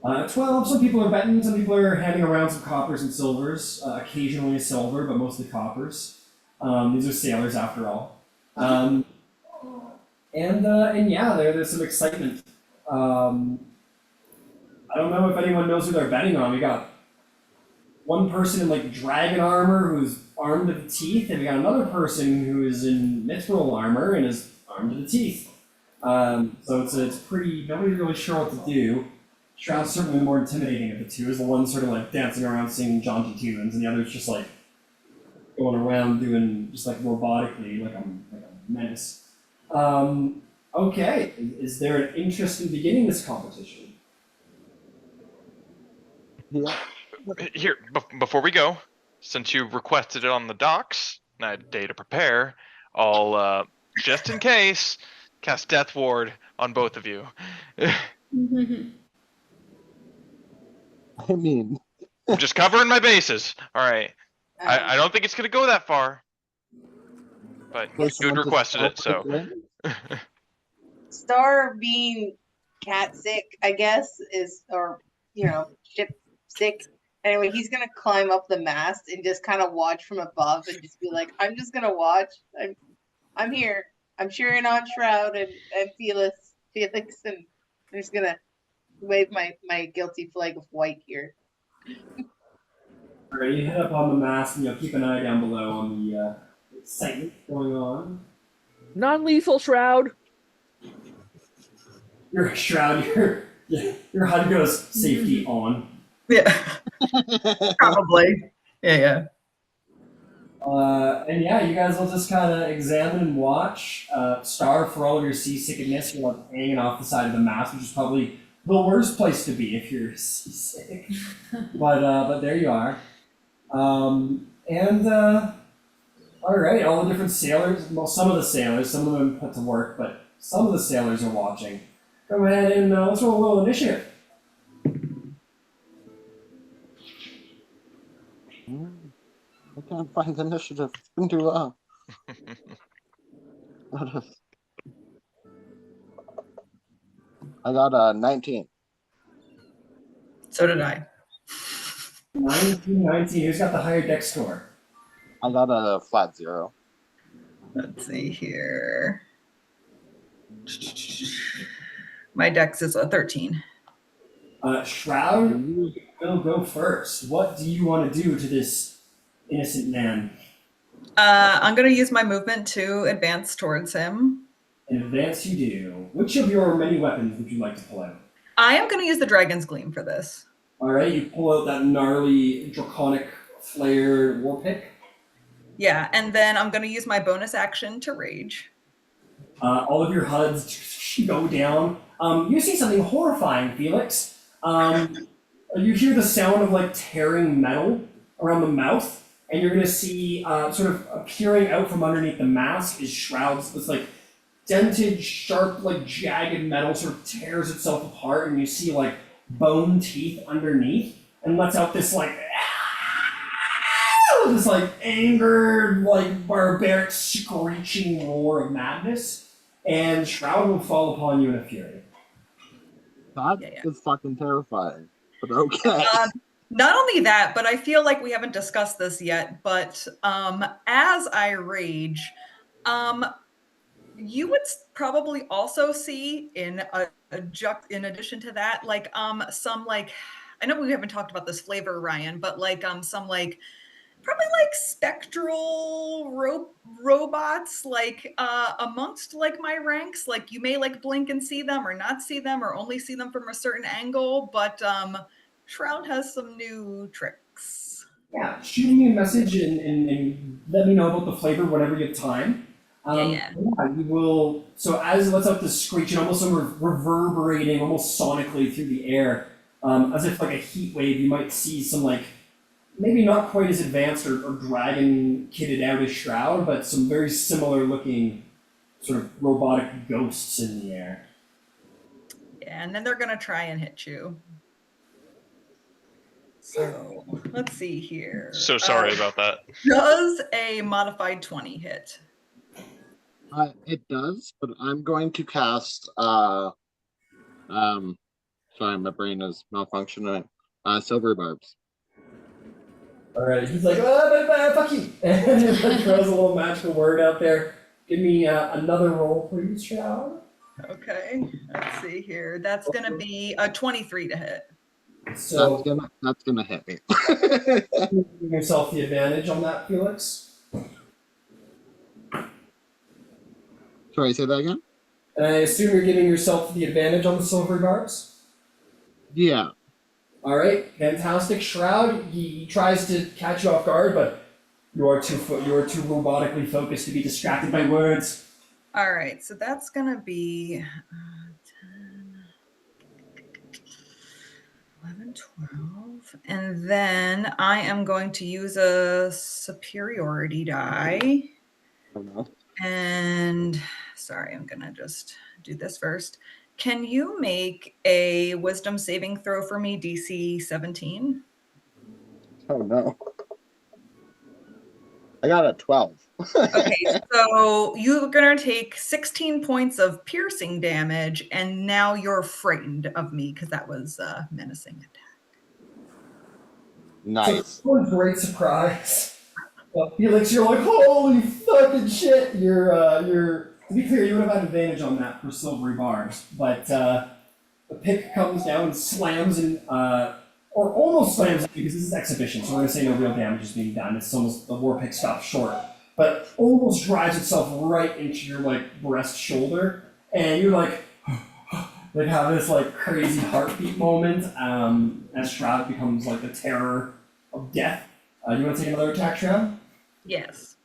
12, some people are betting, some people are handing around some coppers and silvers, occasionally a silver, but mostly coppers. These are sailors after all. And yeah, there's some excitement. I don't know if anyone knows who they're betting on. We got one person in like dragon armor who's armed to the teeth, and we got another person who is in mithril armor and is armed to the teeth. So it's pretty, nobody's really sure what to do. Shroud's certainly the more intimidating of the two, is the one sort of like dancing around singing jaunty tunes, and the other's just like going around doing just like robotically like a menace. Okay, is there an interest in beginning this competition? Yeah. Here, before we go, since you requested it on the docks, and I had a day to prepare, I'll, just in case, cast Death Ward on both of you. I mean, I'm just covering my bases. Alright. I don't think it's gonna go that far. But you had requested it, so. Star being cat sick, I guess, or ship sick. Anyway, he's gonna climb up the mast and just kind of watch from above and just be like, "I'm just gonna watch. I'm here. I'm cheering on Shroud and Felix, and I'm just gonna wave my guilty flag of white here." Alright, you head up on the mast and you'll keep an eye down below on the excitement going on. Non-lethal Shroud. Your Shroud, your HUD goes safety on. Yeah. Probably. Yeah. And yeah, you guys will just kind of examine and watch. Star, for all of your seasickness, you're like hanging off the side of the mast, which is probably the worst place to be if you're seasick. But there you are. All right, all the different sailors. Well, some of the sailors, some of them put to work, but some of the sailors are watching. Go ahead and let's roll a little initiative. I can't find the initiative. It's been too long. I got a 19. So did I. 19. Who's got the higher deck score? I got a flat 0. Let's see here. My dex is a 13. Shroud, will go first. What do you want to do to this innocent man? I'm going to use my movement to advance towards him. In advance, you do. Which of your many weapons would you like to pull out? I am going to use the Dragon's Gleam for this. Alright, you pull out that gnarly, draconic flare war pick. Yeah, and then I'm going to use my bonus action to rage. All of your HUDs go down. You see something horrifying, Felix. You hear the sound of like tearing metal around the mouth, and you're gonna see sort of appearing out from underneath the mask is Shroud's this like dented, sharp, like jagged metal sort of tears itself apart, and you see like bone teeth underneath, and lets out this like this like angered, like barbaric screeching roar of madness, and Shroud will fall upon you in a fury. That Yeah. is fucking terrifying. But okay. Not only that, but I feel like we haven't discussed this yet, but as I rage, you would probably also see in in addition to that, like some like, I know we haven't talked about this flavor, Ryan, but like some like probably like spectral robots like amongst like my ranks. Like you may like blink and see them or not see them or only see them from a certain angle, but Shroud has some new tricks. Yeah, shoot me a message and let me know about the flavor whenever you have time. Yeah. You will. So as it lets out this screeching, almost some reverberating, almost sonically through the air, as if like a heat wave. You might see some like maybe not quite as advanced or dragon kitted out as Shroud, but some very similar looking sort of robotic ghosts in the air. Yeah, and then they're gonna try and hit you. So let's see here. So sorry about that. Does a modified 20 hit? It does, but I'm going to cast sorry, my brain is malfunctioning. Silver barbs. Alright, he's like, fuck you! And he throws a little magical word out there. Give me another roll, please, Shroud. Okay, let's see here. That's gonna be a 23 to hit. So, That's gonna hit me. give yourself the advantage on that, Felix. Sorry, say that again? And I assume you're giving yourself the advantage on the silver barbs? Yeah. Alright, fantastic. Shroud, he tries to catch you off guard, but you are too robotically focused to be distracted by words. All right, so that's gonna be 10, 11, 12. And then I am going to use a superiority die. I don't know. And sorry, I'm gonna just do this first. Can you make a wisdom saving throw for me, DC 17? Oh no. I got a 12. Okay, so you're gonna take 16 points of piercing damage, and now you're frightened of me because that was a menacing attack. Nice. So, what a great surprise. Felix, you're like, holy fucking shit! To be clear, you would have had advantage on that for silvery bars, but the pick comes down and slams and or almost slams because this is exhibition, so we're gonna say no real damage is being done. It's almost the war pick stops short, but almost drives itself right into your like breast shoulder, and you're like, like have this like crazy heartbeat moment as Shroud becomes like the terror of death. You want to take another attack, Shroud? Yes.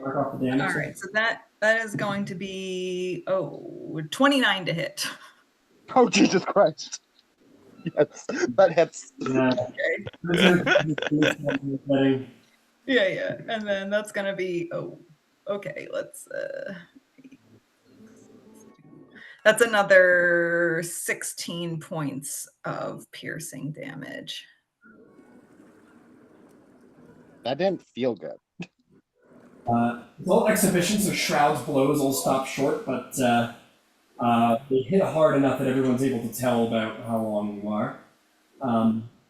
Mark off the damage. All right, so that is going to be 29 to hit. Oh Jesus Christ. Yes, that hits. Yeah. Okay. Yeah, and then that's gonna be okay. Let's that's another 16 points of piercing damage. That didn't feel good. It's all exhibition, so Shroud's blows all stop short, but they hit hard enough that everyone's able to tell about how long you are.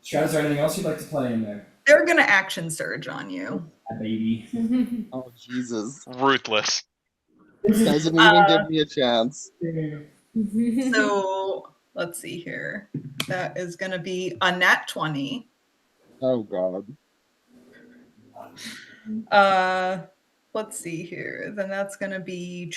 Shroud, is there anything else you'd like to play in there? They're gonna action surge on you. Yeah, baby. Oh Jesus. Ruthless. Doesn't even give me a chance. So let's see here. That is gonna be a nat 20. Oh God. Let's see here. Then that's gonna be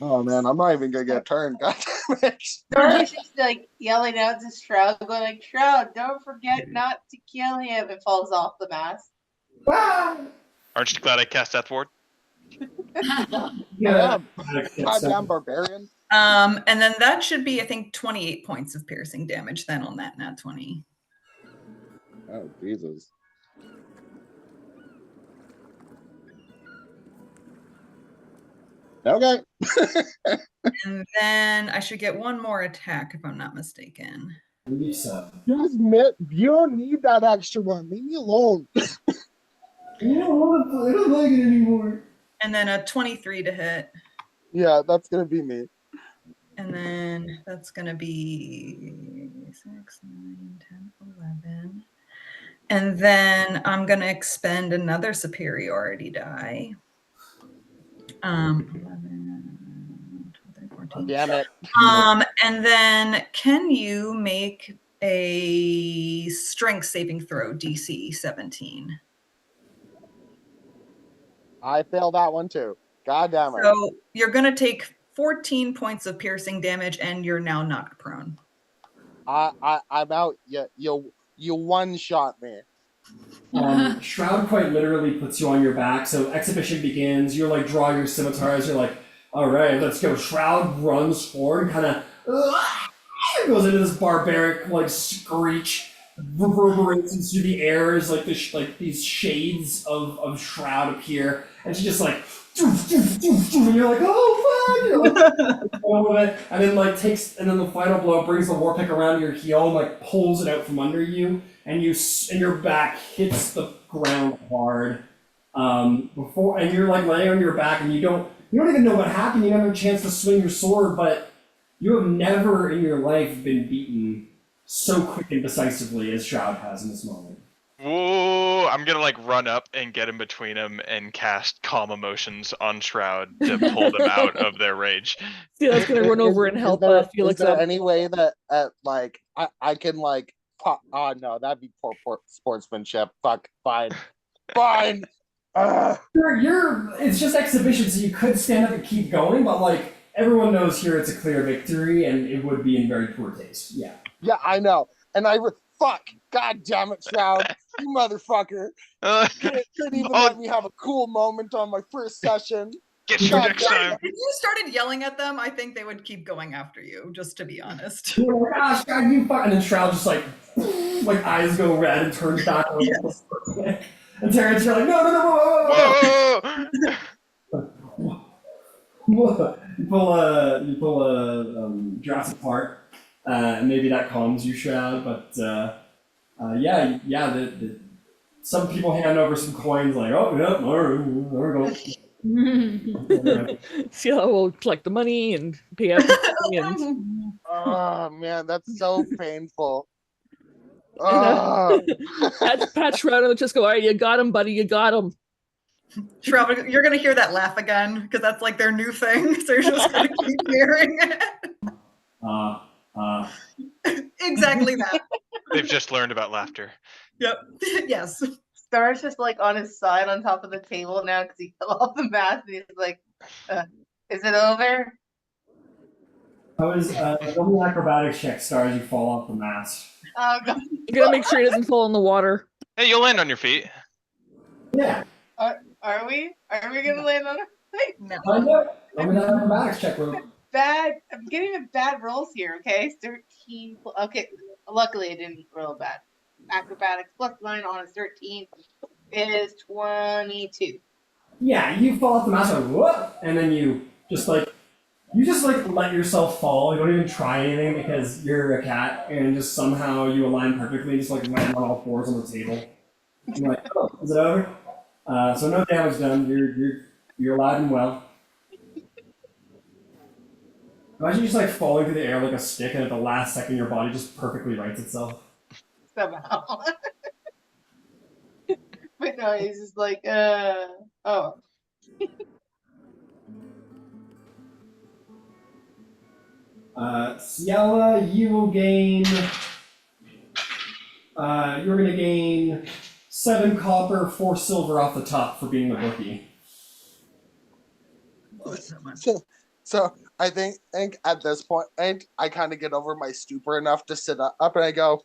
Oh man, I'm not even gonna get a turn. God damn it. Darvish is like yelling out to Shroud, going like, Shroud, don't forget not to kill him. It falls off the mask. Aren't you glad I cast Death Ward? Yeah. Goddamn barbarian. And then that should be, I think, 28 points of piercing damage then on that nat 20. Oh, Jesus. Okay. And then I should get one more attack if I'm not mistaken. I believe so. Just admit, you don't need that extra one. Leave me alone. I don't like it anymore. And then a 23 to hit. Yeah, that's gonna be me. And then that's going to be 6, 9, 10, 11. And then I'm going to expend another superiority die. 11, 12, 13, 14. Damn it. And then can you make a strength saving throw, DC 17? I failed that one too. God damn it. So you're going to take 14 points of piercing damage, and you're now knocked prone. I'm out. You one shot me. Shroud quite literally puts you on your back, so exhibition begins. You're like, draw your scimitars. You're like, all right, let's go. Shroud runs forward, kind of goes into this barbaric like screech, reverberates through the air as like these shades of Shroud appear, and she just like. And you're like, oh fuck! You're like, and then the final blow brings the war pick around your heel and like pulls it out from under you, and your back hits the ground hard. And you're like laying on your back, and you don't even know what happened. You don't have a chance to swing your sword, but you have never in your life been beaten so quick and decisively as Shroud has in this moment. Whoa, I'm gonna like run up and get in between them and cast calm emotions on Shroud to pull them out of their rage. See, that's gonna run over and help Felix is there up. any way that like I can like pop? Oh no, that'd be poor sportsmanship. Fuck. Fine. It's just exhibition, so you could stand up and keep going, but like everyone knows here it's a clear victory, and it would be in very poor taste. Yeah. Yeah, I know. And fuck. God damn it, Shroud. You motherfucker. Couldn't even let me have a cool moment on my first session. Get you next time. If you started yelling at them, I think they would keep going after you, just to be honest. You're like, ah, Shroud, you fuck. And then Shroud just like eyes go red and turns back. Yes. And Terrence, you're like, no. Whoa! You pull a Jurassic Park. Maybe that calms you, Shroud, but some people hand over some coins like, oh, yeah, there we go. See how we'll collect the money and pay out the money and Oh, man, that's so painful. Oh. pat Shroud and just go, all right, you got him, buddy, you got him. Shroud, you're going to hear that laugh again, because that's like their new thing, so you're just going to keep hearing it. Exactly that. They've just learned about laughter. Yep. Yes. Star's just like on his side on top of the table now because he fell off the mat and he's like, is it over? How is roll an acrobatics check, Star, as you fall off the mast? Oh god. You gotta make sure he doesn't fall in the water. Hey, you'll land on your feet. Yeah. Are we? Are we gonna land on it? No. Find out. Roll an acrobatics check, Will. I'm getting bad rolls here, okay? 13. Okay, luckily I didn't roll bad. Acrobatics +9 on a 13 is 22. Yeah, you fall off the mast, like, whoop, and then you just let yourself fall. You don't even try anything because you're a cat, and just somehow you align perfectly, just like land on all fours on the table. You're like, oh, is it over? So no damage done. You're alive and well. Imagine just like falling through the air like a stick, and at the last second, your body just perfectly rights itself. Somehow. But no, he's just like, oh. Ciela, you will gain. You're gonna gain 7 copper, 4 silver off the top for being the rookie. So I think at this point, I kind of get over my stupor enough to sit up, and I go,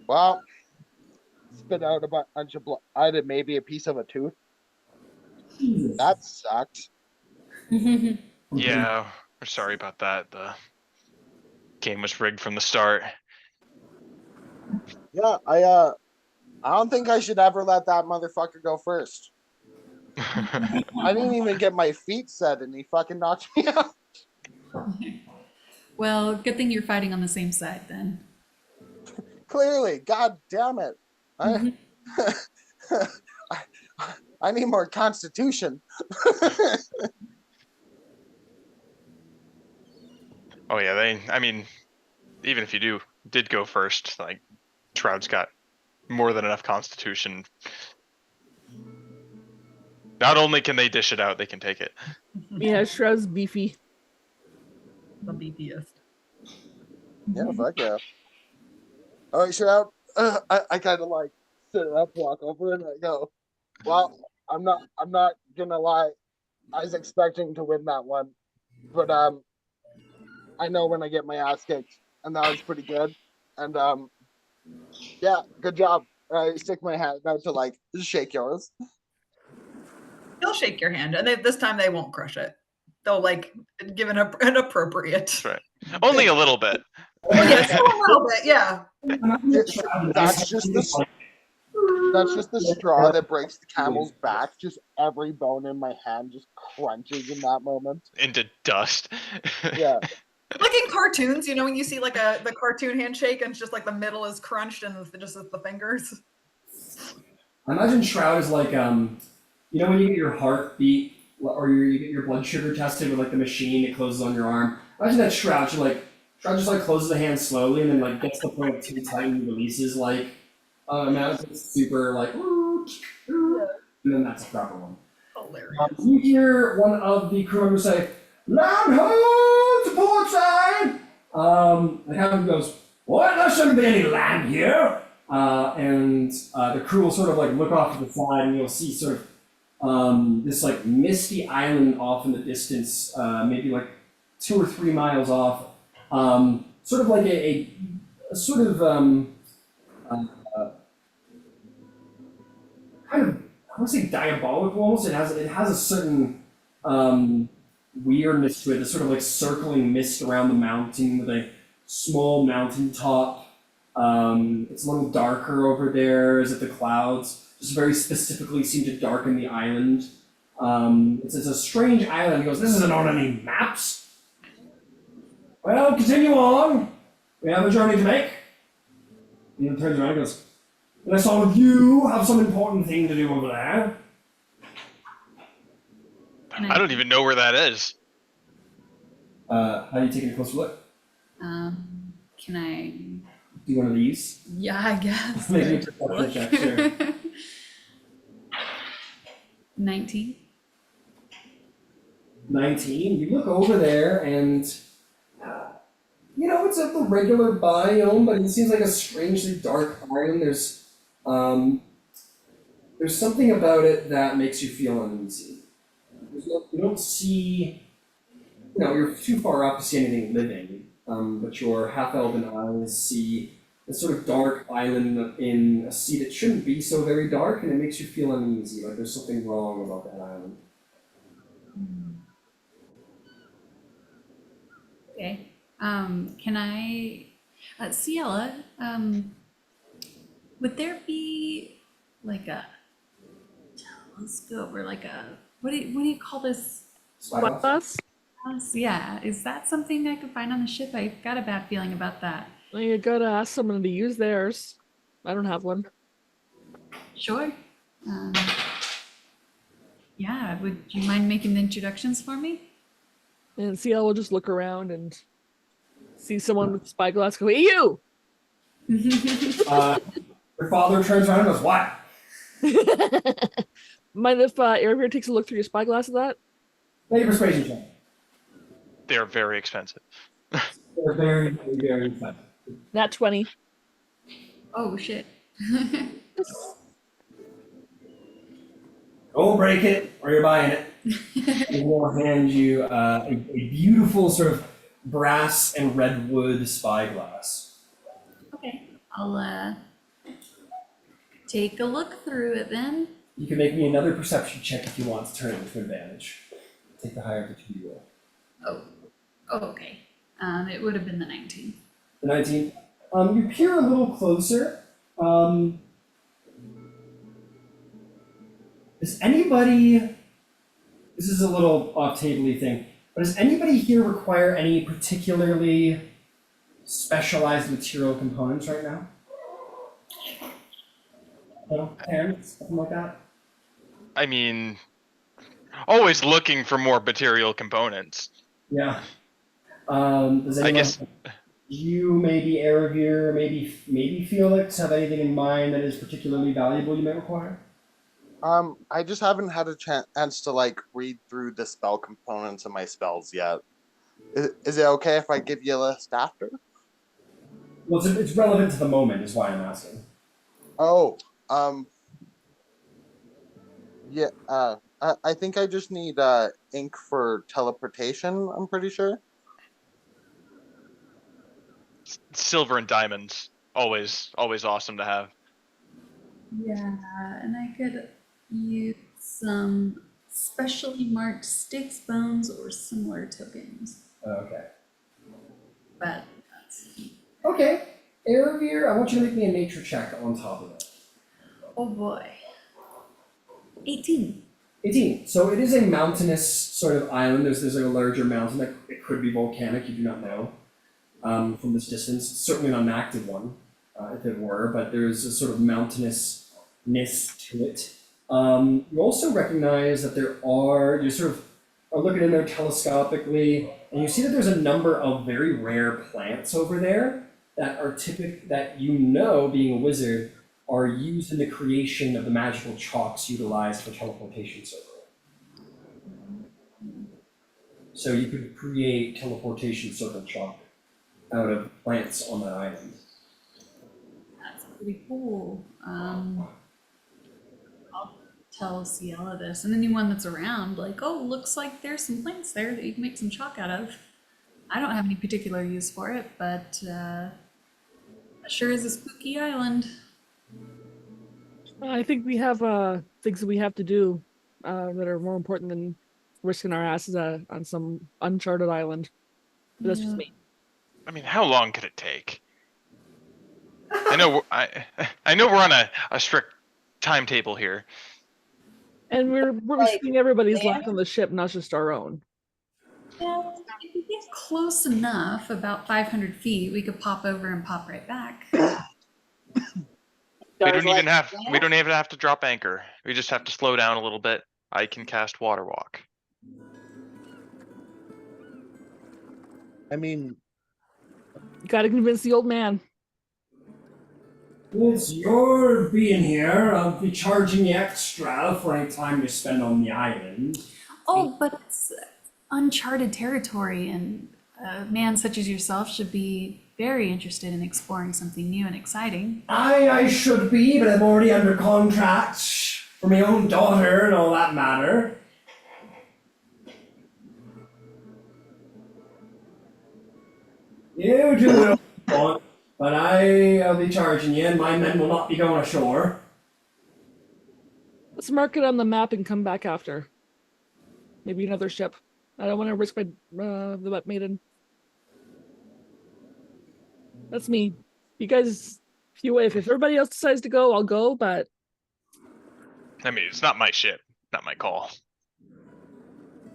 well, spit out a bunch of blood. I did maybe a piece of a tooth. Jesus. That sucked. Yeah. We're sorry about that. The game was rigged from the start. Yeah, I don't think I should ever let that motherfucker go first. I didn't even get my feet set and he fucking knocked me out. Well, good thing you're fighting on the same side then. Clearly, god damn it. I, I need more constitution. Oh yeah, I mean, even if you did go first, like Shroud's got more than enough constitution. Not only can they dish it out, they can take it. Yeah, Shroud's beefy. The beefiest. Yeah, fuck yeah. All right, Shroud. I kind of like sit up, walk over, and I go, well, I'm not gonna lie. I was expecting to win that one, but I know when I get my ass kicked, and that was pretty good. And yeah, good job. I stick my hand out to like shake yours. They'll shake your hand, and this time they won't crush it. They'll like give an appropriate. That's right. Only a little bit. Yeah, so a little bit, yeah. That's just the straw that breaks the camel's back. Just every bone in my hand just crunches in that moment. Into dust. Yeah. Like in cartoons, you know, when you see like the cartoon handshake and it's just like the middle is crunched and just the fingers. I imagine Shroud is like, you know when you get your heart beat or you get your blood sugar tested with like the machine that closes on your arm? Imagine that Shroud just like closes the hand slowly and then like gets to the point too tight and releases like amount of super like, and then that's a proper one. Hilarious. You hear one of the crew members say, "Land ho to port side!" The captain goes, "What? There shouldn't be any land here." And the crew will sort of like look off to the side, and you'll see sort of this like misty island off in the distance, maybe like 2 or 3 miles off. Sort of like a sort of kind of, I want to say diabolical almost. It has a certain weirdness to it. This sort of like circling mist around the mountain with a small mountain top. It's a little darker over there as if the clouds just very specifically seem to darken the island. It's a strange island. He goes, "This isn't on any maps." "Well, continue on. We have a journey to make." And he turns around and goes, "Unless all of you have some important thing to do over there." I don't even know where that is. How are you taking a closer look? Can I? Do one of these? Yeah, I guess. Maybe a perception check, sure. 19. 19. You look over there and, you know, it's like the regular biome, but it seems like a strangely dark biome. There's something about it that makes you feel uneasy. You don't see, you know, you're too far up to see anything living, but your half-elven eyes see a sort of dark island in a sea that shouldn't be so very dark, and it makes you feel uneasy, like there's something wrong about that island. Okay. Can I, Ciela, would there be like a telescope or like a, what do you call this? Spyglass? Yeah, is that something I could find on the ship? I've got a bad feeling about that. Well, you gotta ask someone to use theirs. I don't have one. Sure. Yeah, would you mind making the introductions for me? And CL will just look around and see someone with spyglass go, "Hey, you!" Your father turns around and goes, "What?" Mind if Airbear takes a look through your spyglass of that? Make a persuasion check. They're very expensive. They're very, very, very expensive. Nat 20. Oh, shit. Don't break it, or you're buying it. And we'll hand you a beautiful sort of brass and redwood spyglass. Okay, I'll take a look through it then. You can make me another perception check if you want to turn it into advantage. Take the higher of the two you roll. Oh, Oh, okay. It would have been the 19th. The 19th. You peer a little closer. Does anybody, this is a little off-table-y thing, but does anybody here require any particularly specialized material components right now? No? Parents? Something like that? I mean, always looking for more material components. Yeah. Does I anyone, guess you, maybe Eravir, maybe Felix, have anything in mind that is particularly valuable you may require? I just haven't had a chance to like read through the spell components of my spells yet. Is it okay if I give you a list after? Well, it's relevant to the moment, is why I'm asking. Oh, yeah. I think I just need ink for teleportation. I'm pretty sure. silver and diamonds, always awesome to have. Yeah, and I could use some specially marked sticks, bones, or similar tokens. Okay. But that's... Okay. Eravir, I want you to make me a nature check on top of it. Oh boy. 18. 18. So it is a mountainous sort of island. There's like a larger mountain that it could be volcanic, you do not know from this distance. It's certainly not an active one, if it were, but there's a sort of mountainousness to it. You also recognize that you sort of are looking in there telescopically, and you see that there's a number of very rare plants over there that are that you know, being a wizard, are used in the creation of the magical chalks utilized for teleportation circle. So you could create teleportation circle chalk out of plants on that island. That's pretty cool. I'll tell Ciela this, and anyone that's around, like, oh, looks like there's some plants there that you can make some chalk out of. I don't have any particular use for it, but it sure is a spooky island. I think we have things that we have to do that are more important than risking our asses on some uncharted island. But that's just me. I mean, how long could it take? I know I know we're on a strict timetable here. And we're Like, risking everybody's man? life on the ship, not just our own. Well, if we get close enough, about 500 feet, we could pop over and pop right back. We don't even have to drop anchor. We just have to slow down a little bit. I can cast water walk. I mean, Gotta convince the old man. Since you're being here, I'll be charging you extra for any time you spend on the island. Oh, but it's uncharted territory, and a man such as yourself should be very interested in exploring something new and exciting. I should be, but I'm already under contract for my own daughter and all that matter. You do what you want, but I'll be charging you, and my men will not be going ashore. Let's mark it on the map and come back after. Maybe another ship. I don't want to risk my the wet maiden. That's me. You guys, if everybody else decides to go, I'll go. But I mean, it's not my ship, not my call.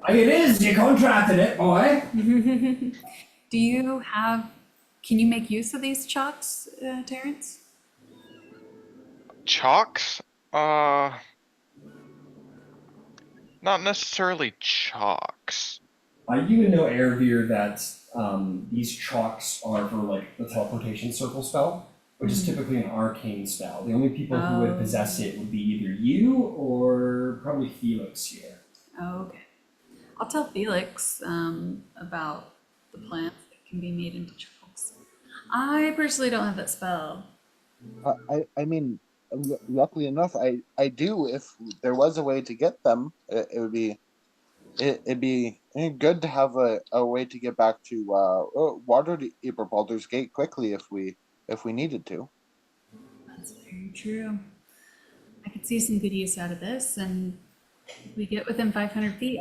It is. You contracted it, boy. Do you have, can you make use of these chalks, Terrence? Chalks? Not necessarily chalks. You would know, Eravir, that these chalks are for like the teleportation circle spell, which is typically an arcane spell. The only people who would possess it would be either you or probably Felix here. Oh, okay. I'll tell Felix about the plants that can be made into chalks. I personally don't have that spell. I mean, luckily enough, I do. If there was a way to get them, it'd be good to have a way to get back to Waterdeep or Baldur's Gate quickly if we needed to. That's very true. I could see some good use out of this, and if we get within 500 feet,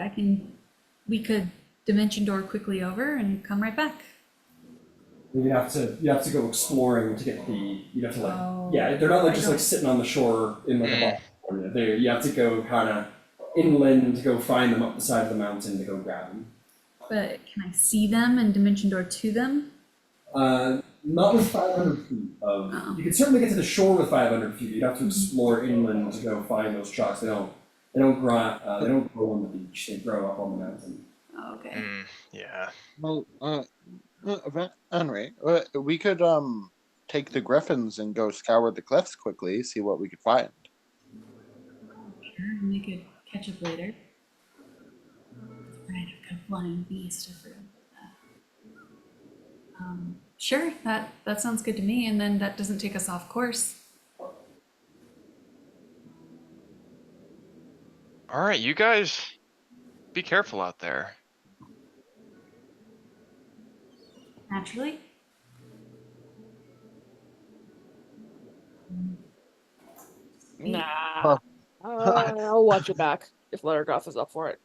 we could dimension door quickly over and come right back. You have to go exploring to get the. You have to like. Oh, Yeah, they're not like just I like don't- sitting on the shore in like a ball. You have to go kind of inland to go find them up the side of the mountain to go grab them. But can I see them and dimension door to them? Not with 500 feet of. Oh. You can certainly get to the shore with 500 feet. You'd have to explore inland to go find those chalks. They don't grow on the beach. They grow up on the mountain. Oh, okay. Yeah. Well, Henry, we could take the griffins and go scour the cliffs quickly, see what we could find. Sure, and they could catch up later. Right, I've got a flying beast. I forgot about that. Sure, that sounds good to me, and then that doesn't take us off course. All right, you guys, be careful out there. Naturally. Nah. I'll watch it back if Largoth is up for it.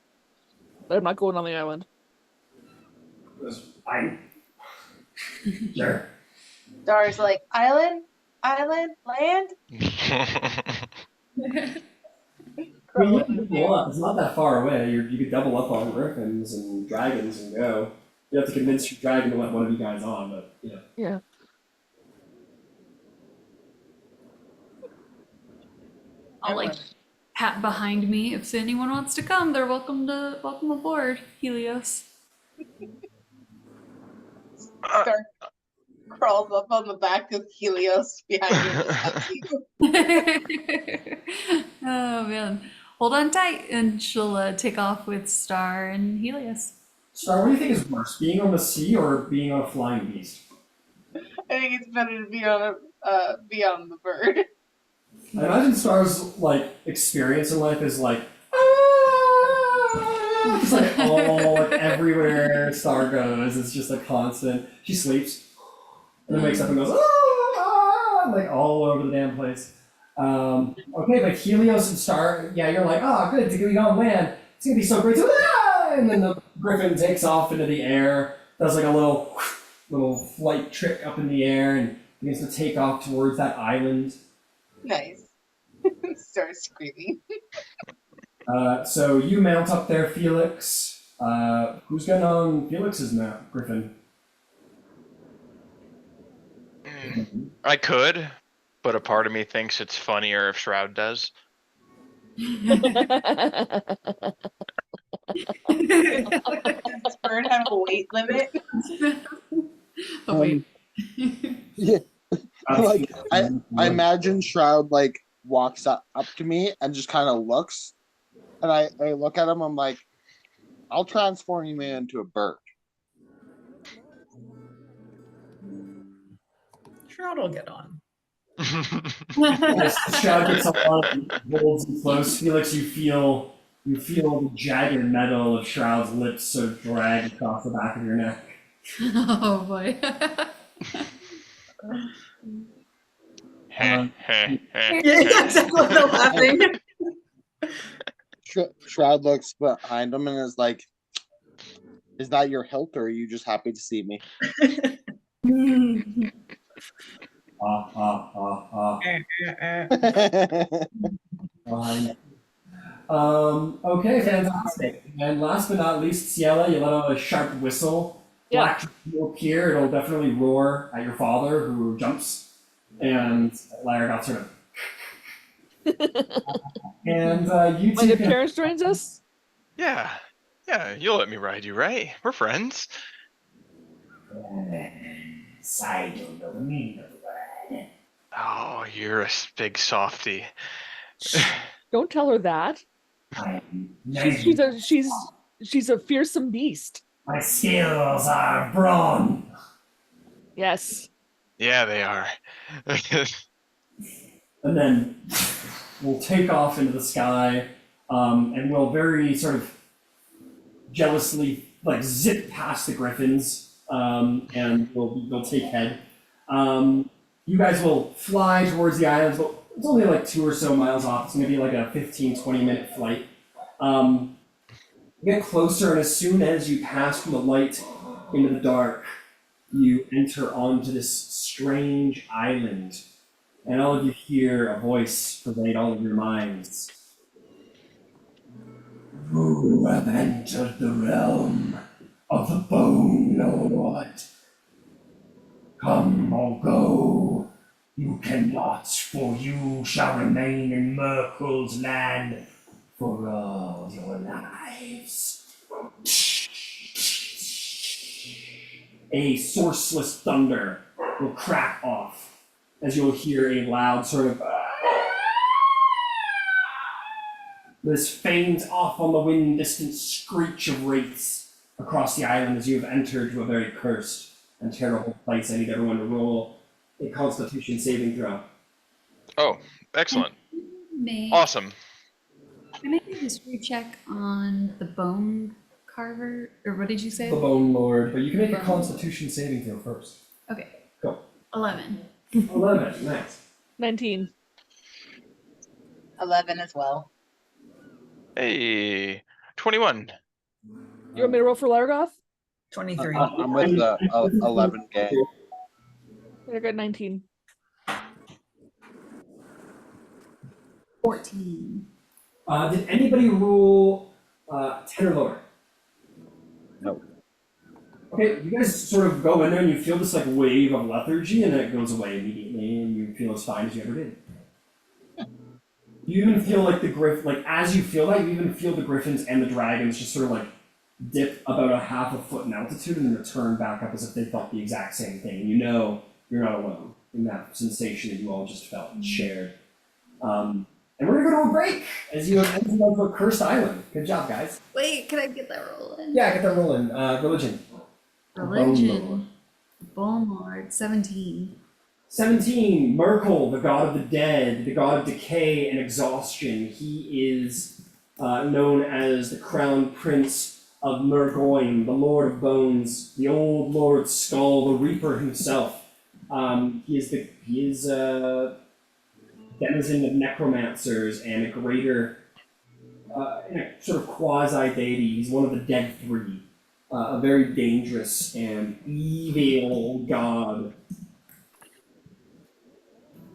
But I'm not going on the island. Fine. Sure. Star's like, island, land. I mean, you can double up. It's not that far away. You could double up on griffins and dragons and go. You have to convince your dragon to let one of you guys on, but yeah. Yeah. I'll like pat behind me. If anyone wants to come, they're welcome aboard, Helios. Star crawls up on the back of Helios behind him. Oh man. Hold on tight, and she'll take off with Star and Helios. Star, what do you think is worse, being on the sea or being on a flying beast? I think it's better to be on the bird. I imagine Star's like experience in life is like just like all like everywhere Star goes. It's just a constant. She sleeps and then wakes up and goes like all over the damn place. Okay, but Helios and Star, yeah, you're like, good to be on land. It's gonna be so great to and then the griffin takes off into the air, does like a little flight trick up in the air and begins to take off towards that island. Nice. Starts screaming. So you mount up there, Felix. Who's getting on Felix's mount, Griffin? I could, but a part of me thinks it's funnier if Shroud does. Does this bird have a weight limit? Oh wait. Yeah. Like I imagine Shroud like walks up to me and just kind of looks, and I look at him. I'm like, I'll transform you into a bird. Shroud will get on. As the Shroud gets on, holds you close. Felix, you feel the jagged metal of Shroud's lips sort of drag across the back of your neck. Oh boy. Hey. Yeah, exactly. No laughing. Shroud looks behind him and is like, "Is that your hilt, or are you just happy to see me?" Fine. Okay, fantastic. And last but not least, Ciela, you let out a sharp whistle. Yeah. Black will appear. It'll definitely roar at your father, who jumps, and Largoth sort of. And you When two the can. parents joins us? Yeah, you'll let me ride you, right? We're friends. I don't know the meaning of the word. Oh, you're a big softy. Don't tell her that. I am She's a fearsome beast. My skills are brawn. Yes. Yeah, they are. And then we'll take off into the sky, and we'll very sort of jealously like zip past the griffins, and we'll take head. You guys will fly towards the islands, but it's only like 2 or so miles off. It's gonna be like a 15-20 minute flight. You get closer, and as soon as you pass from the light into the dark, you enter onto this strange island. And all of you hear a voice pervade all of your minds. You have entered the realm of the Bone Lord. Come or go, you cannot, for you shall remain in Merkel's land for all your lives. A sourceless thunder will crack off as you'll hear a loud sort of this faint off on the wind distant screech of wraiths across the island as you have entered to a very cursed and terrible place. I need everyone to roll a Constitution saving throw. Oh, excellent. May Awesome. I make a history check on the bone carver, or what did you say? The Bone Lord, but you can make a Constitution saving throw first. Okay. Go. 11. 11, nice. 19. 11 as well. Hey, 21. You want me to roll for Largoth? 23. I'm with the 11 gang. I got 19. 14. Did anybody roll 10 or lower? No. Okay, you guys sort of go in there and you feel this like wave of lethargy, and then it goes away immediately, and you feel as fine as you ever did. You even feel like as you feel that, you even feel the griffins and the dragons just sort of like dip about a half a foot in altitude and then return back up as if they felt the exact same thing. And you know you're not alone in that sensation that you all just felt and shared. And we're gonna go to a break as you have entered onto a cursed island. Good job, guys. Wait, can I get that roll in? Yeah, get that rolling. Religion. Religion. Bone Lord. 17. 17, Merkel, the god of the dead, the god of decay and exhaustion. He is known as the crown prince of Mergoyne, the lord of bones, the old lord skull, the reaper himself. He is a denizen of necromancers and a greater, sort of quasi-deity. He's one of the dead three. A very dangerous and evil god.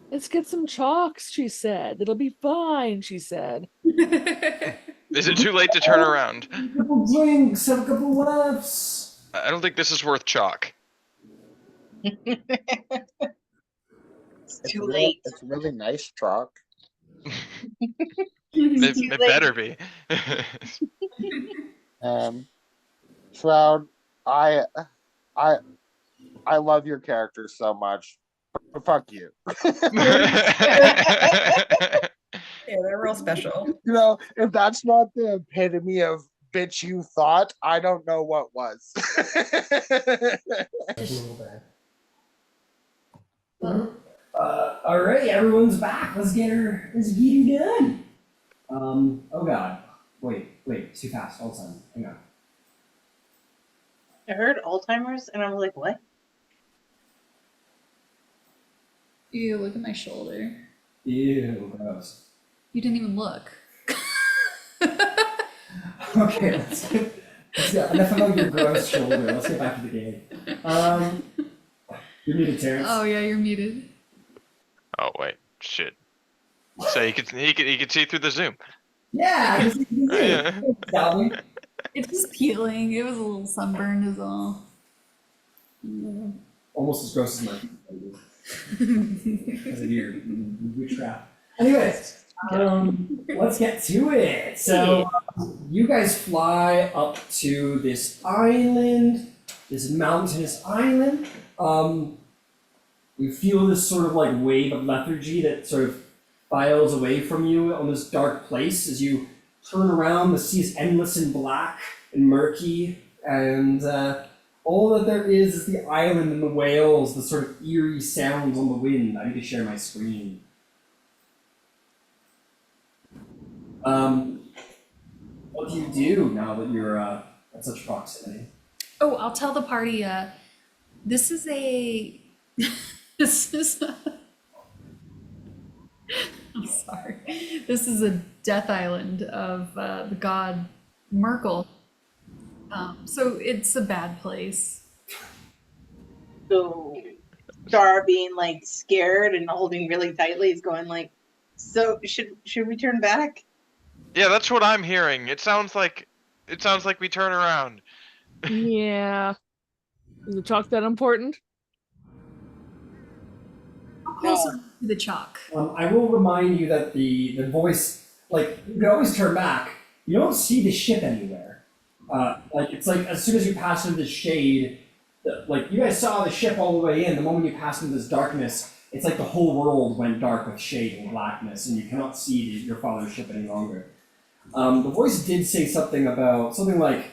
Let's get some chalks, she said. It'll be fine, she said. Is it too late to turn around? A couple drinks, have a couple laughs. I don't think this is worth chalk. It's too really, late. It's really nice chalk. It better be. Shroud, I love your character so much. But fuck you. Yeah, they're real special. You know, if that's not the epitome of bitch you thought, I don't know what was. Alright, everyone's back. Let's get her done. Oh god. Wait, it's too fast all of a sudden. Hang on. I heard Alzheimer's and I was like, what? Ew, look at my shoulder. Ew, gross. You didn't even look. Okay, let's get enough about your gross shoulder. Let's get back to the game. You're muted, Terrence. Oh yeah, you're muted. Oh wait, shit. So he could see through the Zoom. Yeah, I just Yeah. Dolly. It's just peeling. It was a little sunburned is all. Yeah. Almost as gross as my as a deer. We trap. Anyways, let's get to it. So you guys fly up to this island, this mountainous island. You feel this sort of like wave of lethargy that sort of files away from you on this dark place as you turn around. The sea is endless and black and murky, and all that there is the island and the whales, the sort of eerie sounds on the wind. I need to share my screen. What do you do now that you're at such proximity? Oh, I'll tell the party. This is a. This is. I'm sorry. This is a death island of the god Merkel. So it's a bad place. So Star being like scared and holding really tightly is going like, so should we turn back? Yeah, that's what I'm hearing. It sounds like we turn around. Yeah. Is the chalk that important? How close are we to the chalk? I will remind you that the voice, like, you can always turn back. You don't see the ship anywhere. Like, it's like as soon as you pass into the shade, like, you guys saw the ship all the way in. The moment you pass into this darkness, it's like the whole world went dark with shade and blackness, and you cannot see your father's ship any longer. The voice did say something like,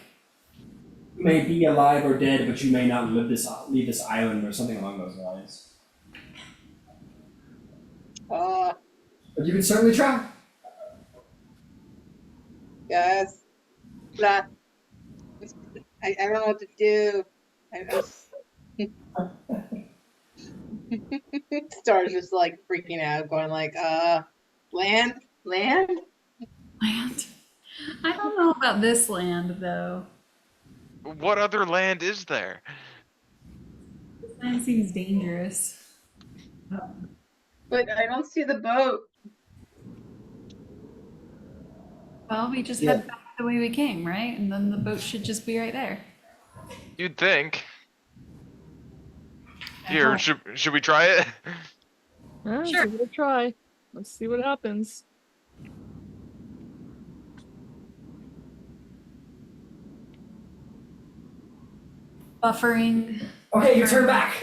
you may be alive or dead, but you may not leave this island, or something along those lines. But you can certainly try. Guys, blah. I don't know what to do. Star's just like freaking out, going like, land? Land? I don't know about this land though. What other land is there? This land seems dangerous. But I don't see the boat. Well, we just head back the way we came, right? And then the boat should just be right there. You'd think. Here, should we try it? Sure. Give it a try. Let's see what happens. Buffering. Okay, you turn back.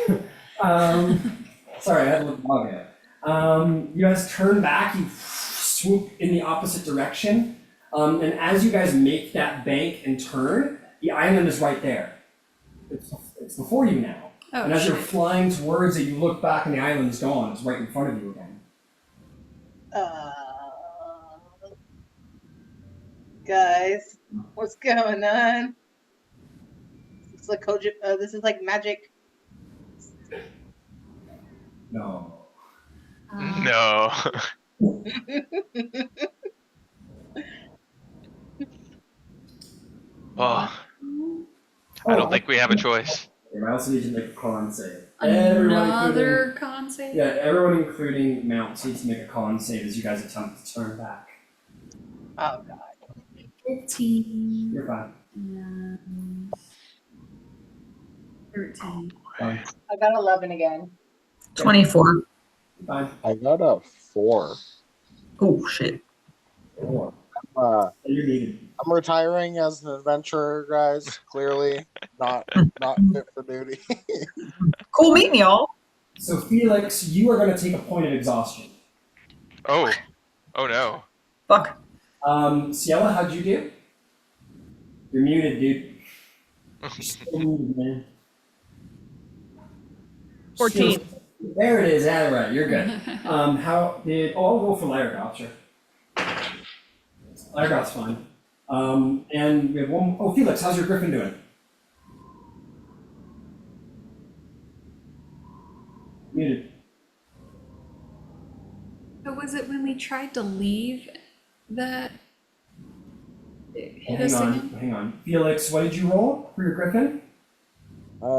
Sorry, I had to look log at. You guys turn back, you swoop in the opposite direction, and as you guys make that bank and turn, the island is right there. It's before you now. Oh, and as you're flying towards it, you look back and the island is gone. It's right in front of you again. Guys, what's going on? It's like this is like magic. No. No. Oh, I don't think we have a choice. I also need to make a con save. Another con save? Yeah, everyone including Mounts needs to make a con save as you guys attempt to turn back. Oh god. 15. You're fine. And 13. Fine. I got 11 again. 24. Fine. I got a 4. Oh shit. 4. I'm You're needed. retiring as an adventurer, guys. Clearly, not fit for duty. Cool meeting y'all. So Felix, you are going to take a point of exhaustion. Oh no. Fuck. Ciela, how'd you do? You're muted, dude. You're still muted, man. 14. There it is. Yeah, right. You're good. How did? Oh, I'll go for Lyregoth, sure. Lyregoth's fine. And we have one. Oh, Felix, how's your griffin doing? Muted. So was it when we tried to leave that it hit Hang us on, again? hang on. Felix, what did you roll for your griffin?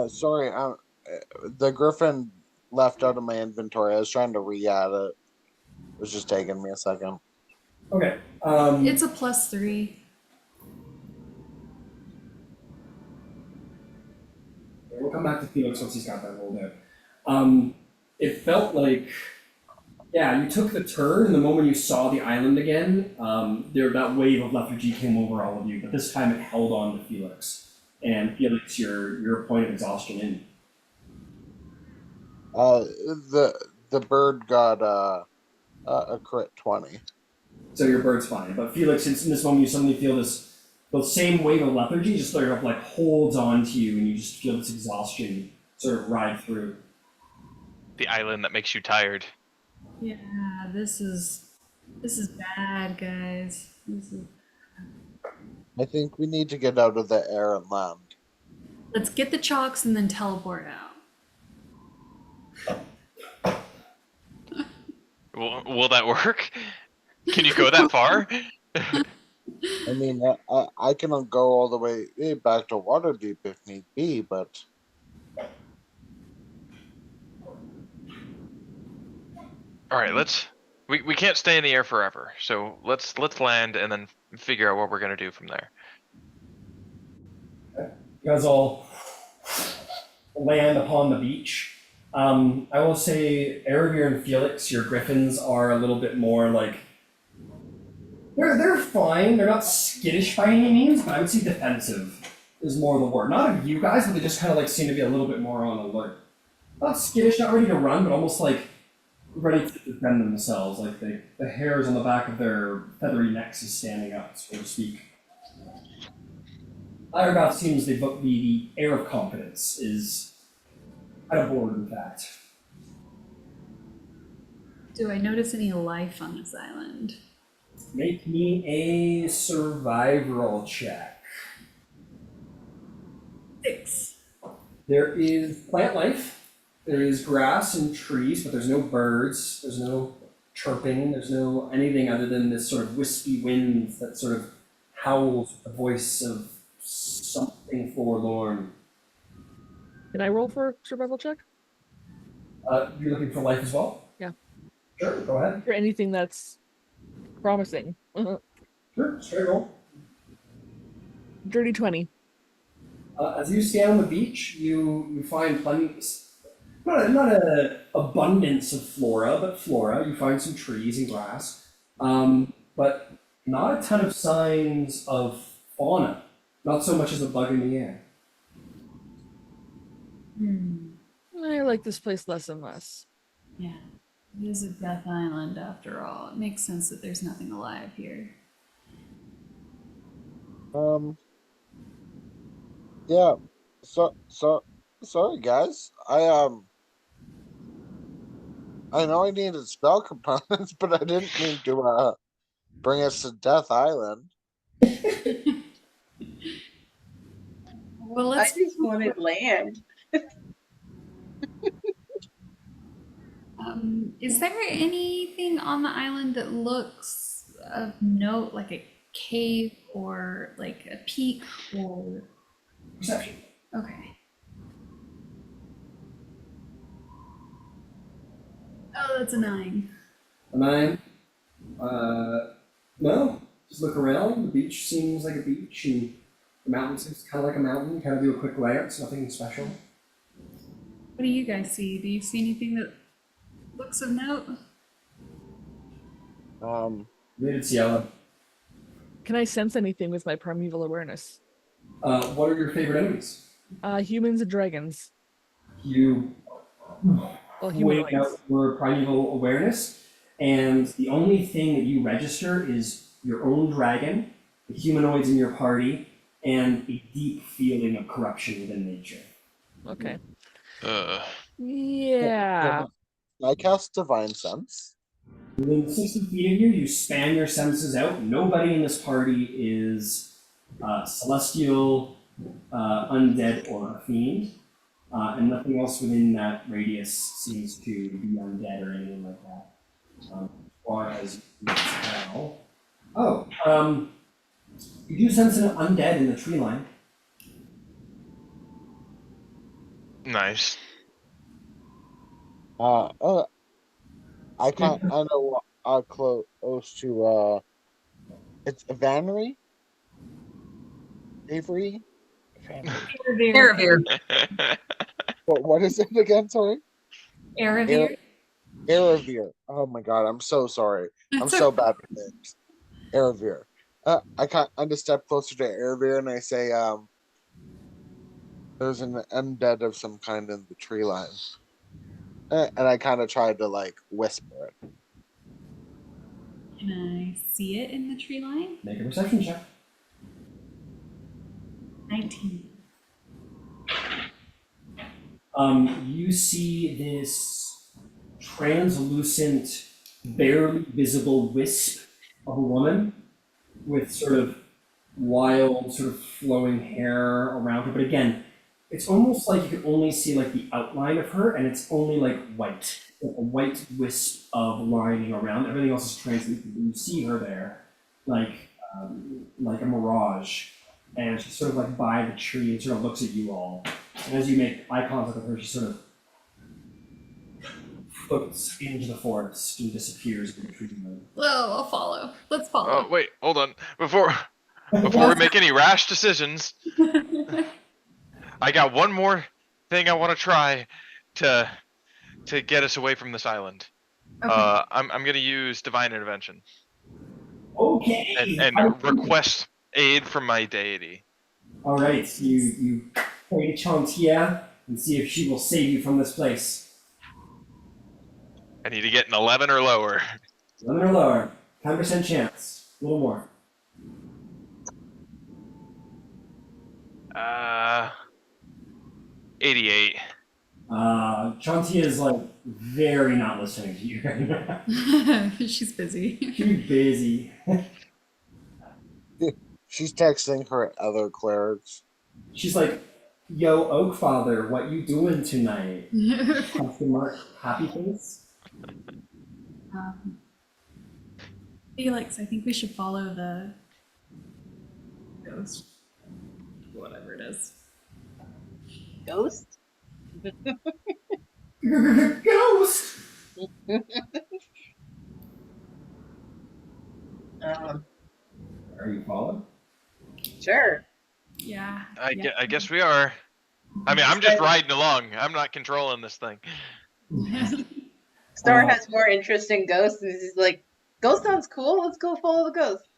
Sorry, the griffin left out of my inventory. I was trying to re-add it. It was just taking me a second. Okay. It's a +3. We'll come back to Felix once he's got that rolled out. It felt like, yeah, you took the turn, and the moment you saw the island again, that wave of lethargy came over all of you, but this time it held on to Felix. And Felix, your point of exhaustion in. The bird got a crit 20. So your bird's fine. But Felix, in this moment, you suddenly feel the same wave of lethargy just sort of like holds on to you, and you just feel this exhaustion sort of ride through. The island that makes you tired. Yeah, this is bad, guys. This is... I think we need to get out of the air and land. Let's get the chalks and then teleport out. Will that work? Can you go that far? I I mean, I can go all the way back to Waterdeep if need be, but Alright, we can't stay in the air forever, so let's land and then figure out what we're gonna do from there. You guys all land upon the beach. I will say, Erebir and Felix, your griffins are a little bit more like they're fine. They're not skittish by any means, but I would say defensive is more the word. Not of you guys, but they just kind of like seem to be a little bit more on alert. Not skittish, not ready to run, but almost like ready to defend themselves. Like the hairs on the back of their feathery necks is standing up, so to speak. Irogoth seems the air of confidence is kind of bored, in fact. Do I notice any life on this island? Make me a survival check. 6. There is plant life. There is grass and trees, but there's no birds. There's no chirping. There's no anything other than this sort of wispy wind that sort of howls with the voice of something forlorn. Can I roll for survival check? You're looking for life as well? Yeah. Sure, go ahead. For anything that's promising. Sure, straight roll. Dirty 20. As you stand on the beach, you find plenty, not a abundance of flora, but flora. You find some trees and grass, but not a ton of signs of fauna. Not so much as a bug in the air. I like this place less and less. Yeah. It is a death island after all. It makes sense that there's nothing alive here. yeah. Sorry guys. I know I needed spell components, but I didn't mean to bring us to Death Island. Well, I let's. just wanted land. Is there anything on the island that looks of note, like a cave or like a peak or? Perception. Okay. Oh, that's a 9. A 9. No. Just look around. The beach seems like a beach, and the mountain seems kind of like a mountain. Kind of do a quick glance. Nothing special. What do you guys see? Do you see anything that looks of note? It's yellow. Can I sense anything with my primeval awareness? What are your favorite enemies? Humans and dragons. You Well, wake out humanoids. your primeval awareness, and the only thing that you register is your own dragon, the humanoids in your party, and a deep feeling of corruption within nature. Okay. Ugh. Yeah. I cast Divine Sense. Within 60 feet of you, you span your senses out. Nobody in this party is celestial, undead, or a fiend. And nothing else within that radius seems to be undead or anything like that. As far as you can tell. Oh, you do sense an undead in the tree line. Nice. I know close to it's Vannery? Avery? Aravir. What is it again? Sorry? Aravir? Aravir. Oh my god, I'm so sorry. I'm so bad with names. Aravir. I just step closer to Aravir and I say, there's an undead of some kind in the tree line. And I kind of tried to like whisper it. Can I see it in the tree line? Make a perception check. 19. You see this translucent, barely visible wisp of a woman with sort of wild, sort of flowing hair around her. But again, it's almost like you can only see like the outline of her, and it's only like white, like a white wisp of lining around. Everything else is translucent. You see her there, like like a mirage, and she's sort of like by the tree and sort of looks at you all. And as you make eye contact with her, she sort of floats into the forest and disappears in the tree line. Whoa, I'll follow. Let's follow. Oh, wait, hold on. Before we make any rash decisions, I got one more thing I want to try to get us away from this island. Okay. I'm gonna use divine intervention Okay. and request aid from my deity. All right, you pray to Chantia and see if she will save you from this place. I need to get an 11 or lower. 11 or lower, 10% chance, a little more. 88. Chantia is like very not listening to you right now. She's busy. She's busy. She's texting her other clerics. She's like, "Yo, Oakfather, what you doing tonight?" Question mark, happy face. Felix, I think we should follow the ghost. Whatever it is. Ghost? Ghost. Are you following? Sure. Yeah. I guess we are. I mean, I'm just riding along. I'm not controlling this thing. Star has more interest in ghosts, and he's like, "Ghost sounds cool. Let's go follow the ghost."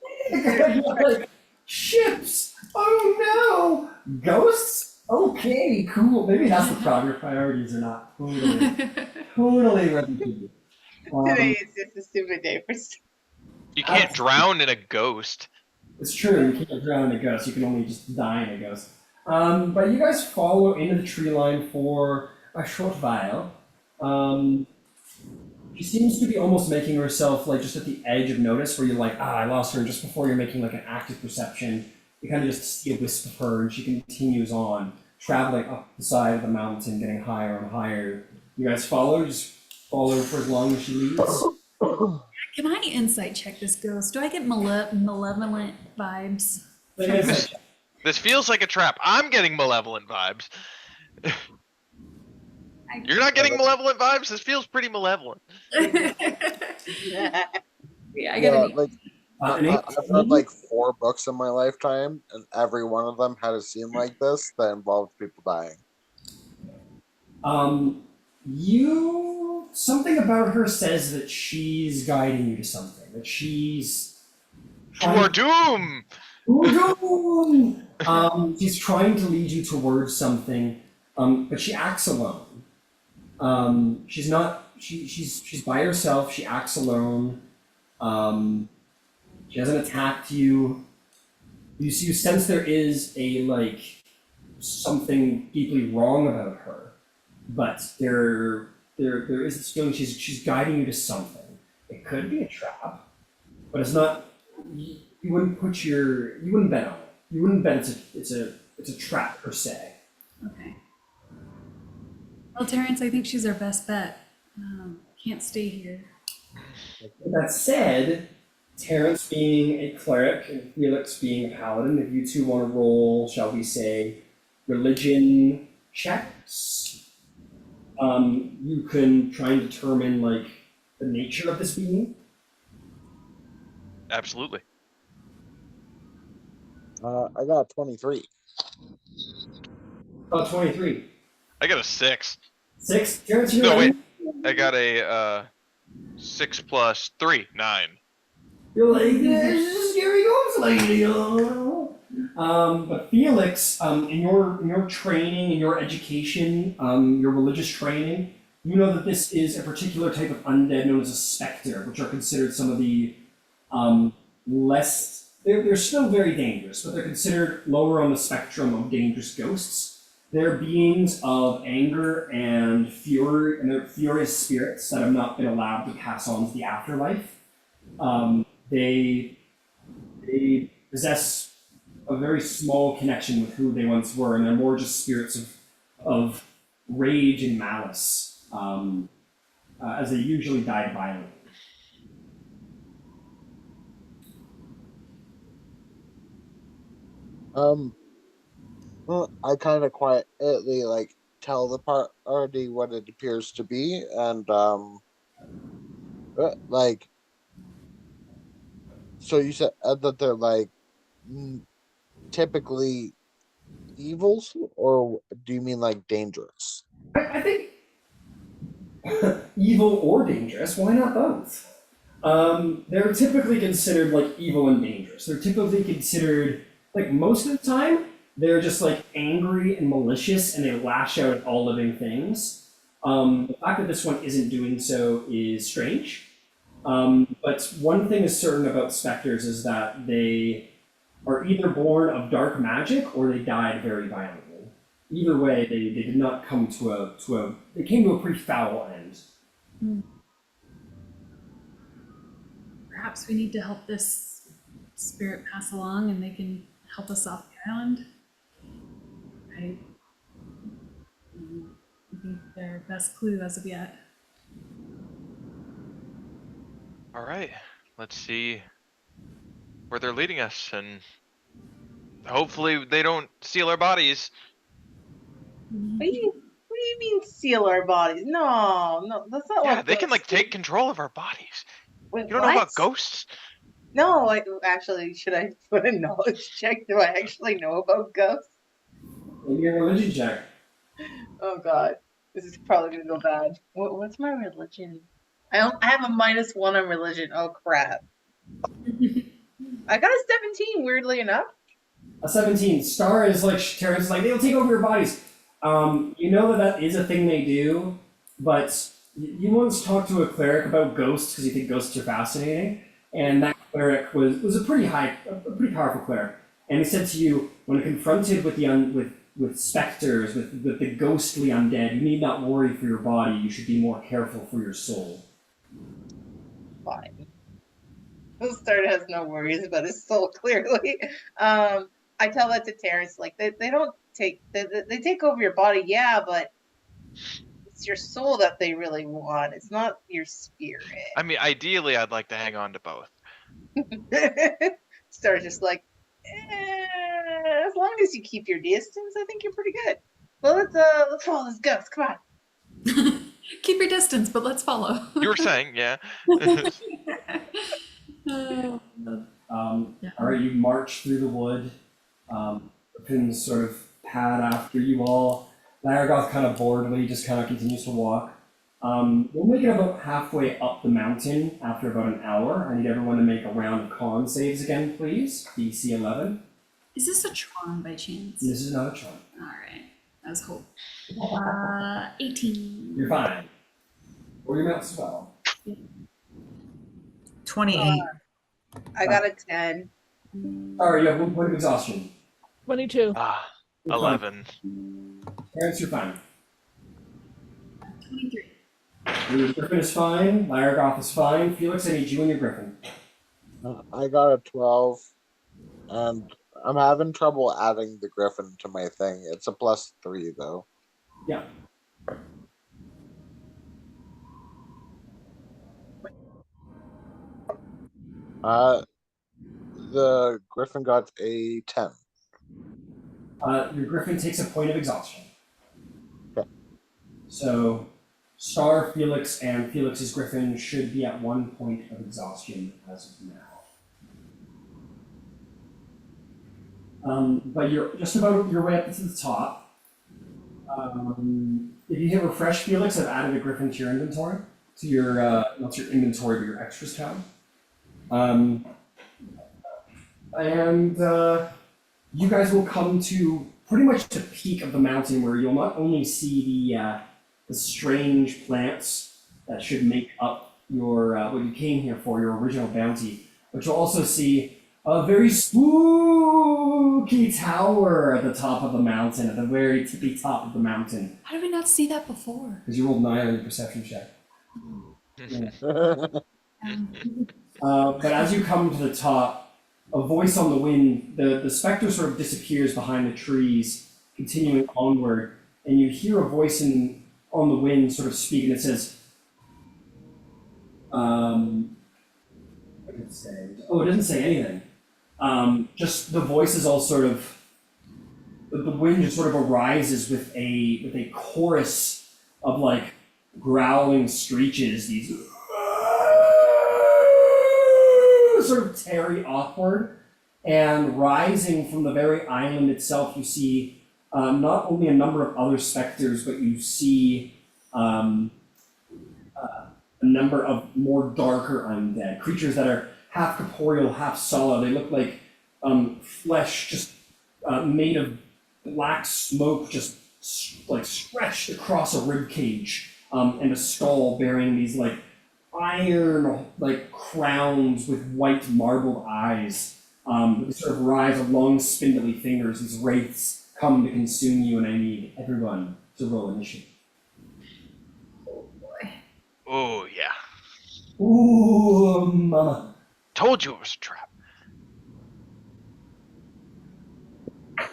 Like, ships. Oh no, ghosts. Okay, cool. Maybe that's the problem. Your priorities are not totally ready to do. Today is just a stupid day for Star. You can't drown in a ghost. It's true. You can't drown in a ghost. You can only just die in a ghost. But you guys follow into the tree line for a short while. She seems to be almost making herself like just at the edge of notice, where you're like, I lost her. And just before you're making like an active perception, you kind of just see a wisp of her, and she continues on, traveling up the side of the mountain, getting higher and higher. You guys just follow for as long as she leads. Can I insight check this ghost? Do I get malevolent vibes? Like I said, This feels like a trap. I'm getting malevolent vibes. You're not getting malevolent vibes? This feels pretty malevolent. Yeah, I Yeah, gotta like I've read like 4 books in my lifetime, and every one of them had a scene like this that involved people dying. Something about her says that she's guiding you to something. That she's To our doom! She's trying to lead you towards something, but she acts alone. She's not. She's by herself. She acts alone. She hasn't attacked you. You sense there is a something deeply wrong about her, but there is this feeling she's guiding you to something. It could be a trap, but it's not. You wouldn't bet on it. You wouldn't bet it's a trap per se. Okay. Well, Terrence, I think she's our best bet. Can't stay here. That said, Terrence being a cleric and Felix being a paladin, if you two want to roll, shall we say, religion checks, you can try and determine the nature of this being. Absolutely. I got 23. About 23. I got a 6. 6? Terrence, you're No, right. wait. I got a 6 plus 3, 9. You're like, this is a scary ghost lady. But Felix, in your training, in your education, your religious training, you know that this is a particular type of undead known as a specter, which are considered some of the less. They're still very dangerous, but they're considered lower on the spectrum of dangerous ghosts. They're beings of anger and fury, and they're furious spirits that have not been allowed to pass on to the afterlife. They possess a very small connection with who they once were, and they're more just spirits of rage and malice, as they usually die violently. Um, well, I kind of quietly like tell the party what it appears to be, and like, so you said that they're like mm, typically evils, or do you mean like dangerous? I think evil or dangerous. Why not both? They're typically considered like evil and dangerous. They're typically considered like most of the time they're just like angry and malicious and they lash out at all living things. The fact that this one isn't doing so is strange. But one thing is certain about specters is that they are either born of dark magic or they died very violently. Either way, they did not come they came to a pretty foul end. Perhaps we need to help this spirit pass along and they can help us off the island. I think they're our best clue as of yet. All right, let's see where they're leading us, and hopefully they don't steal our bodies. What do you mean seal our bodies? No, that's not Yeah, what they can like ghosts do. take control of our bodies. Wait, You don't what? know about ghosts? No, actually, should I put a knowledge check? Do I actually know about ghosts? Maybe your religion check. Oh god, this is probably gonna go bad. What's my religion? I have a -1 on religion. Oh crap! I got a 17. Weirdly enough. A 17. Star is like, Terrence is like, they'll take over your bodies. You know that is a thing they do, but you once talked to a cleric about ghosts because you think ghosts are fascinating, and that cleric was a pretty powerful cleric, and he said to you, when confronted with with specters, with the ghostly undead, you need not worry for your body, you should be more careful for your soul. Fine. The Star has no worries about his soul. Clearly, I tell that to Terrence. Like they don't take they take over your body, yeah, but it's your soul that they really want. It's not your spirit. I mean, ideally, I'd like to hang on to both. Star's just like, as long as you keep your distance, I think you're pretty good. Well, let's follow this ghost. Come on. Keep your distance, but let's follow. You were saying, yeah. Yeah. All right, you march through the wood. Griffins sort of pad after you all. Laragoth kind of boredly just kind of continues to walk. We'll make it about halfway up the mountain after about an hour. I need everyone to make a round of con saves again, please. DC 11. Is this a Tron by chance? This is not a charm. All right, that was cool. 18. You're fine. Or your mounts as well. 28. I got a 10. Alright, you have 1 point of exhaustion. 22. Ah, You're 11. Terrence, you're fine. 23. Your Griffin is fine. Laragoth is fine. Felix, I need you and your Griffin. I got a 12, and I'm having trouble adding the Griffin to my thing. It's a +3 though. Yeah. The Griffin got a 10. Your Griffin takes a point of exhaustion. Okay. So, Star, Felix, and Felix's Griffin should be at 1 point of exhaustion as of now. But you're just about your way up to the top. If you hit refresh, Felix, I've added a Griffin to your inventory. To your, not your inventory, but your extras tab. You guys will come to pretty much the peak of the mountain where you'll not only see the strange plants that should make up your what you came here for, your original bounty, but you'll also see a very spooky tower at the top of the mountain, at the very tippy top of the mountain. How did we not see that before? Because you rolled 9 on your perception check. Yeah. But as you come to the top, a voice on the wind, the specter sort of disappears behind the trees, continuing onward, and you hear a voice on the wind sort of speak, and it says, what did it say? Oh, it doesn't say anything. Just the voice is all sort of the wind just sort of arises with a chorus of like growling screeches, these sort of tearing awkward, and rising from the very island itself, you see not only a number of other specters, but you see a number of more darker undead creatures that are half corporeal, half solid. They look like flesh just made of black smoke, just like stretched across a rib cage, and a skull bearing these like iron like crowns with white marbled eyes. They sort of rise of long spindly fingers. These wraiths come to consume you, and I need everyone to roll initiative. Oh, yeah. Ooh, mama. Told you it was a trap.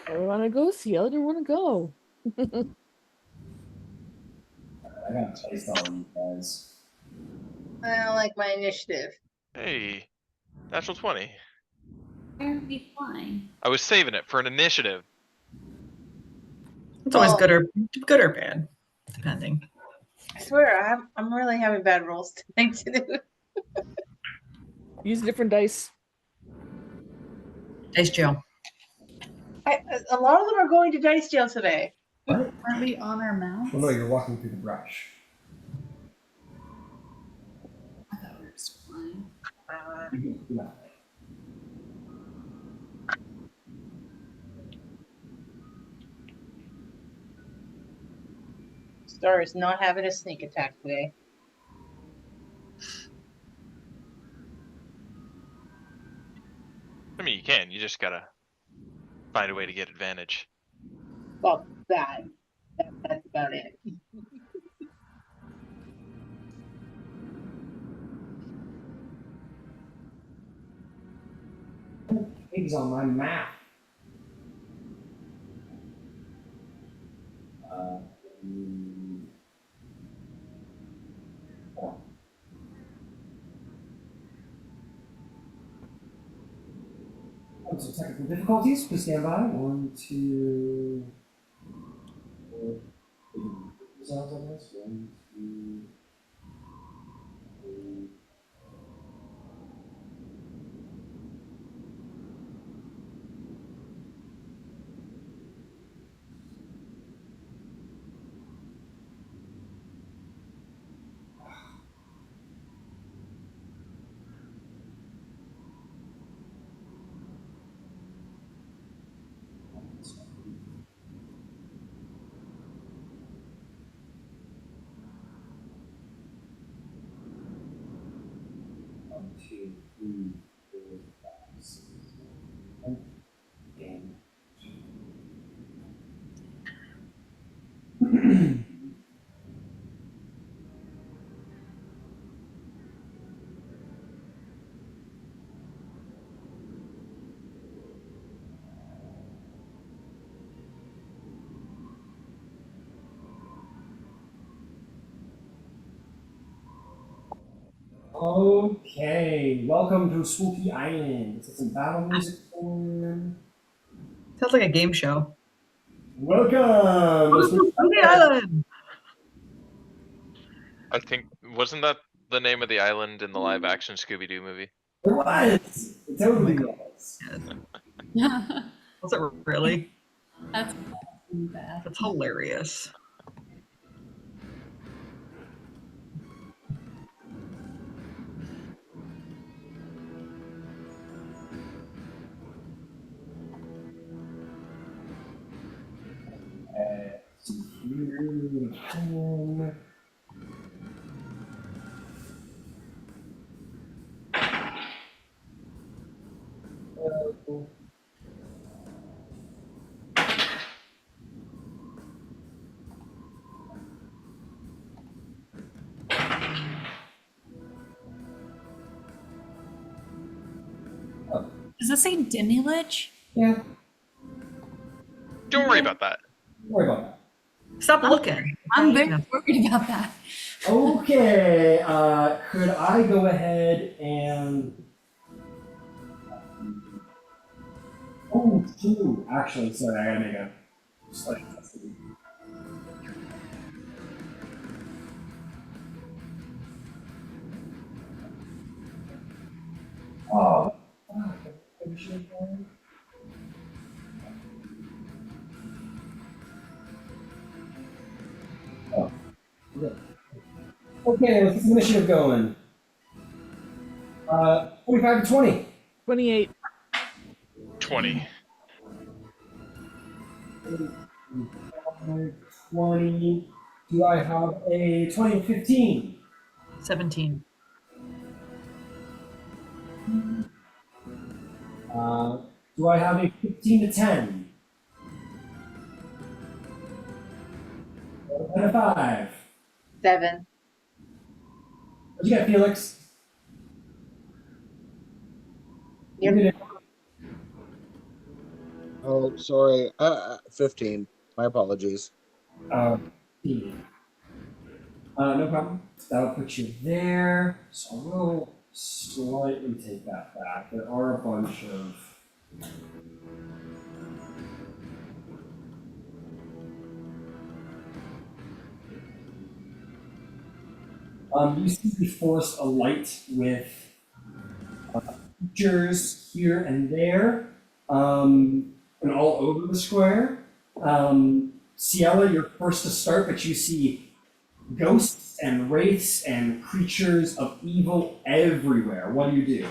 I want to go see. I don't want to go. I got a taste on you guys. I don't like my initiative. Hey, natural 20. Where are we flying? I was saving it for an initiative. It's always Well- good or bad, depending. I swear, I'm really having bad rolls tonight too. Use different dice. Dice jail. A lot of them are going to dice jail today. Aren't we on our mounts? Well, no, you're walking through the brush. I thought we were just flying. Yeah. Star is not having a sneak attack today. I mean, you can. You just gotta find a way to get advantage. Fuck that. That's about it. Pigs on my map. Some technical difficulties, please stand by. 1, 2, 4. Sounds on this. 1, 2, 3. One, two, three, 4, 5, 6, 7, 8. Okay, welcome to Spooky Island. This is some battle music for. Sounds like a game show. Welcome to Spooky Spooky Island. I think, wasn't that the name of the island in the live action Scooby Doo movie? It was. It totally was. Was it really? That's bad. That's hilarious. Does this say Demi-Lich? Yeah, Don't worry about that. don't worry about that. Stop looking. I'm very worried about that. Okay, could I go ahead and. Oh, two. Actually, sorry, I gotta make a Just like oh. Oh, good. Okay, let's get some initiative going. 25 to 20. 28. 20. 20. Do I have a 20 to 15? 17. Do I have a 15 to 10? And a 5. 7. What you got, Felix? Yep. You did it. Oh, sorry. 15. My apologies. 15. No problem. That'll put you there. So I will slightly take that back. There are a bunch of. You seem to be forced a light with features here and there, and all over the square. Ciela, you're first to start, but you see ghosts and wraiths and creatures of evil everywhere. What do you do?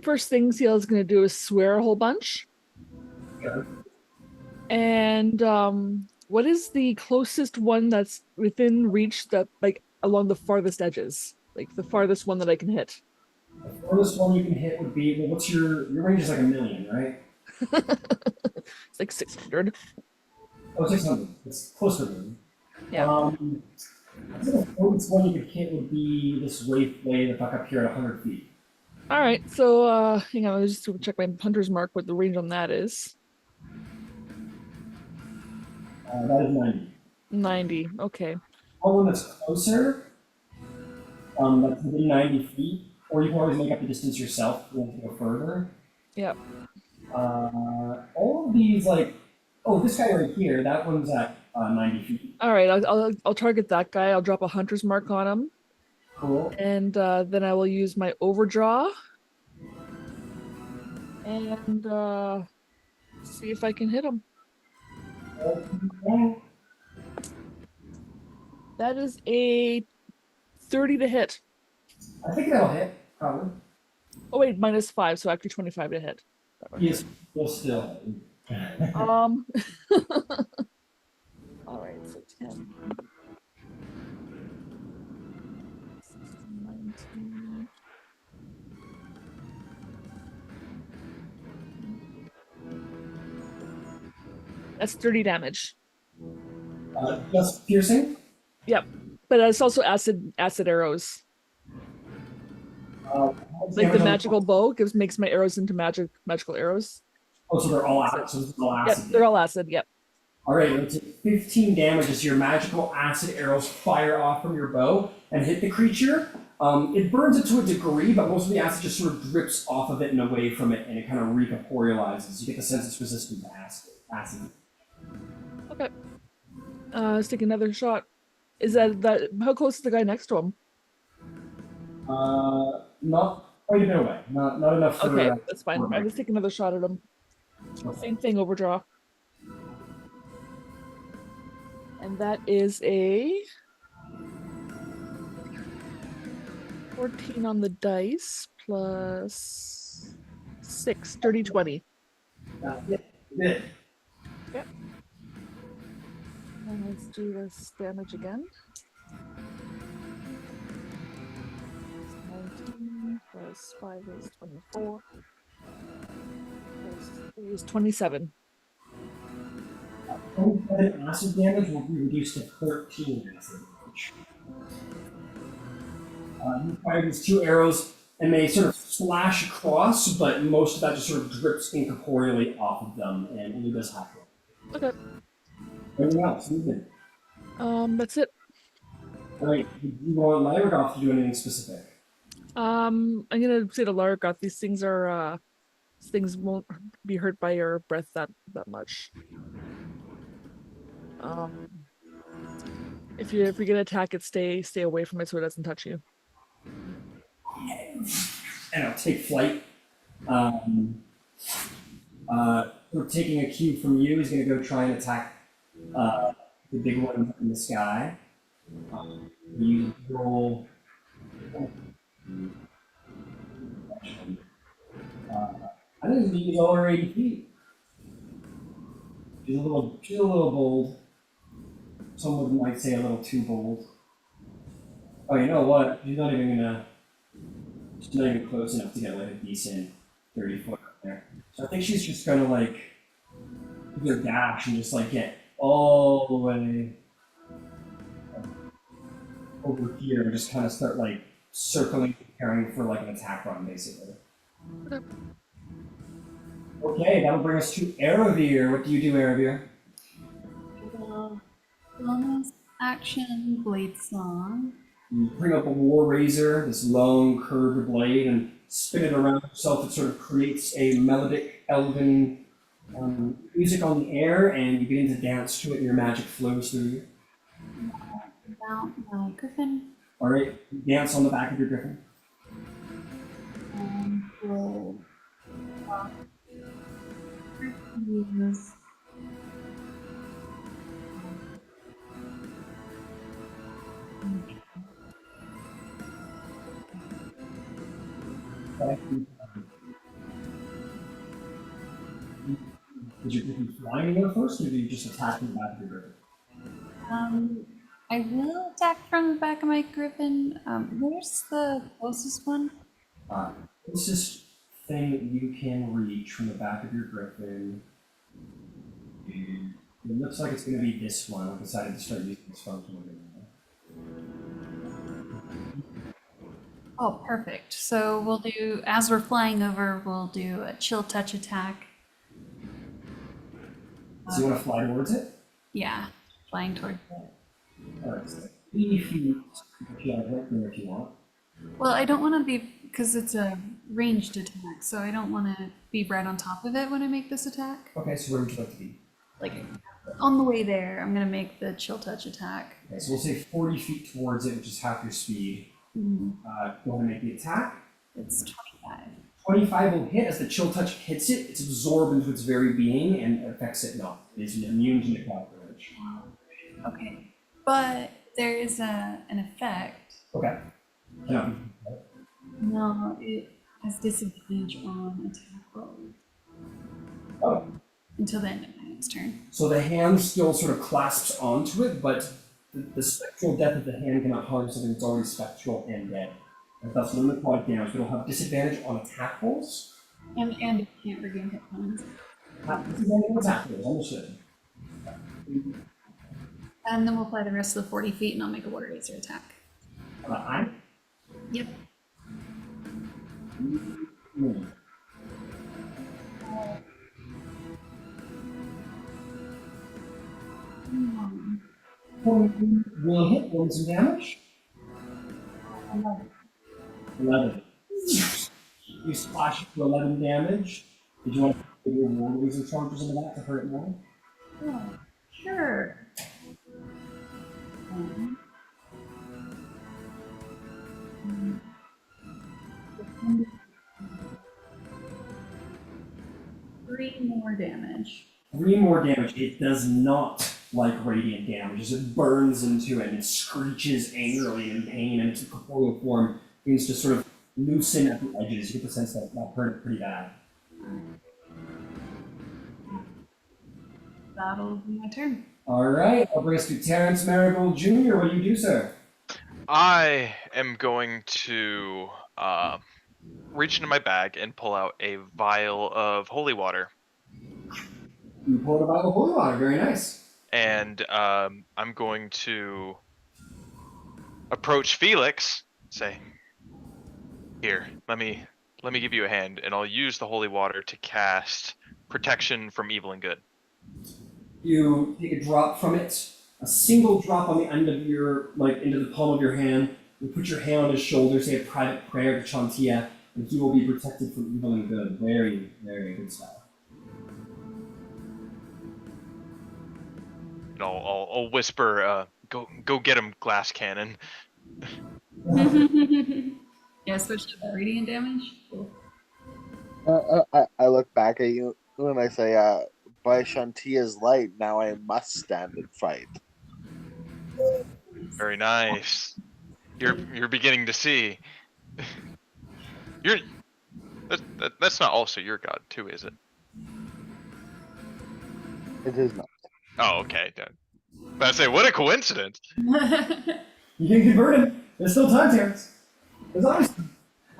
First thing Ciela's gonna do is swear a whole bunch. Sure. And what is the closest one that's within reach that like along the farthest edges? Like the farthest one that I can hit. The furthest one you can hit would be, well, what's your range is like 1,000,000, right? It's like 600. Oh, 600. It's close to 1,000,000. Yeah. I think the furthest one you could hit would be this wave way the fuck up here at 100 feet. All right, so hang on, let's just check my hunter's mark what the range on that is. That is 90. 90. Okay. Or one that's closer, that's within 90 feet, or you can always make up the distance yourself if you want to go further. Yep. All of these, like, oh, this guy right here, that one's at 90 feet. All right, I'll target that guy. I'll drop a hunter's mark on him, Cool. and then I will use my overdraw and see if I can hit him. That is a 30 to hit. I think that'll hit, probably. Oh wait, -5, so actually 25 to hit. Yes, will still. All right, so 10. 19. That's 30 damage. Just piercing? Yep. But it's also acid arrows. Like the magical bow makes my arrows into magical arrows. Oh, so they're all acid. So this is all acid. Yep, they're all acid, yep. All right, let's take 15 damage as your magical acid arrows fire off from your bow and hit the creature. It burns it to a degree, but most of the acid just sort of drips off of it and away from it, and it kind of recorporealizes. You get the sense it's resistant to acid. Okay. Let's take another shot. Is that how close is the guy next to him? Not quite a bit away. Not enough for. Okay, that's fine. I'll just take another shot at him. Same thing, overdraw. And that is a 14 on the dice plus 6, 30, 20. Good. Yep. And let's do this damage again. 19 plus 5 is 24. Plus 3 is 27. 27 acid damage will be reduced to 13 acid damage. You fire these 2 arrows, and they sort of slash across, but most of that just sort of drips incorporeally off of them, and only does half of it. Okay. Anything else? Movement. That's it. All right. You want Lyragoth to do anything specific? I'm gonna say to Largoth, these things are things won't be hurt by your breath that much. If you're gonna attack it, stay away from it so it doesn't touch you. And I'll take flight. Sort of taking a cue from you, he's going to go try and attack the big one in the sky. You roll. I think he's over 80 feet. She's a little bold. Someone might say a little too bold. Oh, you know what? She's not even close enough to get like a decent 30 foot up there. So I think she's just gonna like do a dash and just like get all the way over here and just kind of start like circling, preparing for like an attack run, basically. Okay, that'll bring us to Aravir. What do you do, Aravir? Bonus action blade song. You bring up a war razor, this long curved blade, and spin it around yourself. It sort of creates a melodic elven music on the air, and you begin to dance to it, and your magic flows through you. Mount my griffin. All right, dance on the back of your griffin. And we'll use Did your griffin fly anywhere first, or did you just attack from the back of your griffin? I will attack from the back of my griffin. Where's the closest one? Closest thing that you can reach from the back of your griffin. It looks like it's going to be this one. I decided to start using this function again. Oh, perfect. So we'll do, as we're flying over, we'll do a chill touch attack. So you want to fly towards it? Yeah, flying towards it. Alright, so if you right there if you want. Well, I don't want to be, because it's a ranged attack, so I don't want to be right on top of it when I make this attack. Okay, so where would you like to be? Like, on the way there, I'm going to make the chill touch attack. Okay, so we'll say 40 feet towards it, which is half your speed. Mm-hmm. Go ahead and make the attack. It's 25. 25 will hit. As the chill touch hits it, it's absorbed into its very being and affects it not. It is immune to necrotic damage. Okay, but there is an effect. Okay. Cannot be. No, it has disadvantage on attack rolls Oh. until the end of my next turn. So the hand still sort of clasps onto it, but the spectral depth of the hand cannot harm something that's already spectral and dead. And thus, no necrotic damage, but it'll have disadvantage on attack rolls. And it can't regain hit points. Disadvantage on attack rolls, understood. And then we'll fly the rest of the 40 feet and I'll make a water razor attack. I? Yep. Will hit, roll some damage. 11. You splash it for 11 damage. Did you want to put your water razor charges into that to hurt it more? Oh, sure. Three more damage. 3 more damage. It does not like radiant damage as it burns into it and it screeches angrily in pain, and its corporeal form begins to sort of loosen at the edges. You get the sense that that hurt it pretty bad. That'll be my turn. Alright, I'll bring us to Terrence Marigold Jr. What do you do, sir? I am going to reach into my bag and pull out a vial of holy water. You pulled a vial of holy water, very nice. And I'm going to approach Felix, say, "Here, let me give you a hand, and I'll use the holy water to cast protection from evil and good." You take a drop from it, a single drop on the end of your, like, into the palm of your hand. You put your hand on his shoulder, say a private prayer to Chantia, and he will be protected from evil and good. Very, very good spell. And I'll whisper, go get him, glass cannon. Yeah, switch to radiant damage. Cool. I look back at you and I say, by Shantia's light, now I must stand and fight. Very nice. You're beginning to see. That's not also your god too, is it? It is not. Oh, okay. But I say, what a coincidence. You can convert him. There's still time, Terrence. There's always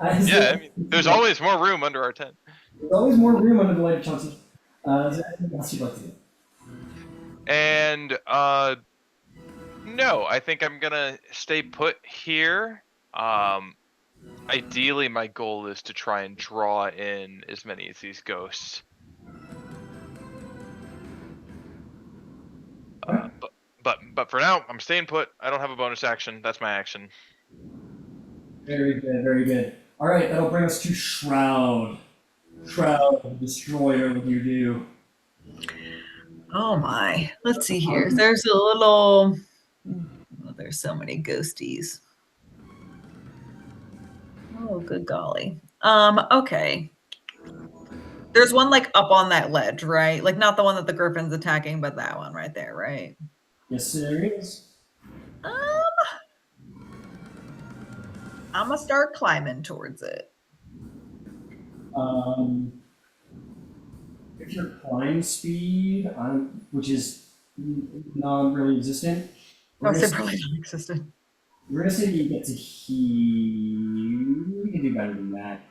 Yeah, I mean, there's always more room under our tent. There's always more room under the light of Chauncey. Is there anything else you'd like to do? And no, I think I'm gonna stay put here. Ideally, my goal is to try and draw in as many of these ghosts. But for now, I'm staying put. I don't have a bonus action. That's my action. Very good, very good. All right, that'll bring us to Shroud. Shroud, Destroyer, what do you do? Oh my. Let's see here. There's a little. Oh, there's so many ghosties. Oh, good golly. Okay. There's one like up on that ledge, right? Like not the one that the griffin's attacking, but that one right there, right? Yes, there is. I'm gonna start climbing towards it. If your climb speed, which is not really existent, I'll say probably non-existent. we're gonna say that you get to heal. You can do better than that.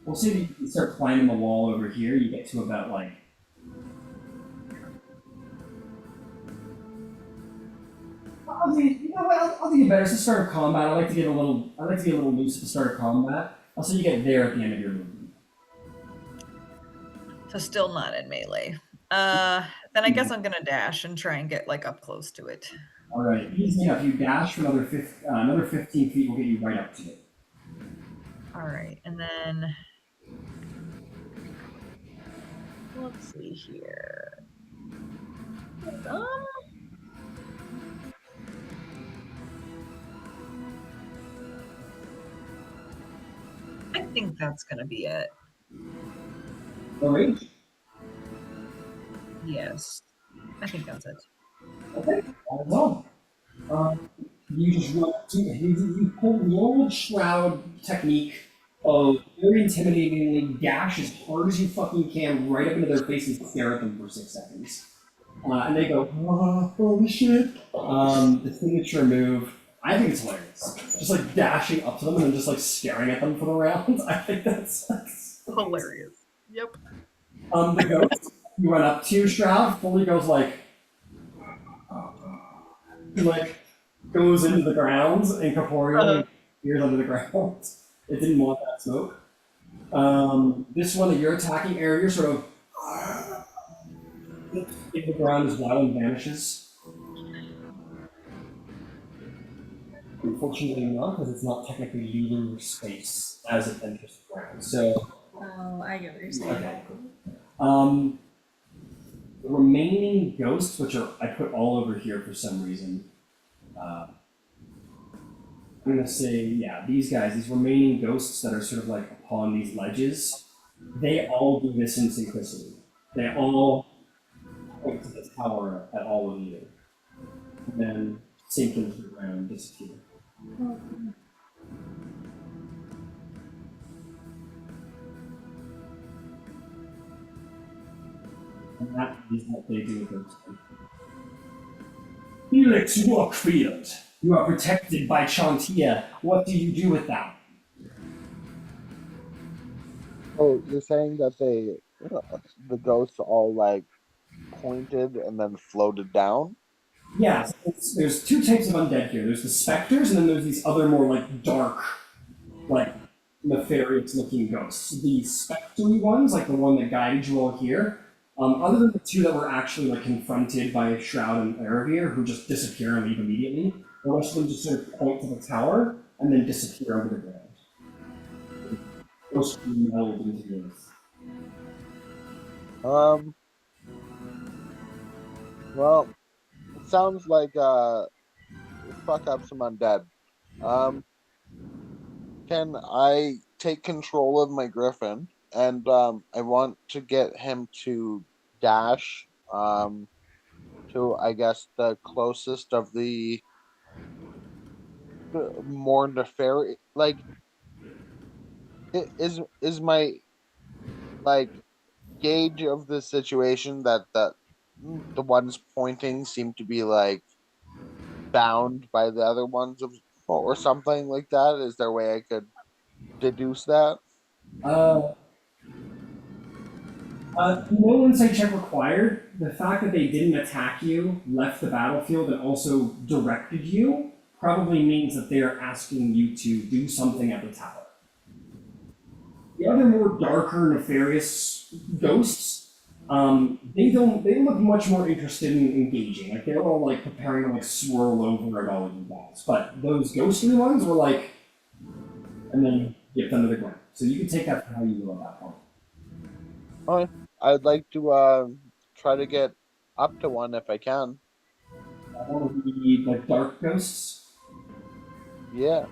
We'll say that you start climbing the wall over here. You get to about like. I'll do, you know what? I'll do better. It's the start of combat. I like to get a little loose at the start of combat. I'll say you get there at the end of your movement. So still not in melee. Then I guess I'm gonna dash and try and get like up close to it. All right, easy enough. You dash for another 15 feet. Will get you right up to it. All right, and then let's see here. I think that's gonna be it. The range. Yes, I think that's it. Okay, that's all. You just run up to you pull the old Shroud technique of very intimidatingly dash as hard as you fucking can right up into their face and stare at them for 6 seconds. And they go, oh, holy shit. The signature move, I think it's hilarious. Just like dashing up to them and then just like staring at them for the round. I think that's Hilarious. Yep. the ghost you run up to Shroud fully goes like, he like goes into the ground and corporeally appears under the ground. It didn't want that smoke. This one that you're attacking area sort of in the ground as well and vanishes. Unfortunately not, because it's not technically leaving your space as it enters the ground. So Oh, I get what you're saying. okay, cool. The remaining ghosts, which are I put all over here for some reason. I'm gonna say, yeah, these guys, these remaining ghosts that are sort of like upon these ledges, they all do this in synchronicity. They all point to the tower at all of you, and then sink into the ground and disappear. And that is what they do with those people. Felix Walkfield, you are protected by Chantia. What do you do with that? Oh, you're saying that the ghosts all like pointed and then floated down? Yeah, there's two types of undead here. There's the specters, and then there's these other more like dark, like nefarious looking ghosts. The spectry ones, like the one that guided you all here, other than the two that were actually like confronted by Shroud and Erebir, who just disappear and leave immediately, the rest of them just sort of point to the tower and then disappear under the ground. Most of them held into this. Well, it sounds like fuck up some undead. Um, can I take control of my griffin? And I want to get him to dash to, I guess, the closest of the more nefarious. Like, is my like gauge of the situation that the ones pointing seem to be like bound by the other ones of, or something like that? Is there a way I could deduce that? Uh, no insight check required. The fact that they didn't attack you, left the battlefield, and also directed you probably means that they are asking you to do something at the tower. The other more darker, nefarious ghosts, they look much more interested in engaging. Like they're all like preparing to like swirl over at all of you guys. But those ghostly ones were like, and then get them to the ground. So you can take that for how you will at that point. Oh, I'd like to try to get up to one if I can. One of the like dark ghosts. Yeah.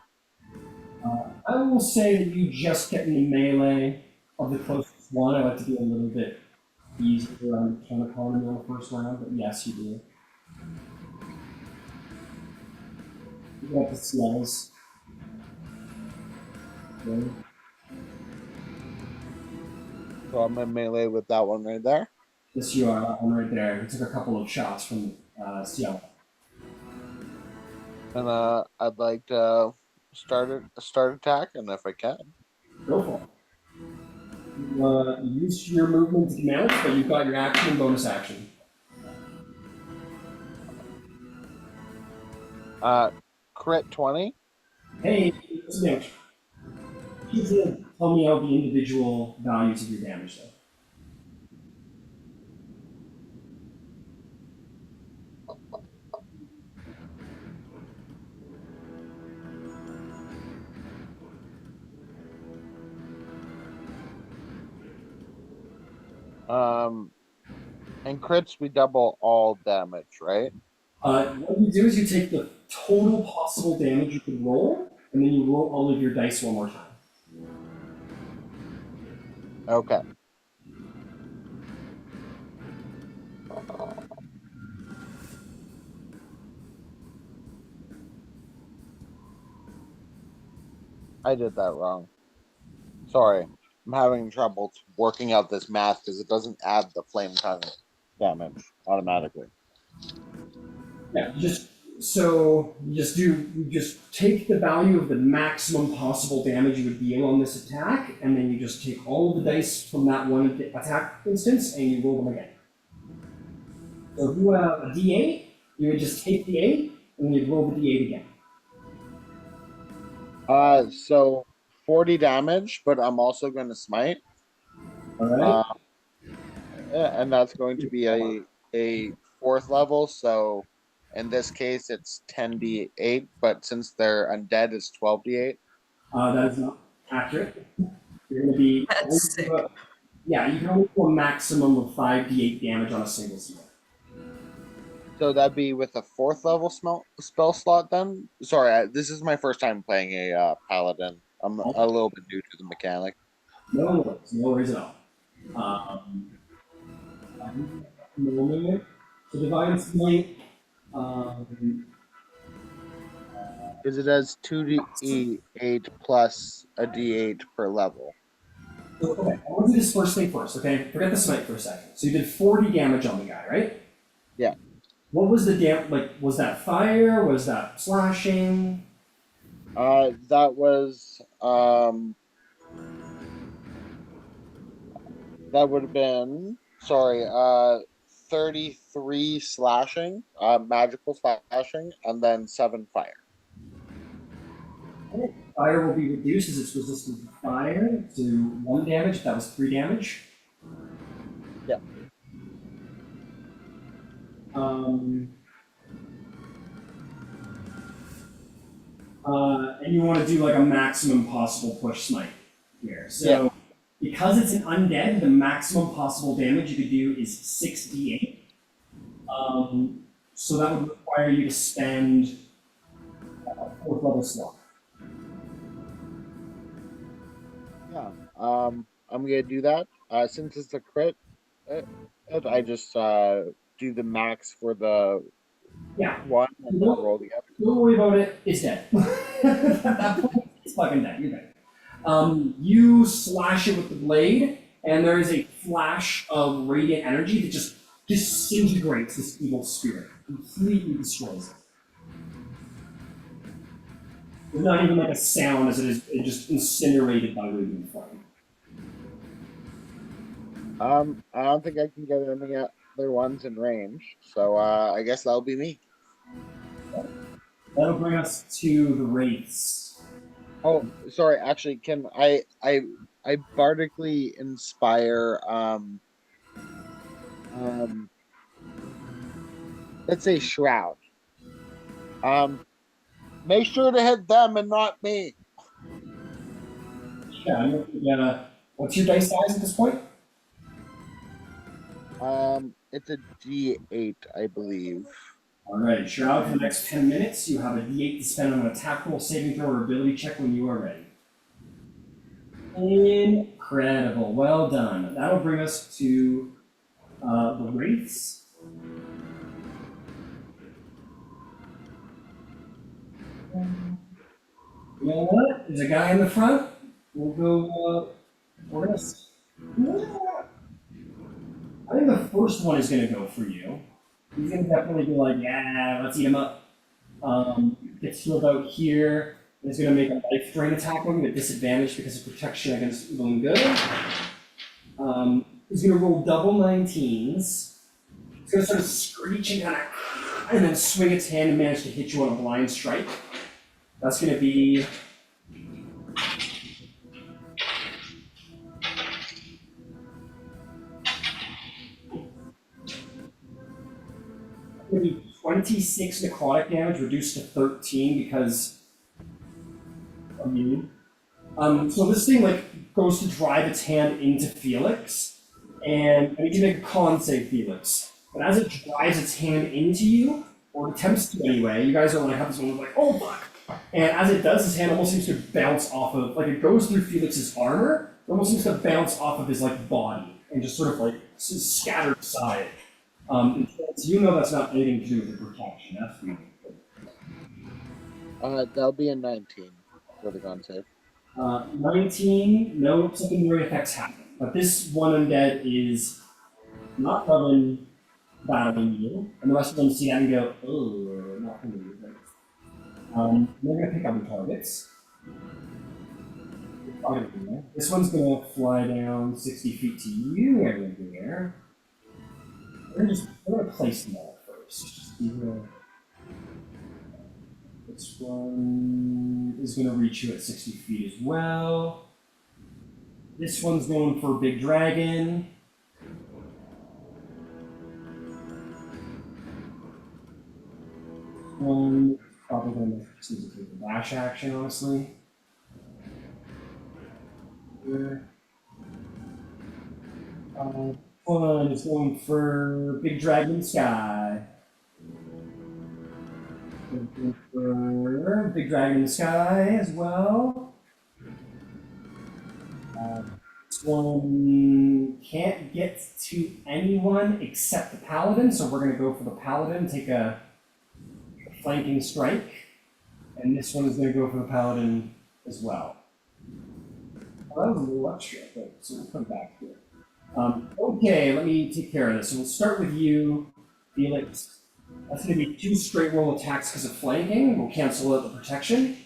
I will say that you just get in the melee of the closest one. I like to be a little bit easier on kind of calling you on the first round, but yes, you do. You got the smells. Okay. So I'm in melee with that one right there. Yes, you are. That one right there. You took a couple of shots from Cielo. And I'd like to start attacking if I can. Go for it. You use your movement to command, but you've got your action and bonus action. Crit 20. Hey, what's the damage? You can tell me all the individual values of your damage, though. And crits we double all damage, right? What you do is you take the total possible damage you can roll, and then you roll all of your dice one more time. Okay. I did that wrong. Sorry. I'm having trouble working out this math because it doesn't add the flame tongue damage automatically. Yeah, you just take the value of the maximum possible damage you would deal on this attack, and then you just take all of the dice from that one attack instance and you roll them again. So if you have a D8, you would just take the 8 and then you'd roll the D8 again. So 40 damage, but I'm also going to smite. Alright? Yeah, and that's going to be a fourth level. So in this case, it's 10d8, but since they're undead, it's 12d8. That is not accurate. You're going to be. That's sick. Yeah, you can only do a maximum of 5d8 damage on a single smite. So that'd be with a fourth level spell slot then? Sorry, this is my first time playing a paladin. I'm a little bit new to the mechanic. No worries at all. Moment. So divine smite. Because it has 2d8 plus a d8 per level. So, okay, I want to do this first thing first, okay? Forget the smite for a second. So you did 40 damage on the guy, right? Yeah. What was the was that fire? Was that slashing? That was that would have been 33 slashing, magical slashing, and then 7 fire. Okay. Fire will be reduced as it's resistant to fire to 1 damage. That was 3 damage. Yeah. And you want to do like a maximum possible push smite. here. So because it's an undead, the maximum possible damage you could do is 6d8. So that would require you to spend a 4th level slot. Yeah. I'm gonna do that. Since it's a crit, I just do the max for the Yeah. one and then roll the other. Don't worry about it. It's dead. At that point, it's fucking dead. You're dead. You slash it with the blade, and there is a flash of radiant energy that just disintegrates this evil spirit, completely destroys it. There's not even like a sound as it just incinerated by radiant flame. I don't think I can get any other ones in range, so I guess that'll be me. That'll bring us to the wraiths. Oh, sorry. Actually, can I bardically inspire let's say Shroud. Make sure to hit them and not me. Yeah, what's your dice size at this point? It's a D8, I believe. Alright, Shroud, for the next 10 minutes, you have a d8 to spend on an attack roll, saving throw, or ability check when you are ready. Incredible. Well done. That'll bring us to the wraiths. You know what? There's a guy in the front. We'll go. We're gonna. I think the first one is gonna go for you. He's gonna definitely be like, yeah, let's eat him up. Gets to about here. And he's gonna make a life drain attack on you at disadvantage because of protection against evil and good. He's gonna roll double 19s. He's gonna start screeching and then swing its hand and manage to hit you on a blind strike. That's gonna be gonna be 26 necrotic damage reduced to 13 because of you. So this thing like goes to drive its hand into Felix, and I need to make a con save, Felix. But as it drives its hand into you, or attempts to anyway, you guys are like have this one like, oh fuck! And as it does, his hand almost seems to bounce off of, like it goes through Felix's armor, it almost seems to bounce off of his like body and just sort of like scatter aside. So you know that's not anything to do with the protection. That's weird. That'll be a 19 for the gun save. 19, no secondary effects happen. But this one undead is not loving battling you, and the rest of them see that and go, oh, not going to do this. They're going to pick other targets. This one's going to fly down 60 feet to you right there. We're going to place them all first. This one is going to reach you at 60 feet as well. This one's going for Big Dragon. This one is probably going to take a dash action, honestly. Here. One is going for Big Dragon Sky. Going for Big Dragon in the Sky as well. This one can't get to anyone except the Paladin, so we're going to go for the Paladin, take a flanking strike. And this one is going to go for the Paladin as well. Oh, that was a little extra, but so we'll come back here. Okay, let me take care of this. So we'll start with you, Felix. That's going to be 2 straight roll attacks because of flanking. We'll cancel out the protection.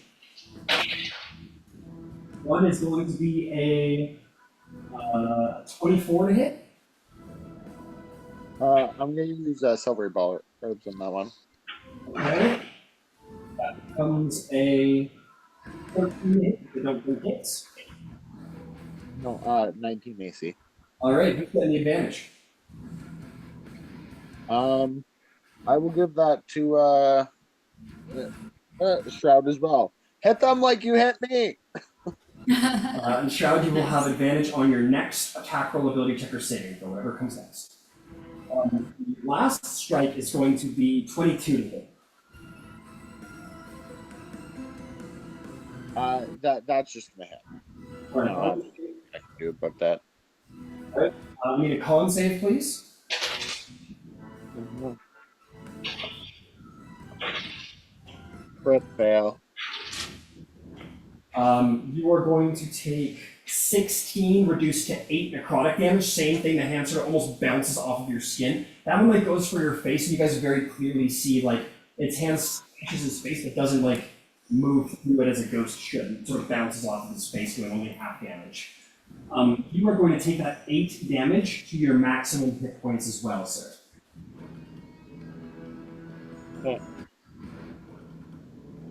One is going to be a 24 to hit. I'm going to use silver ball herbs on that one. Okay. That becomes a 13 hit if they don't hit. No, 19 AC. Alright, who's getting the advantage? I will give that to Shroud as well. Hit them like you hit me. And Shroud, you will have advantage on your next attack roll, ability check, or saving throw, whatever comes next. The last strike is going to be 22 to hit. That's just gonna hit. Right. I can do about that. Need a con save, please. Crit fail. You are going to take 16 reduced to 8 necrotic damage. Same thing, the hand sort of almost bounces off of your skin. That one like goes for your face, and you guys very clearly see like its hand smashes his face, but doesn't like move through it as a ghost should. It sort of bounces off of his face, doing only half damage. You are going to take that 8 damage to your maximum hit points as well, sir. Yeah.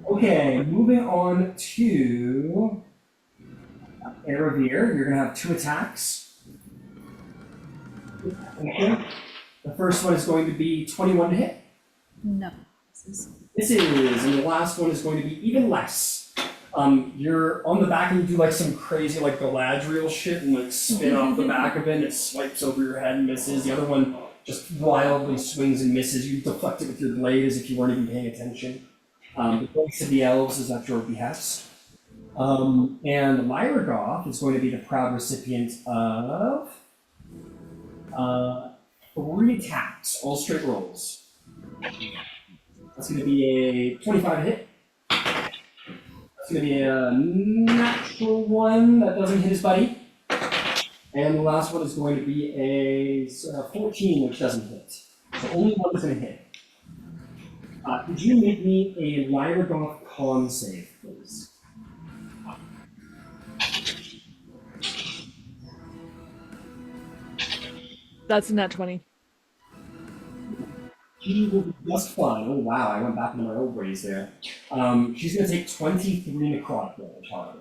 Okay, moving on to Aravir. You're going to have 2 attacks. Okay. The first one is going to be 21 to hit. No. This is, and the last one is going to be even less. You're on the back and you do like some crazy like Galadriel shit and like spin off the back of it and it swipes over your head and misses. The other one just wildly swings and misses. You deflect it with your blade as if you weren't even paying attention. The voice of the elves is at your behest. And Lyragoth is going to be the proud recipient of 3 attacks, all straight rolls. That's going to be a 25 to hit. That's going to be a natural 1 that doesn't hit his buddy. And the last one is going to be a 14, which doesn't hit. So only one is going to hit. Could you make me a Lyragoth con save, please? That's a nat 20. She will be just fine. Oh wow, I went back into my old ways there. She's going to take 23 necrotic damage, however.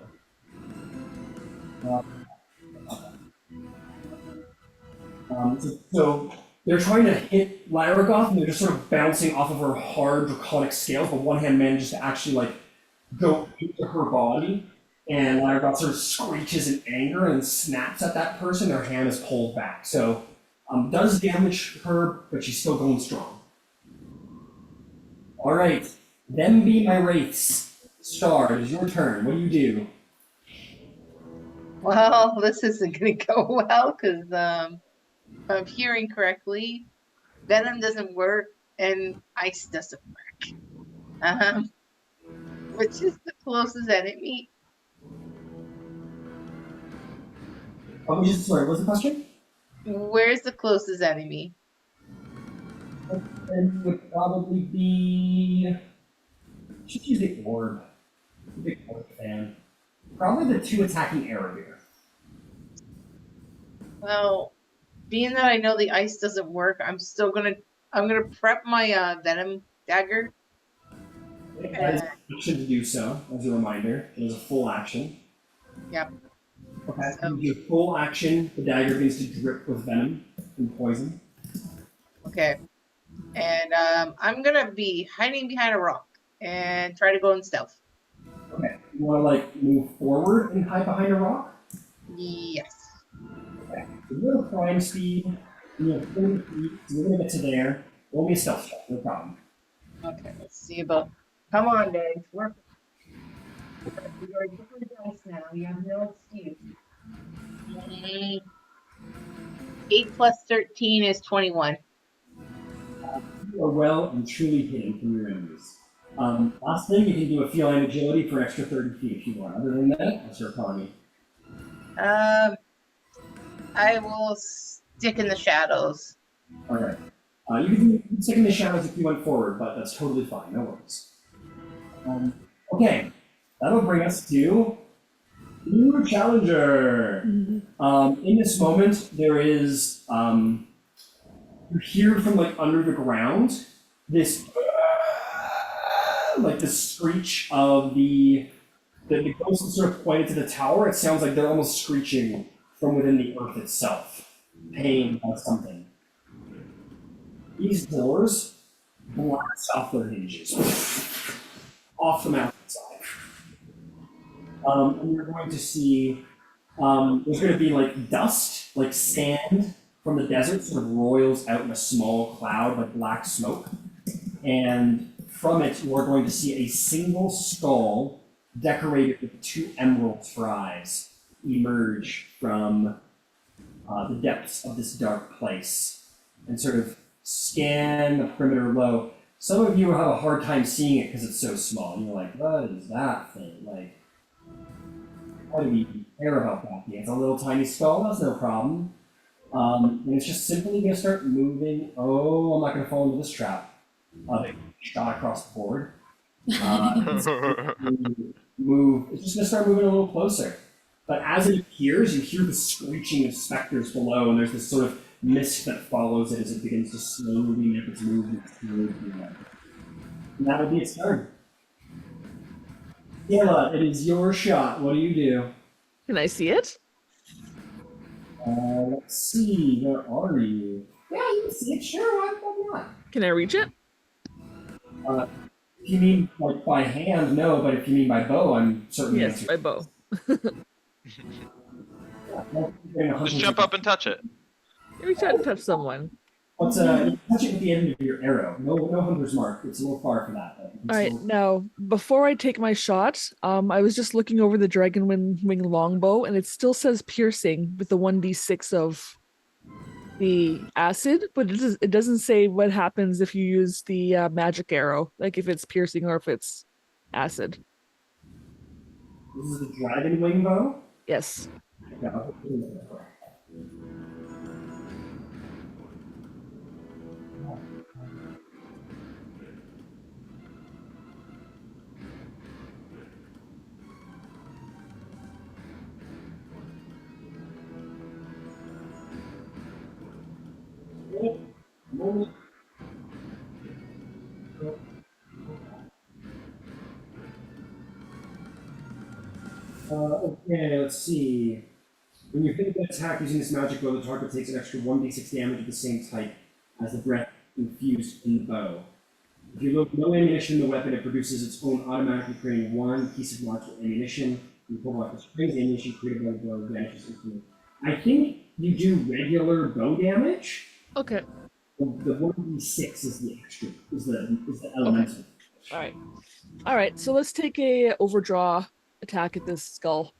So they're trying to hit Lyragoth, and they're just sort of bouncing off of her hard draconic scales, but one hand manages to actually like go into her body, and Lyragoth sort of screeches in anger and snaps at that person. Their hand is pulled back, so does damage her, but she's still going strong. All right, them be my wraiths. Star, it is your turn. What do you do? Well, this isn't going to go well because if I'm hearing correctly, venom doesn't work and ice doesn't work. Which is the closest enemy? Sorry, what's the question? Where's the closest enemy? And would probably be. Should use the orb. Big orb fan. Probably the 2 attacking Aravir. Well, being that I know the ice doesn't work, I'm gonna prep my venom dagger. That is an action to do so, as a reminder. It is a full action. Yep. Okay, so you do full action, the dagger begins to drip with venom and poison. Okay. And I'm gonna be hiding behind a rock and try to go in stealth. Okay, you want to like move forward and hide behind a rock? Yes. Okay, so you have climb speed, you have 30 feet, so you're going to get to there. Roll me a stealth check, no problem. Okay, let's see about. Come on, Dave. Work. You're different dice now. You have no excuse. 8 plus 13 is 21. You are well and truly hidden from your enemies. Last thing, you can do a feline agility for an extra 30 feet if you want. Other than that, that's your economy. I will stick in the shadows. Alright. You can stick in the shadows if you went forward, but that's totally fine, no worries. Okay, that'll bring us to new challenger. In this moment, there is you hear from like under the ground this like the screech of the ghost is sort of pointed to the tower. It sounds like they're almost screeching from within the earth itself, paying about something. These doors blast off their hinges, off the mountainside. And you're going to see there's going to be like dust, like sand from the desert, sort of roils out in a small cloud, like black smoke. And from it, you are going to see a single skull decorated with 2 emeralds for eyes emerge from the depths of this dark place and sort of scan the perimeter low. Some of you have a hard time seeing it because it's so small. And you're like, what is that thing? Like, why do we care about that thing? It's a little tiny skull, that's no problem. And it's just simply going to start moving. Oh, I'm not going to fall into this trap. They shot across the board. It's just going to start moving a little closer. But as it appears, you hear the screeching of specters below, and there's this sort of mist that follows it as it begins to slowly make its movement through the air. And that would be its turn. Kayla, it is your shot. What do you do? Can I see it? Let's see. Where are you? Yeah, you can see it. Sure, why not? Can I reach it? If you mean like by hand, no. But if you mean by bow, I'm certain. Yes, by bow. Just jump up and touch it. Reach out and touch someone. Let's you touch it with the end of your arrow. No hunter's mark. It's a little far for that. All right, now before I take my shot, I was just looking over the dragon wing longbow, and it still says piercing with the 1d6 of the acid, but it doesn't say what happens if you use the magic arrow, like if it's piercing or if it's acid. This is the dragon wing bow. Yes. Yeah, I'll put it in there. Okay, let's see. When you finish an attack using this magic bow, the target takes an extra 1d6 damage of the same type as the breath infused in the bow. If you load no ammunition in the weapon, it produces its own automatically creating 1 piece of marked ammunition. You pull out the springs ammunition created by the bow vanishes instantly. I think you do regular bow damage. Okay. The 1d6 is the extra, is the elemental. Okay. All right. So let's take a overdraw attack at this skull.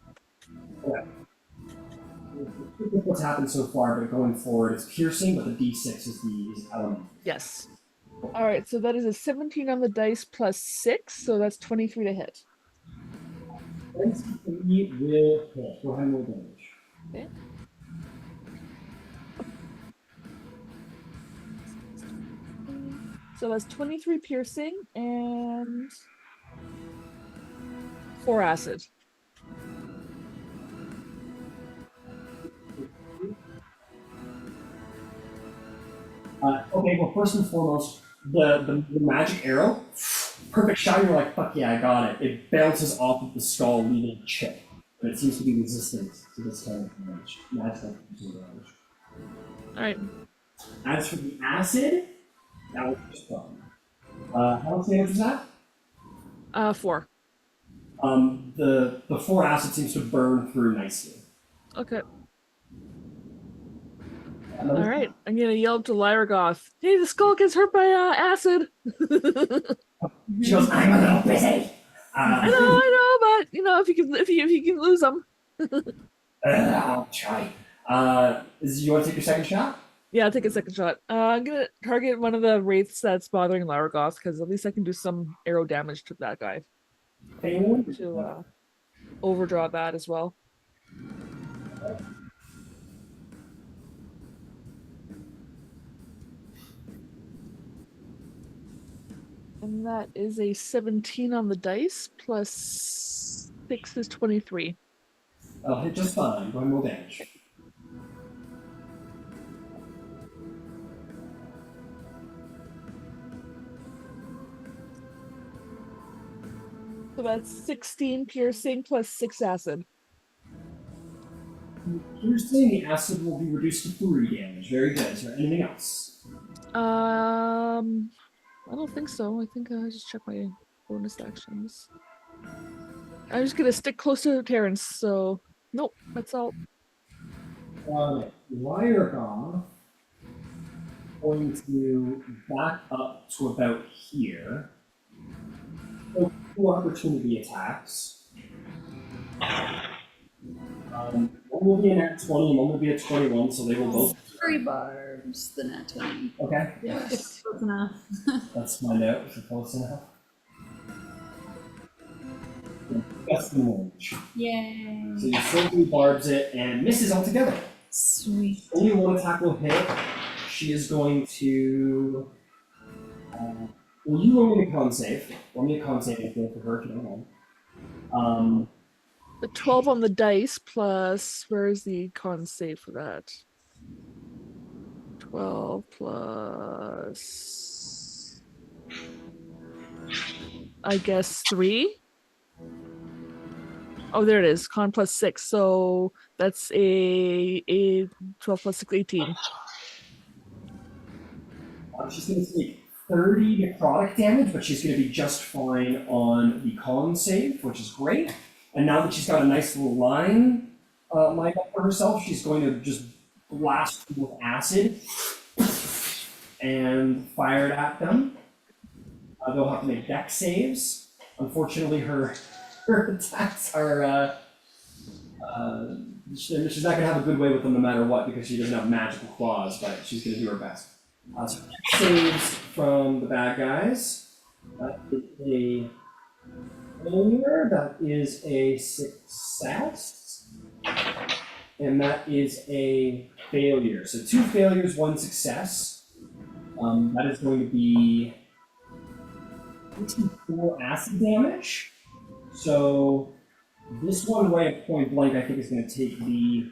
Okay. What's happened so far, but going forward, it's piercing, but the d6 is the element. Yes. All right. So that is a 17 on the dice plus 6, so that's 23 to hit. 23 will hit. Go ahead and roll damage. Okay. So that's 23 piercing and 4 acid. Okay, well, first and foremost, the magic arrow, perfect shot, you're like, fuck yeah, I got it. It bounces off of the skull, leaving a chip. But it seems to be resistant to this kind of damage. Magical damage. Alright. As for the acid, that was just fun. How much damage was that? 4. The 4 acid seems to burn through nicely. Okay. Alright, I'm gonna yell up to Lyragoth, hey, the skull gets hurt by acid! She goes, I'm a little busy! I know, but, if you can lose them. I'll try. You want to take your second shot? Yeah, I'll take a second shot. I'm gonna target one of the wraiths that's bothering Lyragoth, because at least I can do some arrow damage to that guy. To overdraw that as well. And that is a 17 on the dice, plus 6 is 23. I'll hit just fine. Go ahead and roll damage. So that's 16 piercing plus 6 acid. Piercing, the acid will be reduced to 3 damage. Very good. Is there anything else? I don't think so. I think I just check my bonus actions. I'm just gonna stick close to Terrence. So nope, that's all. Lyragoth going to back up to about here. So 2 opportunity attacks. One will be a nat 20 and one will be a 21, so they will both. 3 barbs, the nat 20. Okay, It's close enough. let's find out if you're close enough. Gust and range. Yay. So you simply barbs it and misses altogether. Sweet. Only 1 attack will hit. She is going to. Well, you roll me a con save. Roll me a con save for her if you don't mind. The 12 on the dice plus, where is the con save for that? 12 plus, I guess 3. Oh, there it is. Con plus 6. So that's a 12 plus 6, 18. She's going to take 30 necrotic damage, but she's going to be just fine on the con save, which is great. And now that she's got a nice little line lined up for herself, she's going to just blast them with acid and fire it at them. They'll have to make dex saves. Unfortunately, her attacks are. She's not going to have a good way with them no matter what because she doesn't have magical claws, but she's going to do her best. So dex saves from the bad guys. That is a failure. That is a success. And that is a failure. So 2 failures, 1 success. That is going to be 4 acid damage. So this one right at point blank, I think, is going to take the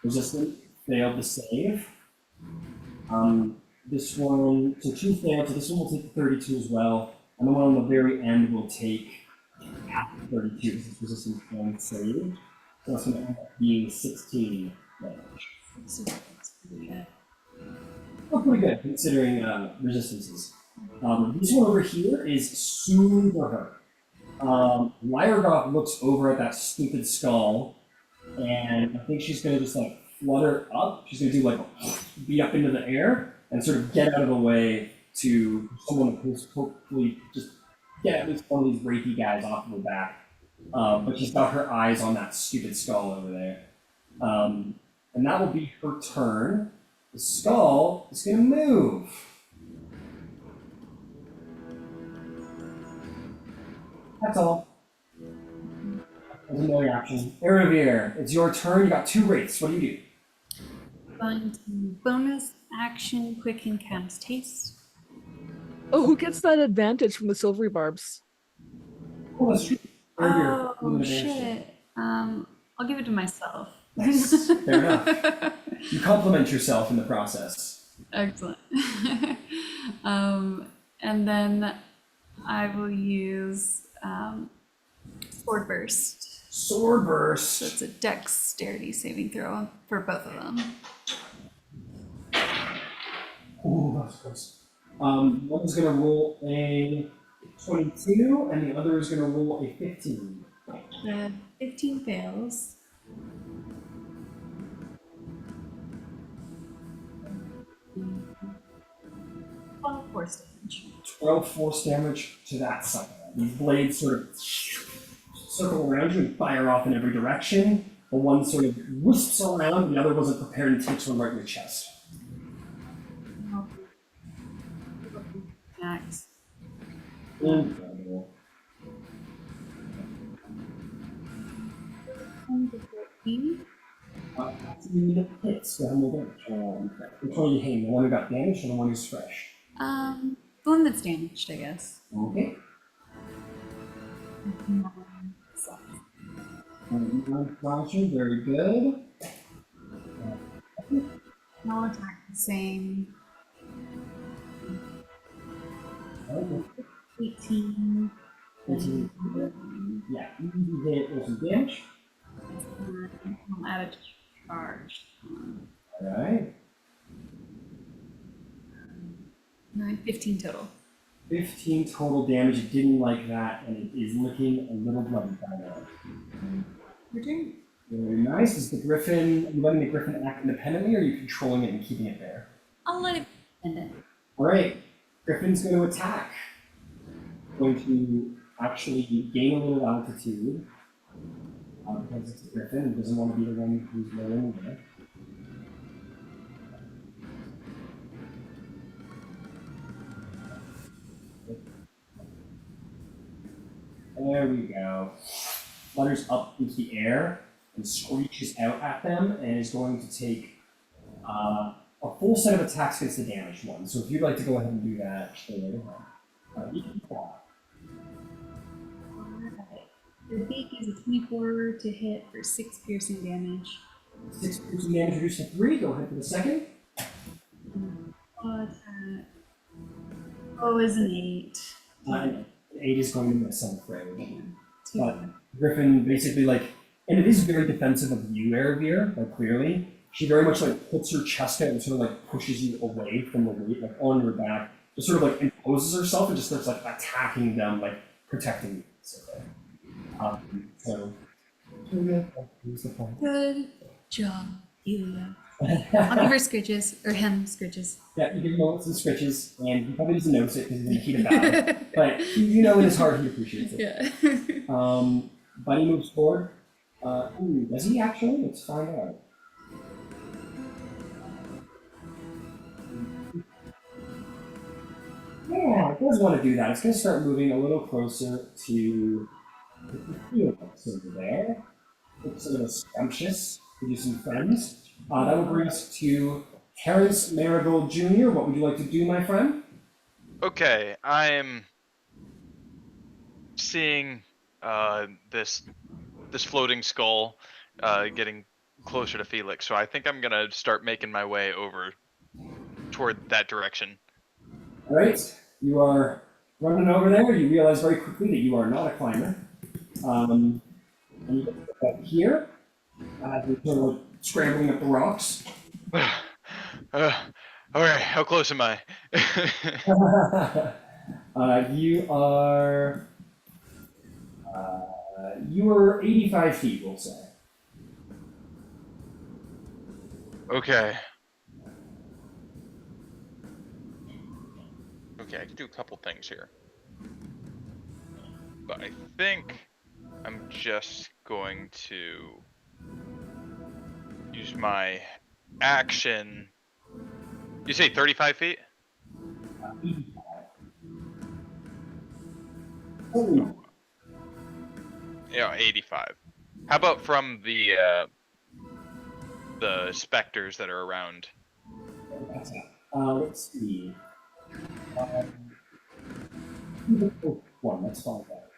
resistant failed to save. This one, so 2 failed, so this one will take 32 as well, and the one on the very end will take half 32 because it's resistant failed save. So that's going to end up being 16 damage. That's pretty good. Oh, pretty good considering resistances. This one over here is super hurt. Lyragoth looks over at that stupid skull, and I think she's gonna just like flutter up. She's gonna do like a beat up into the air and sort of get out of the way to someone who's hopefully just get at least one of these rapey guys off of her back. But she's got her eyes on that stupid skull over there. And that will be her turn. The skull is gonna move. That's all. There's no reaction. Eravir, it's your turn. You got 2 wraiths. What do you do? Going to bonus action, quicken cast haste. Oh, who gets that advantage from the silvery barbs? Oh, that's true. Eravir, you Oh have an advantage. shit. I'll give it to myself. Nice. Fair enough. You compliment yourself in the process. Excellent. And then I will use Sword Burst. Sword So burst. it's a dexterity saving throw for both of them. Ooh, that's close. One's gonna roll a 22, and the other is gonna roll a 15. The 15 fails. Well, force damage. 12 force damage to that sucker. These blades sort of circle around you and fire off in every direction. The one sort of wisps around, the other wasn't prepared and takes one right in the chest. Max. Incredible. 14. That's the hits, the humble damage. Which one are you hitting? The one who got damaged or the one who's fresh? The one that's damaged, I guess. Okay. Flashing, very good. I'll attack the same. 18. 18. Yeah, easy hit with some damage. I'll add a charge. Alright. 15 total. 15 total damage. It didn't like that, and it is looking a little bloody by now. Your turn. Very nice. Is the griffin, are you letting the griffin act independently, or are you controlling it and keeping it there? I'll let it end it. Alright, griffin's going to attack. Going to actually gain a little altitude. Because it's a griffin and doesn't want to be the one who's low anyway. There we go. Flutters up into the air and screeches out at them and is going to take a full set of attacks against the damaged one. So if you'd like to go ahead and do that, go right ahead. You can fly. The beak is a 24 to hit for 6 piercing damage. 6 piercing damage reduced to 3. Go ahead for the second. Attack. Oh, is an 8. An 8 is going to miss, I'm afraid. Two. But Griffin basically and it is very defensive of you, Erebir, clearly. She very much puts her chest out and sort of pushes you away from the weight, on your back. Just sort of imposes herself and just starts attacking them, protecting you. So, Julia, who's the point? Good job, Julia. I'll give her scritches, or him scritches. Yeah, you give him some scritches, and he probably doesn't notice it because he's in the heat of battle. But you know in his heart he appreciates it. Yeah. Bunny moves forward. Does he actually? Let's find out. Yeah, it does want to do that. It's going to start moving a little closer to the field over there. Looks a little scrumptious. We do some friends. That will bring us to Terrence Marigold Jr. What would you like to do, my friend? Okay, I'm seeing this floating skull getting closer to Felix, so I think I'm gonna start making my way over toward that direction. All right, you are running over there. You realize very quickly that you are not a climber. And you get up here. You're sort of scrambling up the rocks. All right, how close am I? You are 85 feet, we'll say. Okay. Okay, I can do a couple things here. But I think I'm just going to use my action. You say 35 feet? 85. Oh. Yeah, 85. How about from the specters that are around? Let's see. One, let's find out.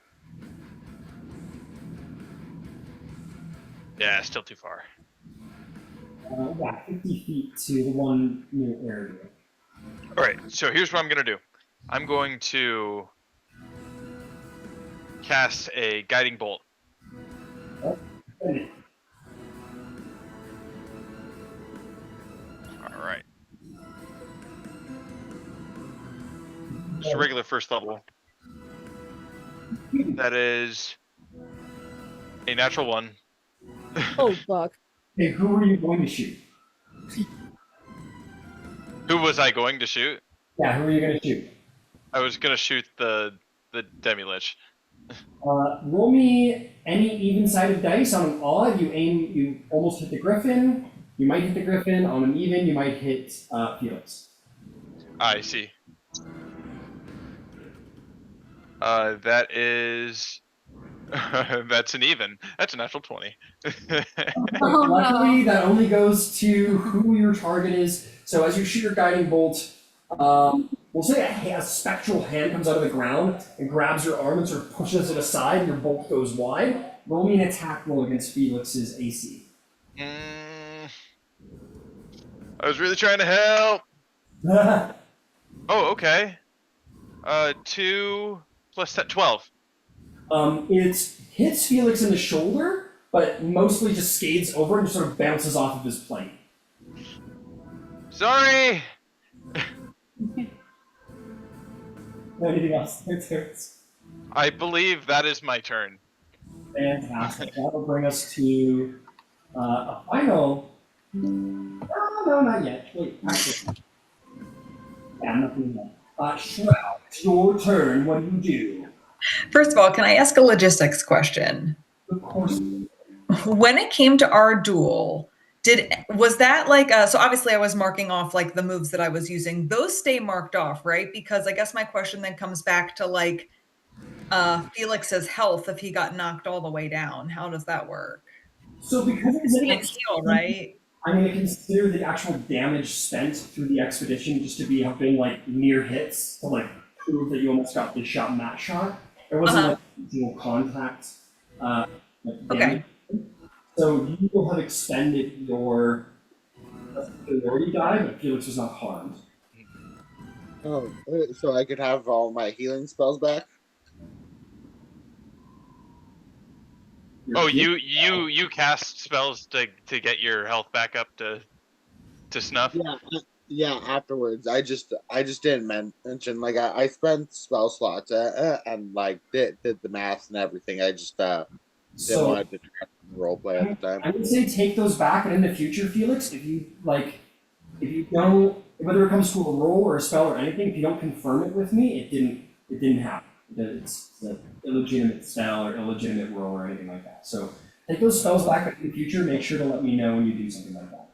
Yeah, still too far. Yeah, 50 feet to the one near area. Alright, so here's what I'm gonna do. I'm going to cast a guiding bolt. Alright. Just a regular first level. That is a natural 1. Oh, fuck. Hey, who are you going to shoot? Who was I going to shoot? Yeah, who are you going to shoot? I was gonna shoot the demi-lich. Roll me any even-sided dice. On an odd, you almost hit the griffin. You might hit the griffin. On an even, you might hit Felix. I see. That is... that's an even. That's a natural 20. Luckily, that only goes to who your target is. So as you shoot your guiding bolt, we'll say a spectral hand comes out of the ground and grabs your arm and sort of pushes it aside, and your bolt goes wide. Roll me an attack roll against Felix's AC. I was really trying to help. Oh, okay. 2 plus 12. It hits Felix in the shoulder, but mostly just scathes over and sort of bounces off of his plane. Sorry. Anything else? Terrence? I believe that is my turn. Fantastic. That'll bring us to a final. Oh, no, not yet. Wait, actually. Yeah, nothing yet. Shroud, it's your turn. What do you do? First of all, can I ask a logistics question? Of course. When it came to our duel, was that like so obviously I was marking off like the moves that I was using. Those stay marked off, right? Because I guess my question then comes back to like Felix's health if he got knocked all the way down. How does that work? So because Because he can't heal, right? I'm going to consider the actual damage spent through the expedition just to be helping like near hits to like prove that you almost got this shot and that shot. There wasn't like dual contact like, damage. So you will have expended your superiority die, but Felix was not harmed. Oh, so I could have all my healing spells back? Oh, you cast spells to get your health back up to snuff? Yeah, afterwards. I just didn't mention, like, I spent spell slots and like did the math and everything. I just didn't want to role play at the time. I would say take those back, and in the future, Felix, if you don't, whether it comes to a roll or a spell or anything, if you don't confirm it with me, it didn't happen. It's an illegitimate spell or illegitimate roll or anything like that. So take those spells back, but in the future, make sure to let me know when you do something like that.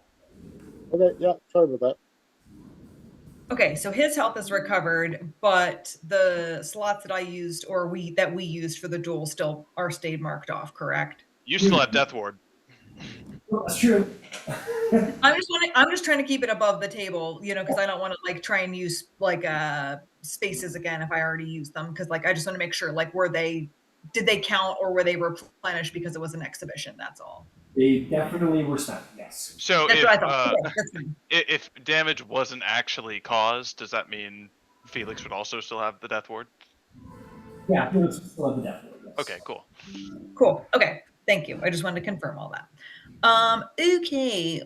Okay, yeah, sorry about that. Okay, so his health is recovered, but the slots that I used or we used for the duel still are stayed marked off, correct? You still have Death Ward. Well, that's true. I'm just trying to keep it above the table, you know, because I don't want to like try and use like spaces again if I already used them. Because like I just want to make sure like did they count or were they replenished because it was an exhibition? That's all. They definitely were spent, yes. So That's what I thought. Okay, that's fine. if damage wasn't actually caused, does that mean Felix would also still have the Death Ward? Yeah, Felix would still have the death ward, yes. Okay, cool. Cool. Okay, thank you. I just wanted to confirm all that. Okay.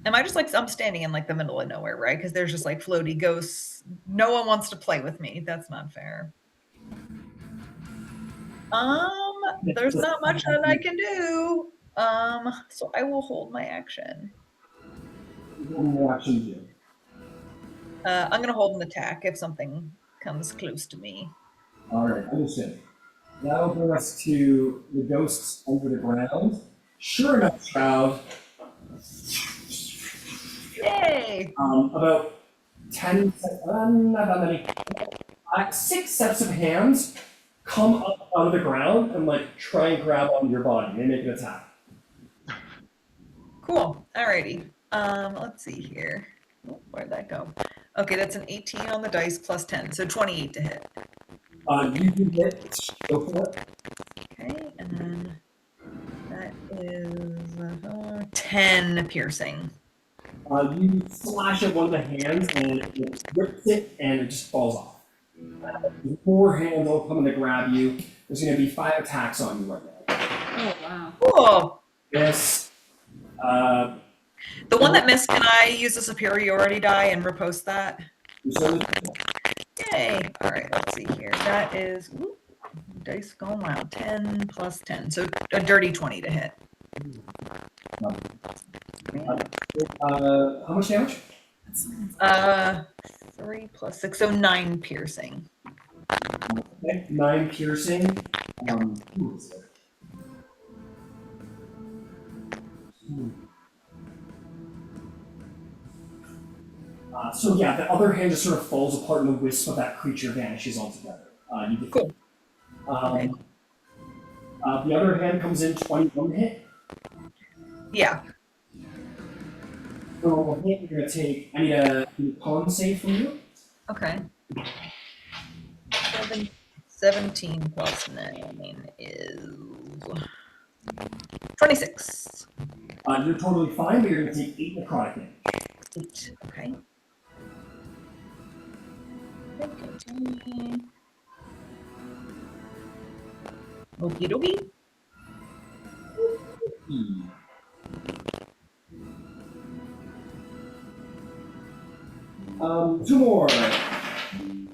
Am I just like I'm standing in like the middle of nowhere, right? Because there's just like floaty ghosts. No one wants to play with me. That's not fair. There's not much that I can do. So I will hold my action. What action do you do? I'm gonna hold an attack if something comes close to me. All right, understood. That'll bring us to the ghosts under the ground. Sure enough, Shroud. Yay! About 10, not that many, 6 sets of hands come up out of the ground and like try and grab onto your body. They make an attack. Cool. Alrighty. Let's see here. Oh, where'd that go? Okay, that's an 18 on the dice plus 10, so 28 to hit. You can hit. Go for it. Okay, and then that is 10 piercing. You slash at one of the hands and it rips it and it just falls off. 4 hands all coming to grab you. There's going to be 5 attacks on you right now. Oh, wow. Cool. This. The one that missed, can I use a superiority die and repost that? Yay. All right, let's see here. That is, whoop, dice going wild. 10 plus 10. So a dirty 20 to hit. How much damage? 3 plus 6, so 9 piercing. Okay, 9 piercing. Who is it? So yeah, the other hand just sort of falls apart and the wisp of that creature vanishes altogether. You get Cool. the other hand comes in 21 hit. Yeah. So hit, you're gonna take. I need a con save from you. Okay. 17 plus 9 is 26. You're totally fine, but you're gonna take 8 necrotic damage. 8. Okay. Okie dokie. 2 more.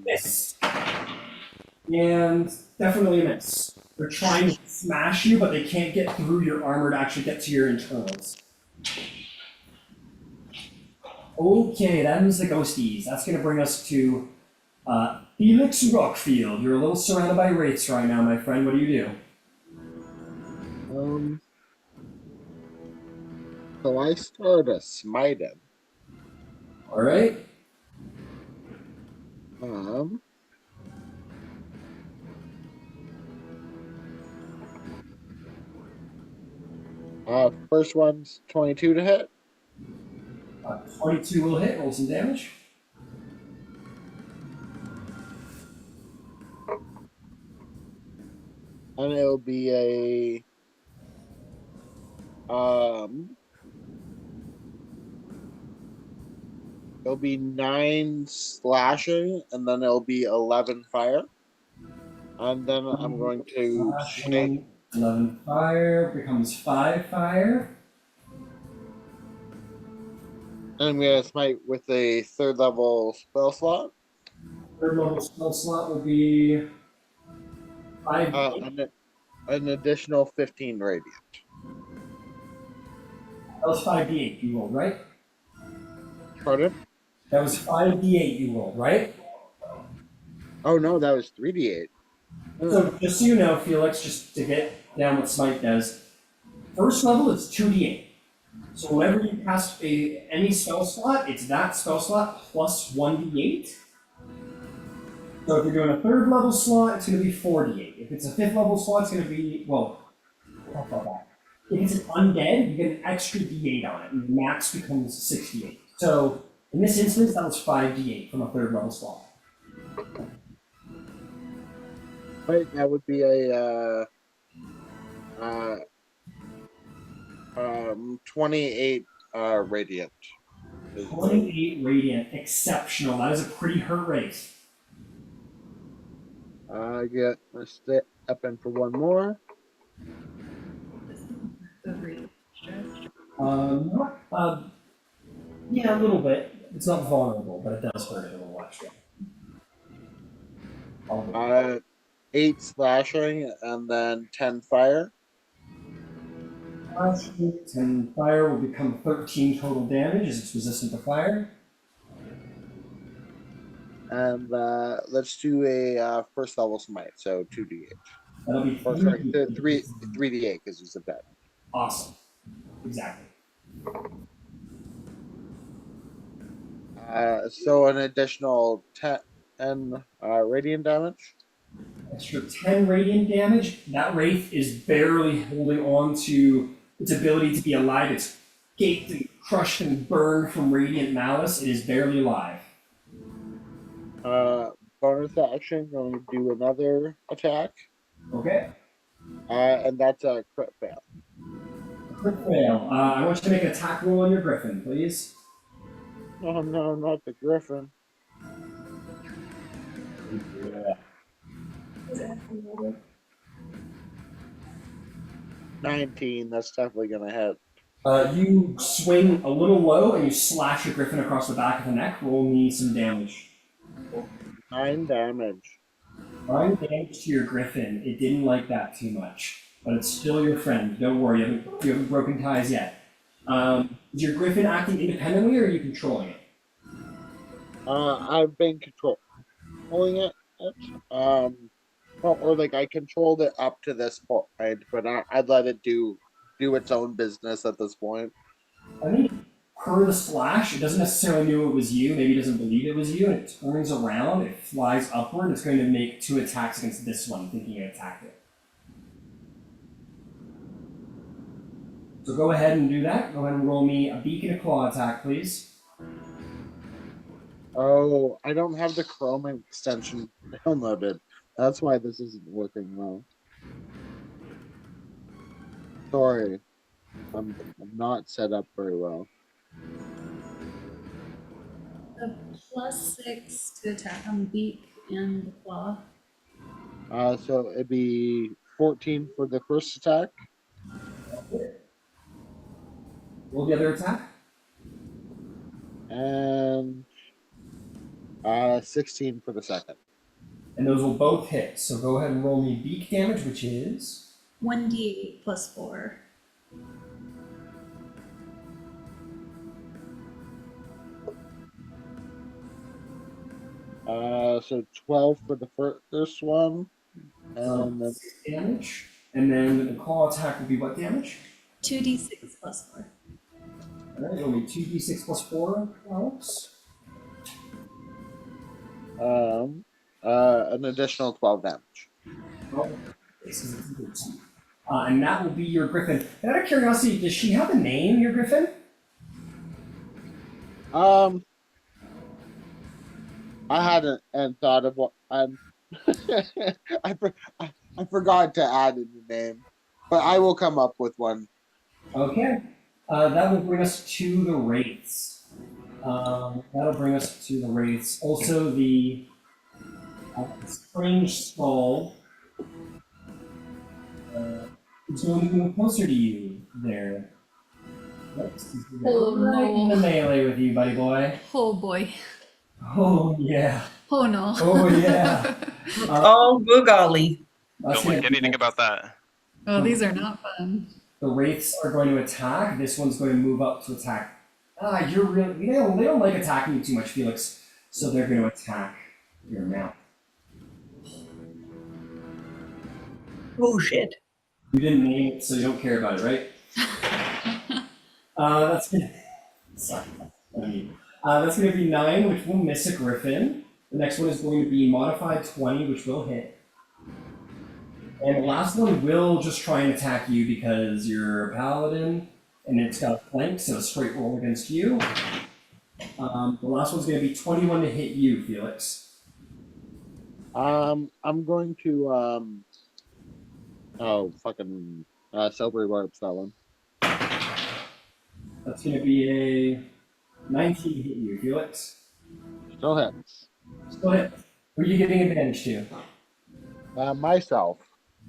Miss. And definitely a miss. They're trying to smash you, but they can't get through your armor to actually get to your internals. Okay, that ends the ghosties. That's going to bring us to Felix Rockfield. You're a little surrounded by wraiths right now, my friend. What do you do? So I start a smite him. All right. Um, First one's 22 to hit. 22 will hit. Roll some damage. And it'll be it'll be 9 slashing, and then it'll be 11 fire. And then I'm going to smite. 11 fire becomes 5 fire. And I'm gonna smite with a 3rd level spell slot. Third level spell slot will be 5. An additional 15 radiant. That was 5d8 you rolled, right? Pardon? That was 5d8 you rolled, right? Oh no, that was 3d8. So just so you know, Felix, just to get down what Smite does, first level is 2d8. So whenever you cast any spell slot, it's that spell slot plus 1d8. So if you're doing a 3rd level slot, it's going to be 4d8. If it's a 5th level slot, it's going to be, well, talk about that. If it's an undead, you get an extra d8 on it, and the max becomes 6d8. So in this instance, that was 5d8 from a 3rd level slot. Right, that would be a 28 radiant. 28 radiant, exceptional. That is a pretty hurt rate. I get a step in for one more. The rate stretch. Yeah, a little bit. It's not vulnerable, but it does hurt it a little extra. 8 slashing and then 10 fire. 10 fire will become 13 total damage as it's resistant to fire. And let's do a 1st level smite, so 2d8. That'll be Or sorry, 3d8 because it's a bet. Awesome. Exactly. So an additional 10 radiant damage. Extra 10 radiant damage. That wraith is barely holding on to its ability to be alive. It's gaped and crushed and burned from radiant malice. It is barely alive. Bonus action, going to do another attack. Okay. And that's a crit fail. Crit fail. I want you to make an attack roll on your griffin, please. Oh no, not the griffin. Yeah. 19, that's definitely gonna hit. You swing a little low and you slash your griffin across the back of the neck. Roll me some damage. 9 damage. 9 damage to your griffin. It didn't like that too much, but it's still your friend. Don't worry, you haven't broken ties yet. Is your griffin acting independently, or are you controlling it? I've been controlling it. Or like I controlled it up to this point, but I'd let it do its own business at this point. I mean, per the slash, it doesn't necessarily know it was you. Maybe it doesn't believe it was you, and it turns around, it flies upward, it's going to make 2 attacks against this one, thinking it attacked it. So go ahead and do that. Go ahead and roll me a beak and a claw attack, please. Oh, I don't have the Chrome extension downloaded. That's why this isn't working well. Sorry. I'm not set up very well. A +6 to attack on the beak and the claw. So it'd be 14 for the first attack. Roll the other attack. And 16 for the second. And those will both hit. So go ahead and roll me beak damage, which is 1d8 plus 4. So 12 for the first one, and then 6 damage. And then the claw attack will be what damage? 2d6 plus 4. Alright, it'll be 2d6 plus 4, Alex. an additional 12 damage. Oh, this is a good two. And that will be your griffin. And out of curiosity, does she have a name, your griffin? I hadn't and thought of what I'm. I forgot to add in the name, but I will come up with one. Okay. That will bring us to the wraiths. That'll bring us to the wraiths. Also, the strange skull is going to move closer to you there. Oops, he's Oh, right in the no. melee with you, buddy boy. Oh boy. Oh, yeah. Oh no. Oh, yeah. Oh, good golly. That's Don't gonna like be anything next. about that. Oh, these are not fun. The wraiths are going to attack. This one's going to move up to attack. You're really. They don't like attacking you too much, Felix. So they're going to attack your mouth. Oh shit. You didn't name it, so you don't care about it, right? That's gonna. Sorry. That's going to be 9, which will miss a griffin. The next one is going to be modified 20, which will hit. And the last one will just try and attack you because you're a paladin, and it's got a flank, so a straight roll against you. The last one's going to be 21 to hit you, Felix. I'm going to silvery warbs that one. That's going to be a 19 to hit you, Felix. Still hits. Go ahead. Who are you giving advantage to? Myself.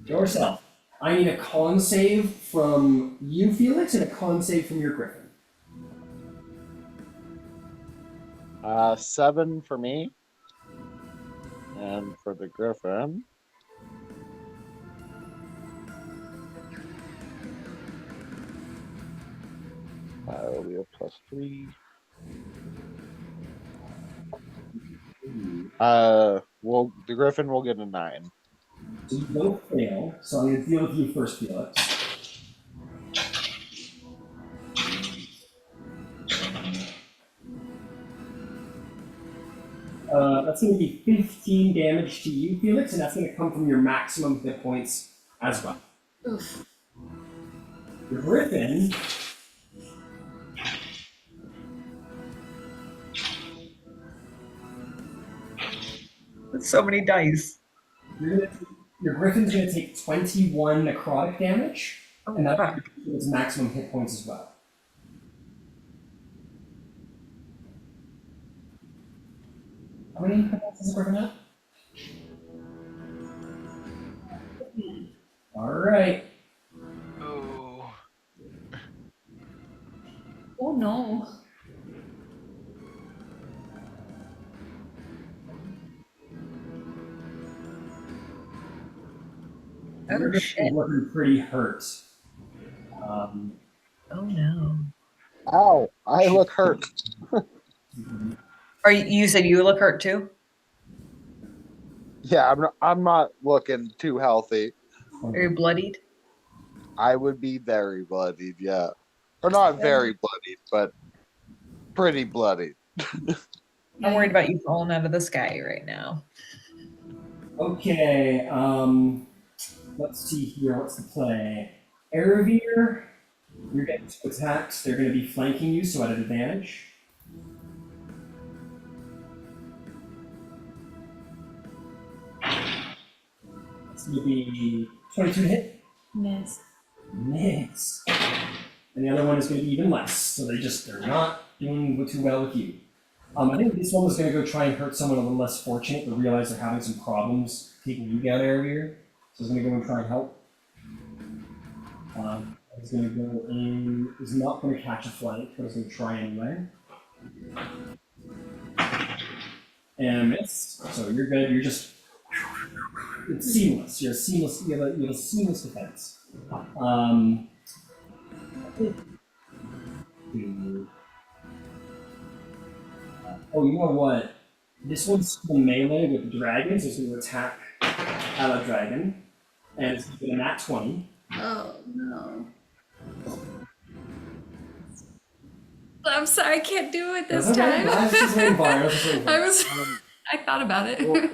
Yourself. I need a con save from you, Felix, and a con save from your griffin. 7 for me. And for the griffin. It'll be a +3. Well, the griffin will get a 9. So you both fail, so I'm going to deal with you first, Felix. That's going to be 15 damage to you, Felix, and that's going to come from your maximum hit points as well. Oof. Your griffin. That's so many dice. Your griffin's going to take 21 necrotic damage, Oh, and that's fuck. its maximum hit points as well. How many hit points does a griffin have? Alright. Oh. Oh no. You're Oh shit. looking pretty hurt. Oh no. Ow! I look hurt. Are you said you look hurt too? Yeah, I'm not looking too healthy. Are you bloodied? I would be very bloodied, yeah. Or not very bloodied, but pretty bloodied. I'm worried about you falling out of the sky right now. Okay, let's see here. What's the play? Aravir, you're getting 2 attacks. They're going to be flanking you, so at an advantage. It's going to be 22 to hit. Miss. Miss. And the other one is going to be even less. So they're not doing too well with you. I think this one was going to go try and hurt someone a little less fortunate, but realize they're having some problems taking you down Aravir. So it's going to go and try and help. He's going to go in. He's not going to catch a flank, but he's going to try anyway. And missed. So you're good. You're just it's seamless. You're seamless. You have a seamless defense. Oh, you know what? This one's still melee with the dragons. It's going to attack a dragon, and it's going to nat 20. Oh no. I'm sorry, I can't do it this That's okay. time. I was just waiting for it. I was just waiting for it. I thought about it. Well,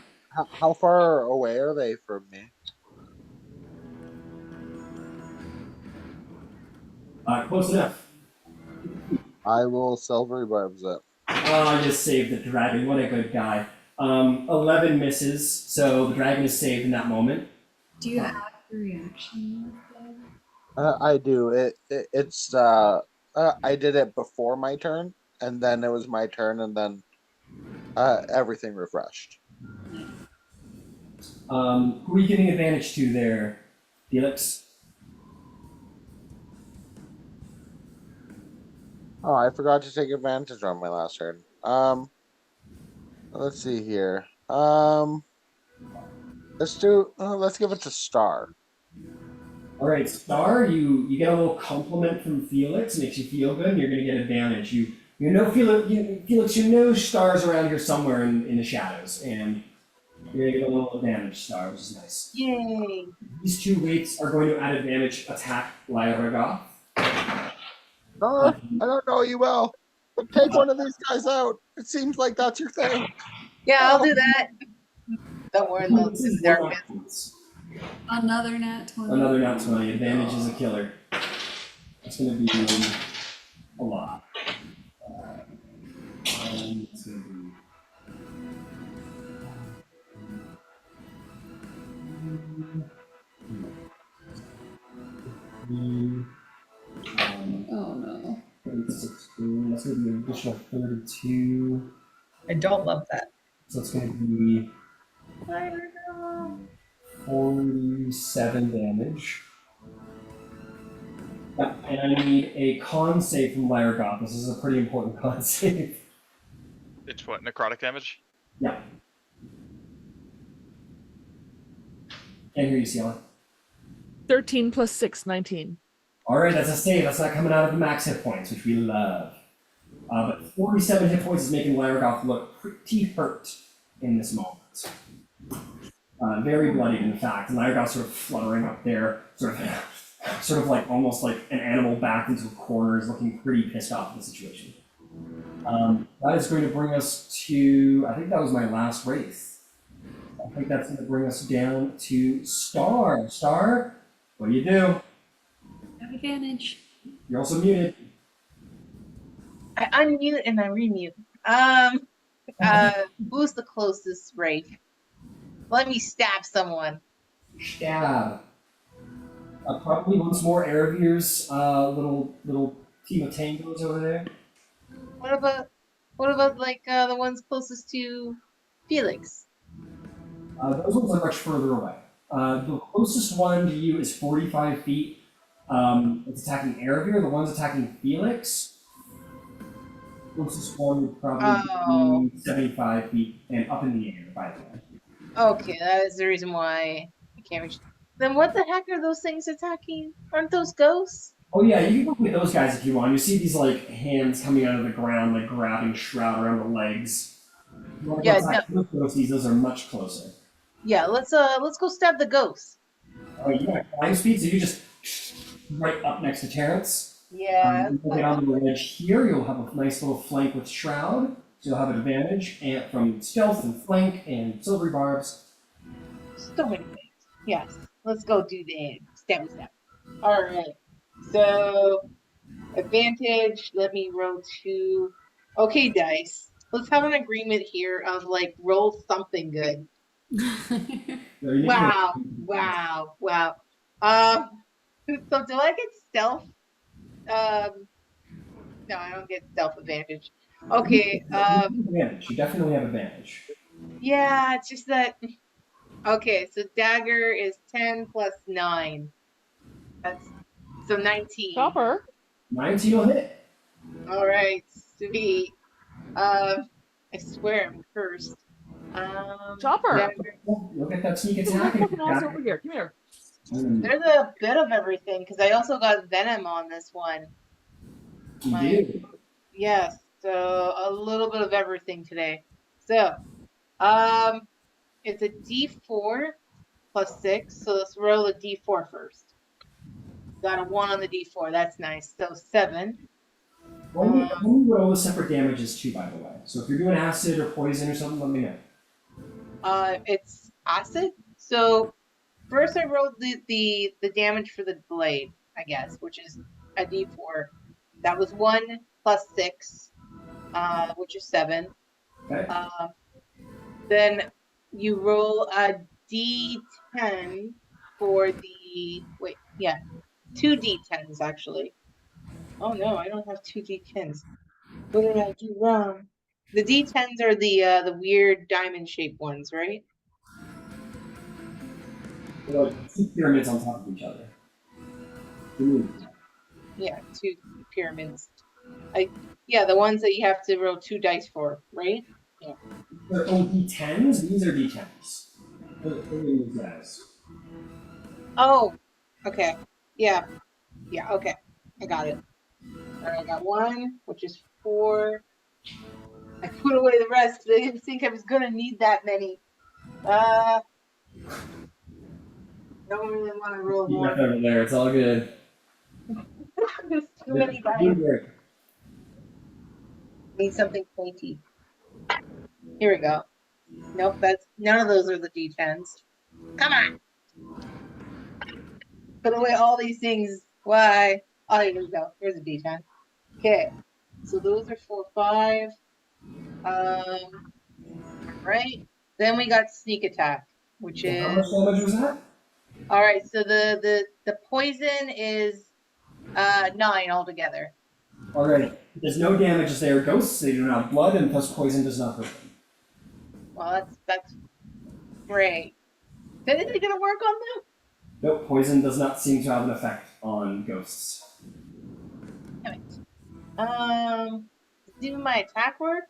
how far away are they from me? Close enough. I will silvery barbs it. Oh, I just saved the dragon. What a good guy. 11 misses, so the dragon is saved in that moment. Do you have the reaction? I do. It's I did it before my turn, and then it was my turn, and then everything refreshed. Who are you giving advantage to there, Felix? Oh, I forgot to take advantage on my last turn. Let's see here. Let's give it to Star. All right, Star, you get a little compliment from Felix, makes you feel good, and you're going to get advantage. You know Felix, you know Star's around here somewhere in the shadows, and you're going to get a little advantage, Star, which is nice. Yay. These two weights are going to add advantage attack Lyra. I don't know you well, but take one of these guys out. It seems like that's your thing. Yeah, I'll do that. Don't worry, they'll in the darkness. Another nat 20. Another nat 20. Advantage is a killer. That's going to be a lot. It's going to be... Oh no. 16. That's going to be an additional 32. I don't love that. So it's going to be 47 damage. Yeah, and I need a con save from Lyra. This is a pretty important con save. It's what, necrotic damage? Yeah. Can't hear you, Ciela. 13 plus 6, 19. All right, that's a save. That's not coming out of the max hit points, which we love. But 47 hit points is making Lyra look pretty hurt in this moment. Very bloodied, in fact. Lyra sort of fluttering up there, sort of like almost like an animal backed into a corner, is looking pretty pissed off in the situation. That is going to bring us to, I think that was my last wraith. I think that's going to bring us down to Star. Star, what do you do? Have advantage. You're also muted. I unmute and I remute. Who's the closest Wraith? Let me stab someone. Stab. Probably once more Aravir's little team of tangos over there. What about like the ones closest to Felix? Those ones are much further away. The closest one to you is 45 feet. It's attacking Aravir. The one's attacking Felix. Closest one would probably be 75 feet and up in the air, by the way. Okay, that is the reason why I can't reach. Then what the heck are those things attacking? Aren't those ghosts? Oh yeah, you can go with those guys if you want. You see these like hands coming out of the ground, like grabbing Shroud around the legs. Yeah, those are much closer. Yeah, let's go stab the ghosts. Oh, you got flying speed, so you just right up next to Terrence. Yeah. You'll get on the ledge here. You'll have a nice little flank with Shroud, so you'll have an advantage and from stealth and flank and silvery barbs. So many things. Yes. Let's go do that. Stab. All right. So advantage. Let me roll 2. Okay, dice. Let's have an agreement here of like roll something good. Wow. So do I get stealth? No, I don't get stealth advantage. Okay. Advantage. You definitely have advantage. Yeah, it's just that. Okay, so dagger is 10 plus 9. That's so 19. Copper. 19 will hit. All right, sweet. I swear I'm cursed. Chopper. You'll get that sneak attack. Fucking ass over here. Come here. There's a bit of everything because I also got venom on this one. You do. Yes, so a little bit of everything today. So, it's a D4 plus 6. So let's roll a D4 first. Got a 1 on the D4. That's nice. So 7. Only roll the separate damages too, by the way. So if you're doing acid or poison or something, let me know. It's acid. So first I rolled the damage for the blade, I guess, which is a D4. That was 1 plus 6, which is 7. Okay. Then you roll a D10 for the 2 D10s actually. Oh no, I don't have 2 D10s. What did I do wrong? The D10s are the weird diamond shaped ones, right? They're like 2 pyramids on top of each other. Ooh. Yeah, 2 pyramids. The ones that you have to roll 2 dice for, right? Yeah. They're D10s? These are D10s. These guys. Oh, okay. Yeah, okay. I got it. Alright, I got 1, which is 4. I put away the rest because I didn't think I was gonna need that many. Don't really want to roll You more. got over there. It's all good. There's too many dice. Good. Need something pointy. Here we go. Nope, that's none of those are the D10s. Come on. Put away all these things. Why? Oh, here we go. Here's a D10. Okay. So those are 4, 5. Right. Then we got sneak attack, which How is much damage was that? all right. So the poison is 9 altogether. Alright. There's no damage they are ghosts, they do not have blood, and plus poison does not hurt them. Well, that's great. Is it gonna work on them? Nope, poison does not seem to have an effect on ghosts. Damn it. Did my attack work?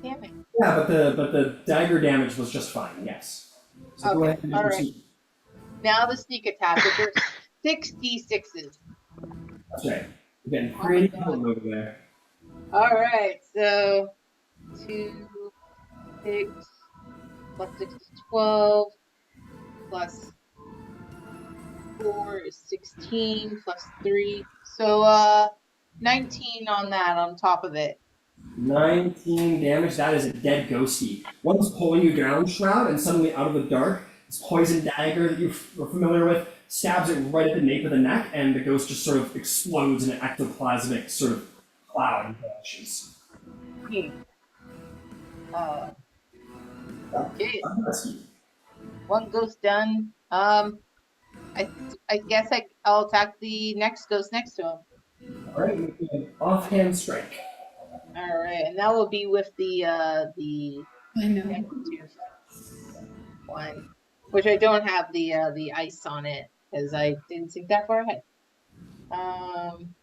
Damn it. Yeah, but the dagger damage was just fine, yes. So go Okay, ahead and all right. proceed. Now the sneak attack, which are 6d6s. That's right. You're getting Oh my pretty God. cold over there. All right, so 2, 6, plus 6 is 12, plus 4 is 16, plus 3. So 19 on that on top of it. 19 damage, that is a dead ghosty. One's pulling you down, Shroud, and suddenly out of the dark, this poison dagger that you're familiar with stabs it right at the nape of the neck, and the ghost just sort of explodes in an ectoplasmic sort of cloud and vanishes. Okay, Rescue. one ghost done. I guess I'll attack the next ghost next to him. Alright, make an offhand strike. All right, and that will be with the I know. negative 1, which I don't have the ice on it because I didn't think that far ahead. Kind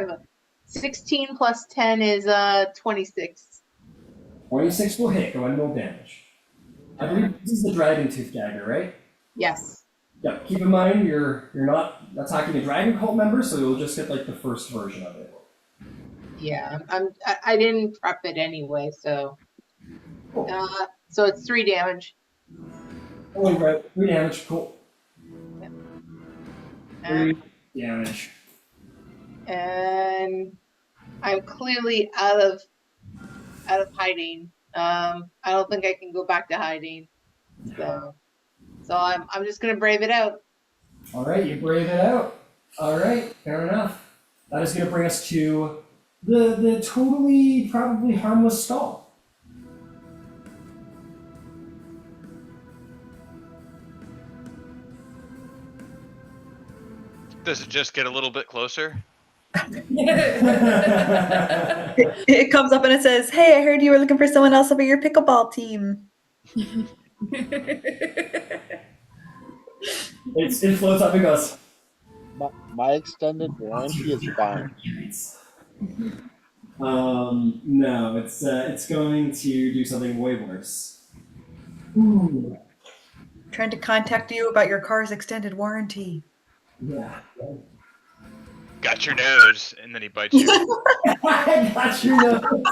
of a 16 plus 10 is 26. 26 will hit, go ahead and roll damage. I believe this is the dragon tooth dagger, right? Yes. Yep, keep in mind you're not attacking a dragon cult member, so you'll just get like the first version of it. Yeah, I didn't prep it anyway, so so it's 3 damage. Oh, right, 3 damage, cool. And, 3 damage. and I'm clearly out of hiding. I don't think I can go back to hiding. So I'm just gonna brave it out. Alright, you brave it out. Alright, fair enough. That is gonna bring us to the totally, probably harmless skull. Does it just get a little bit closer? It comes up and it says, "Hey, I heard you were looking for someone else over your pickleball team." It floats up and goes. My extended warranty is fine. No, it's going to do something way worse. Ooh, Trying to contact you about your car's extended warranty. yeah. Got your nose, and then he bites you. I got your nose.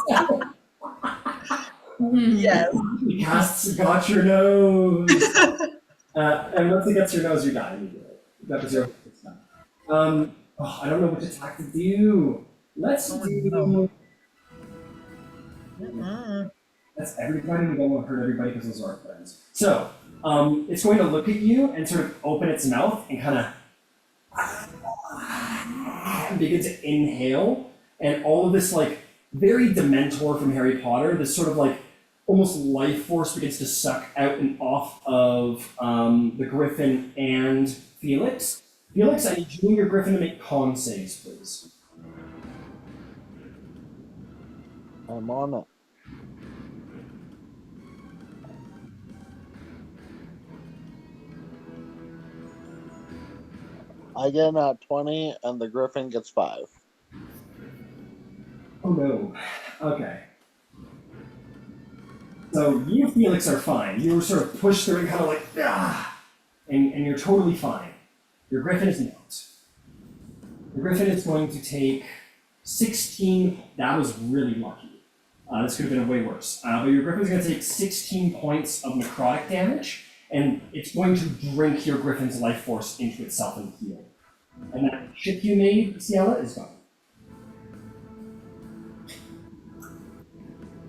Yes. He casts got your nose. And once he gets your nose, you die immediately. That was your time. I don't know which attack to do. Let's Oh, do. no. Mm-mm. That's everybody. We don't want to hurt everybody because those are our friends. So, it's going to look at you and sort of open its mouth and kind of begin to inhale, and all of this like very Dementor from Harry Potter, this sort of like almost life force begins to suck out and off of the Griffin and Felix. Felix, I need you and your Griffin to make con saves, please. I'm on it. I get a 20 and the Griffin gets 5. Oh no. Okay. So you, Felix, are fine. You were sort of pushed through and kind of like, and you're totally fine. Your Griffin is not. The Griffin is going to take 16. That was really lucky. This could have been way worse. But your Griffin is going to take 16 points of necrotic damage, and it's going to drink your Griffin's life force into itself and heal. And that chip you made, Ciela, is gone.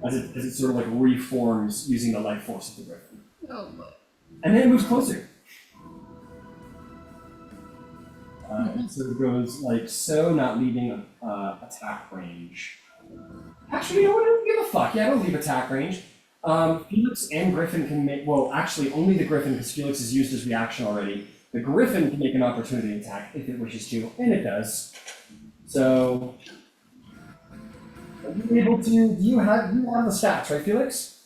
As it sort of like reforms using the life force of the Griffin. Oh boy. And then it moves closer. It sort of goes like so, not leaving attack range. Actually, you know what? I don't give a fuck. Yeah, I don't leave attack range. Felix and Griffin can make. Well, actually, only the Griffin, because Felix has used his reaction already. The Griffin can make an opportunity attack if it wishes to, and it does. So, are you able to? You have the stats, right, Felix?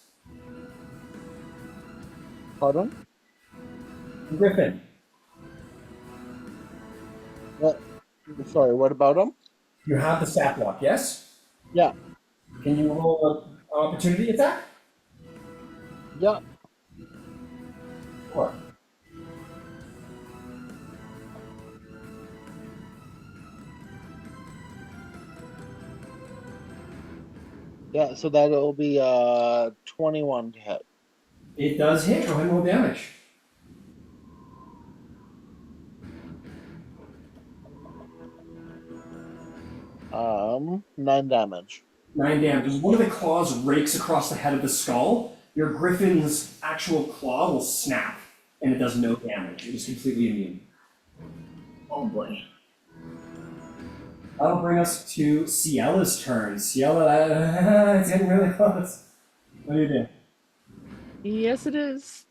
Pardon? Griffin. What? Sorry, what about him? You have the stat block, yes? Yeah. Can you roll an opportunity attack? Yeah. Sure. Yeah, so that'll be 21 to hit. It does hit. Go ahead and roll damage. Um, 9 damage. 9 damage. As one of the claws rakes across the head of the skull, your Griffin's actual claw will snap, and it does no damage. It is completely immune. Oh boy. That'll bring us to Ciela's turn. Ciela, it's getting really close. What do you do? Yes, it is.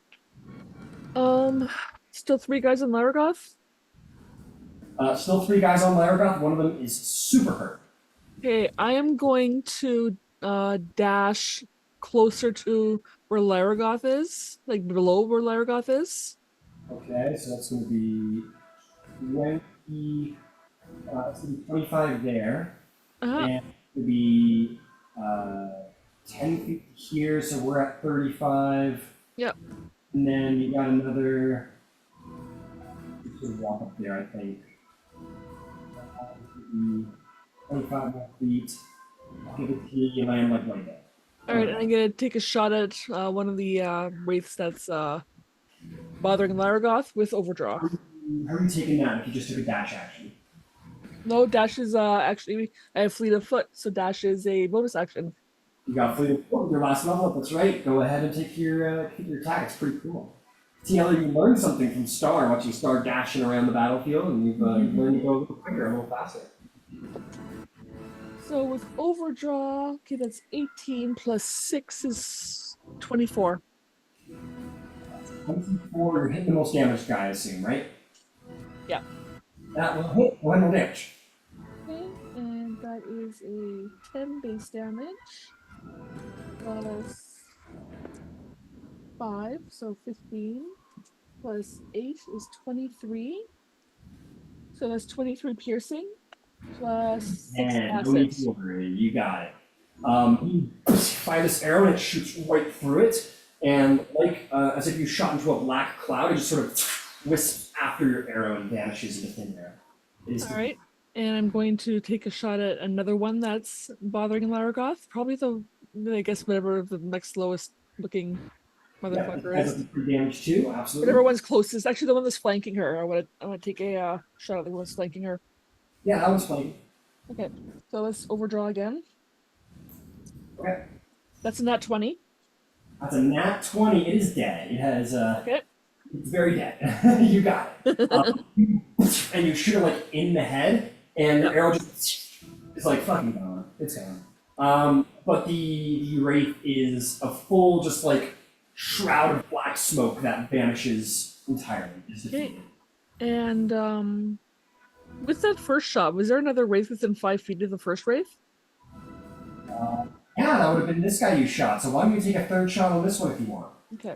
Still 3 guys in Laragoth. Still 3 guys on Laragoth. One of them is super hurt. Okay, I am going to dash closer to where Laragoth is, like below where Laragoth is. Okay, so that's going to be 20. It's going to be 25 there. And it would be 10 feet here, so we're at 35. Yep. And then you got another. You should walk up there, I think. 25 more feet. I'll give it to you, and I am like right there. Alright, I'm gonna take a shot at one of the wraiths that's bothering Laragoth with Overdraw. How are you taking that if you just took a dash action? No, dash is actually, I have fleet of foot, so dash is a bonus action. You got fleet of foot, your last level up, that's right. Go ahead and take your attack, it's pretty cool. Tiela, you learned something from Star, watching Star dashing around the battlefield, and you've learned to go a little quicker, a little faster. So with Overdraw, okay, that's 18 plus 6 is 24. 24, you're hitting the most damaged guy, I assume, right? Yeah. That will hit, one will damage. Okay, and that is a 10 base damage plus 5, so 15 plus 8 is 23. So that's 23 piercing. plus 6 And no need acid. to worry, you got it. You fire this arrow and it shoots right through it, and as if you shot into a black cloud, it just sort of wisps after your arrow and vanishes into thin air. It is All right. And I'm going to take a shot at another one that's bothering Laragoth. Probably I guess, whatever the next lowest looking motherfucker has is. a pretty damage too, absolutely. Whatever one's closest. Actually, the one that's flanking her. I want to take a shot at the one that's flanking her. Yeah, that was funny. Okay. So let's overdraw again. Okay. That's a nat 20. That's a nat 20. It is dead. It has Okay. It's very dead. You got it. And you shoot it in the head, and the arrow just is fucking gone. It's gone. But the wraith is a full shroud of black smoke that vanishes entirely. Is defeated. And with that first shot, was there another wraith within 5 feet of the first wraith? Yeah, that would have been this guy you shot. So why don't you take a third shot on this one if you want? Okay.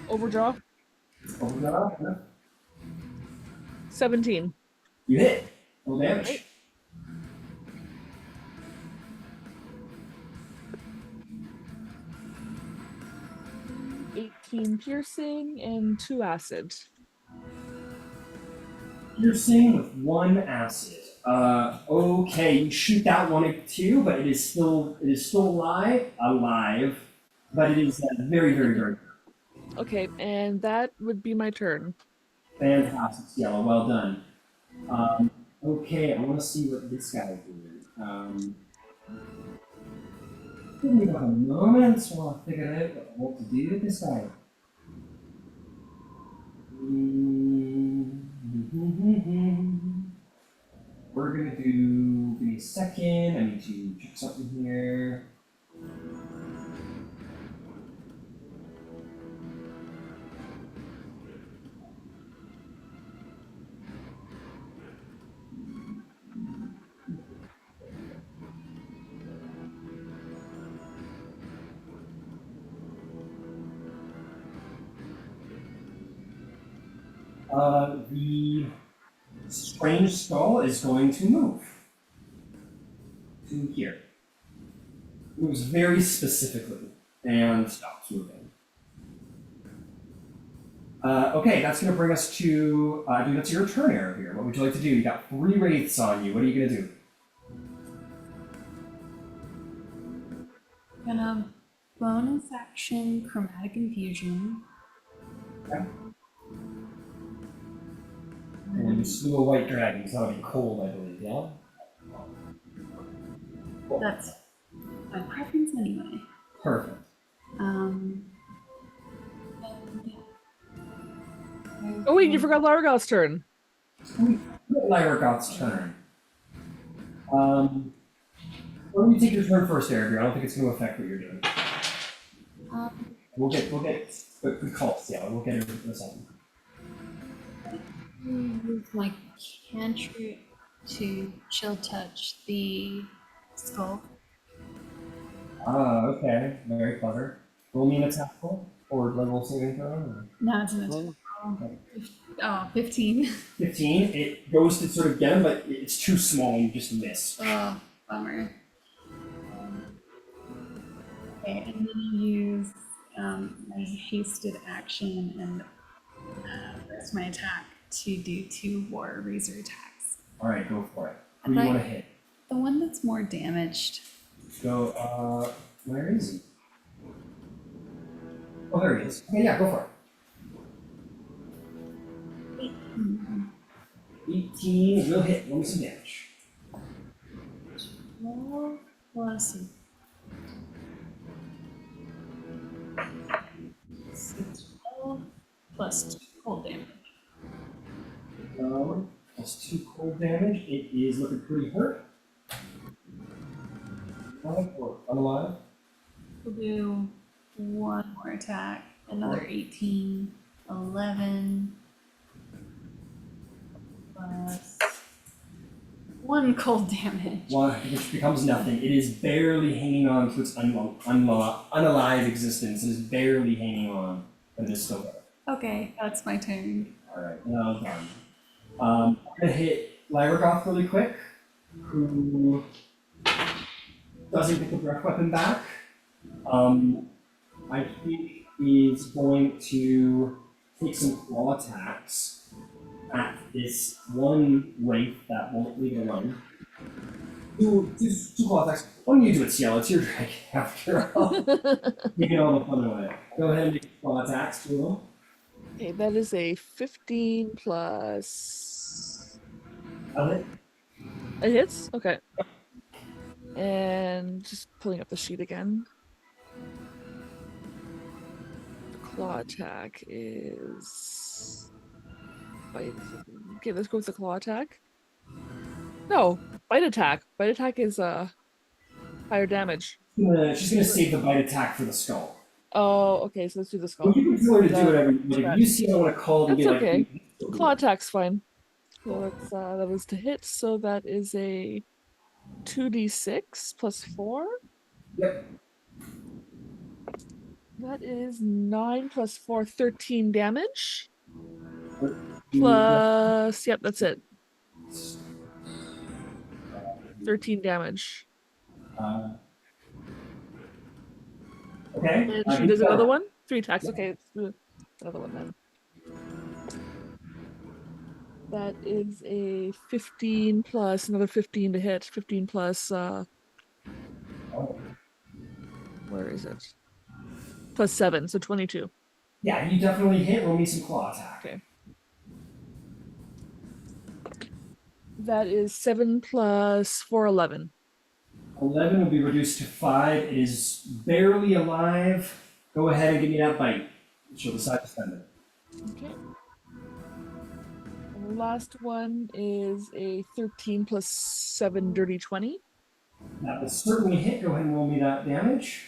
Overdraw. Overdraw. Yeah. 17. You hit. No damage. Right. $18 piercing and 2 acid. Piercing with 1 acid. Okay, you shoot that one too, but it is still alive, but it is very, very, very. Okay, and that would be my turn. Fantastic, Cielo. Well done. Okay, I want to see what this guy is doing. Give me about a moment while I figure out what to do with this guy. We're gonna do. Give me a second. I need to check something here. The strange skull is going to move to here. It moves very specifically and stops moving. Okay, that's going to bring us to, dude, that's your turn arrow here. What would you like to do? You got 3 wraiths on you. What are you going to do? Gonna bonus action chromatic infusion. Okay. And when you slew a white dragon, it's not be cold, I believe, yeah? That's my preference anyway. Perfect. And Oh wait, you forgot Laragoth's turn. Laragoth's turn. Why don't you take your turn first, Eric? I don't think it's going to affect what you're doing. We'll get good calls, yeah. We'll get it in a second. use my cantrip to chill touch the skull. Okay. Very clever. Roll me an attack roll or level saving throw. Or... No, it's an attack. Oh, 15. 15. It goes to sort of get him, but it's too small and you just miss. Oh, bummer. Okay, and then I'll use my hasted action and rest my attack to do 2 war razor attacks. All right, go for it. Who do you want to hit? The one that's more damaged. Go. Where is he? Oh, there he is. Okay, yeah, go for it. 18 will hit. Roll me some damage. 12 plus 12 plus 2 cold damage. Plus 2 cold damage. It is looking pretty hurt. Alive or unalive? We'll do 1 more attack, another 18, 11, plus 1 cold damage. Which becomes nothing. It is barely hanging on to its unalive existence. It is barely hanging on, but it is still there. Okay, that's my turn. Alright, now done. I'm gonna hit Lyragoth really quick, who doesn't get the breath weapon back. I think he's going to take some claw attacks at this one wraith that won't leave it alone. Two claw attacks. Why don't you do it, Cielo? It's your dragon after all. You get all the fun away. Go ahead and make claw attacks, Cielo. Okay, that is a 15 plus. It It hits? Okay. And just pulling up the sheet again. The claw attack is. Okay, let's go with the claw attack. No, bite attack. Bite attack is higher damage. She's gonna save the bite attack for the skull. Oh, okay, so let's do the skull. Well, you can tell her to do That- whatever. Like, if you see I want to call it and be That's like, okay. "Mm, Claw attack's fine. So that's that was to hit, so that is a 2d6 plus 4. Yep. That is 9 plus 4, 13 damage. you- Plus, yep, that's it. 13 damage. Okay. And she does another one? 3 attacks. Okay, let's do another one then. That is a 15 plus another 15 to hit. 15 plus where is it? Plus 7, so 22. Yeah, you definitely hit. Roll me some claw attack. Okay. That is 7 plus 4, 11. 11 will be reduced to 5. It is barely alive. Go ahead and give me that bite. She'll decide to spend it. Okay. And the last one is a 13 plus 7, dirty 20. That will certainly hit. Go ahead and roll me that damage.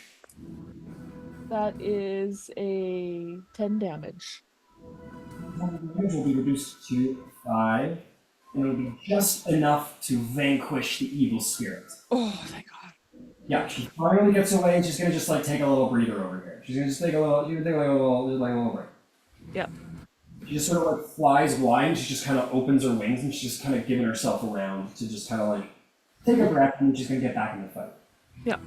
That is a 10 damage. Damage will be reduced to 5. And it'll be just enough to vanquish the evil spirit. Oh, thank God. Yeah, she finally gets away and she's gonna just like take a little breather over here. She's gonna just take a little, she's gonna take like a little break. Yeah. She just sort of like flies blind. She just kind of opens her wings and she's just kind of giving herself around to just kind of like take a breath and then she's gonna get back in the fight. Yeah.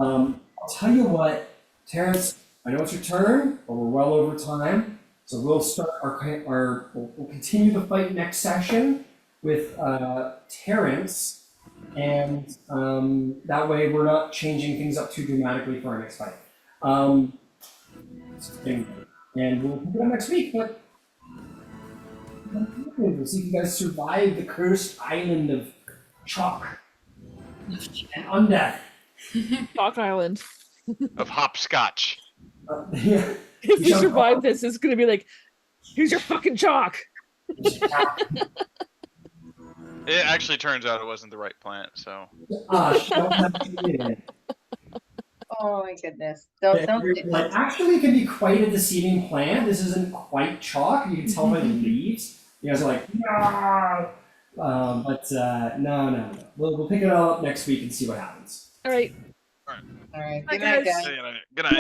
I'll tell you what, Terrence. I know it's your turn, but we're well over time, so we'll start we'll continue the fight next session with Terrence, and that way we're not changing things up too dramatically for our next fight. And we'll pick it up next week, but we'll see if you guys survive the cursed island of chalk and undeath. Chalk Island. Of hopscotch. Yeah. If we survive this, it's gonna be like, here's your fucking chalk. It actually turns out it wasn't the right plant, so. Oh my goodness. Don't Like, actually, it can be quite a deceiving plant. This isn't quite chalk. You can tell by the leaves. You guys are like, no. No. We'll pick it all up next week and see what happens. All right. All right. Bye, Good night, guys. guys. Good night.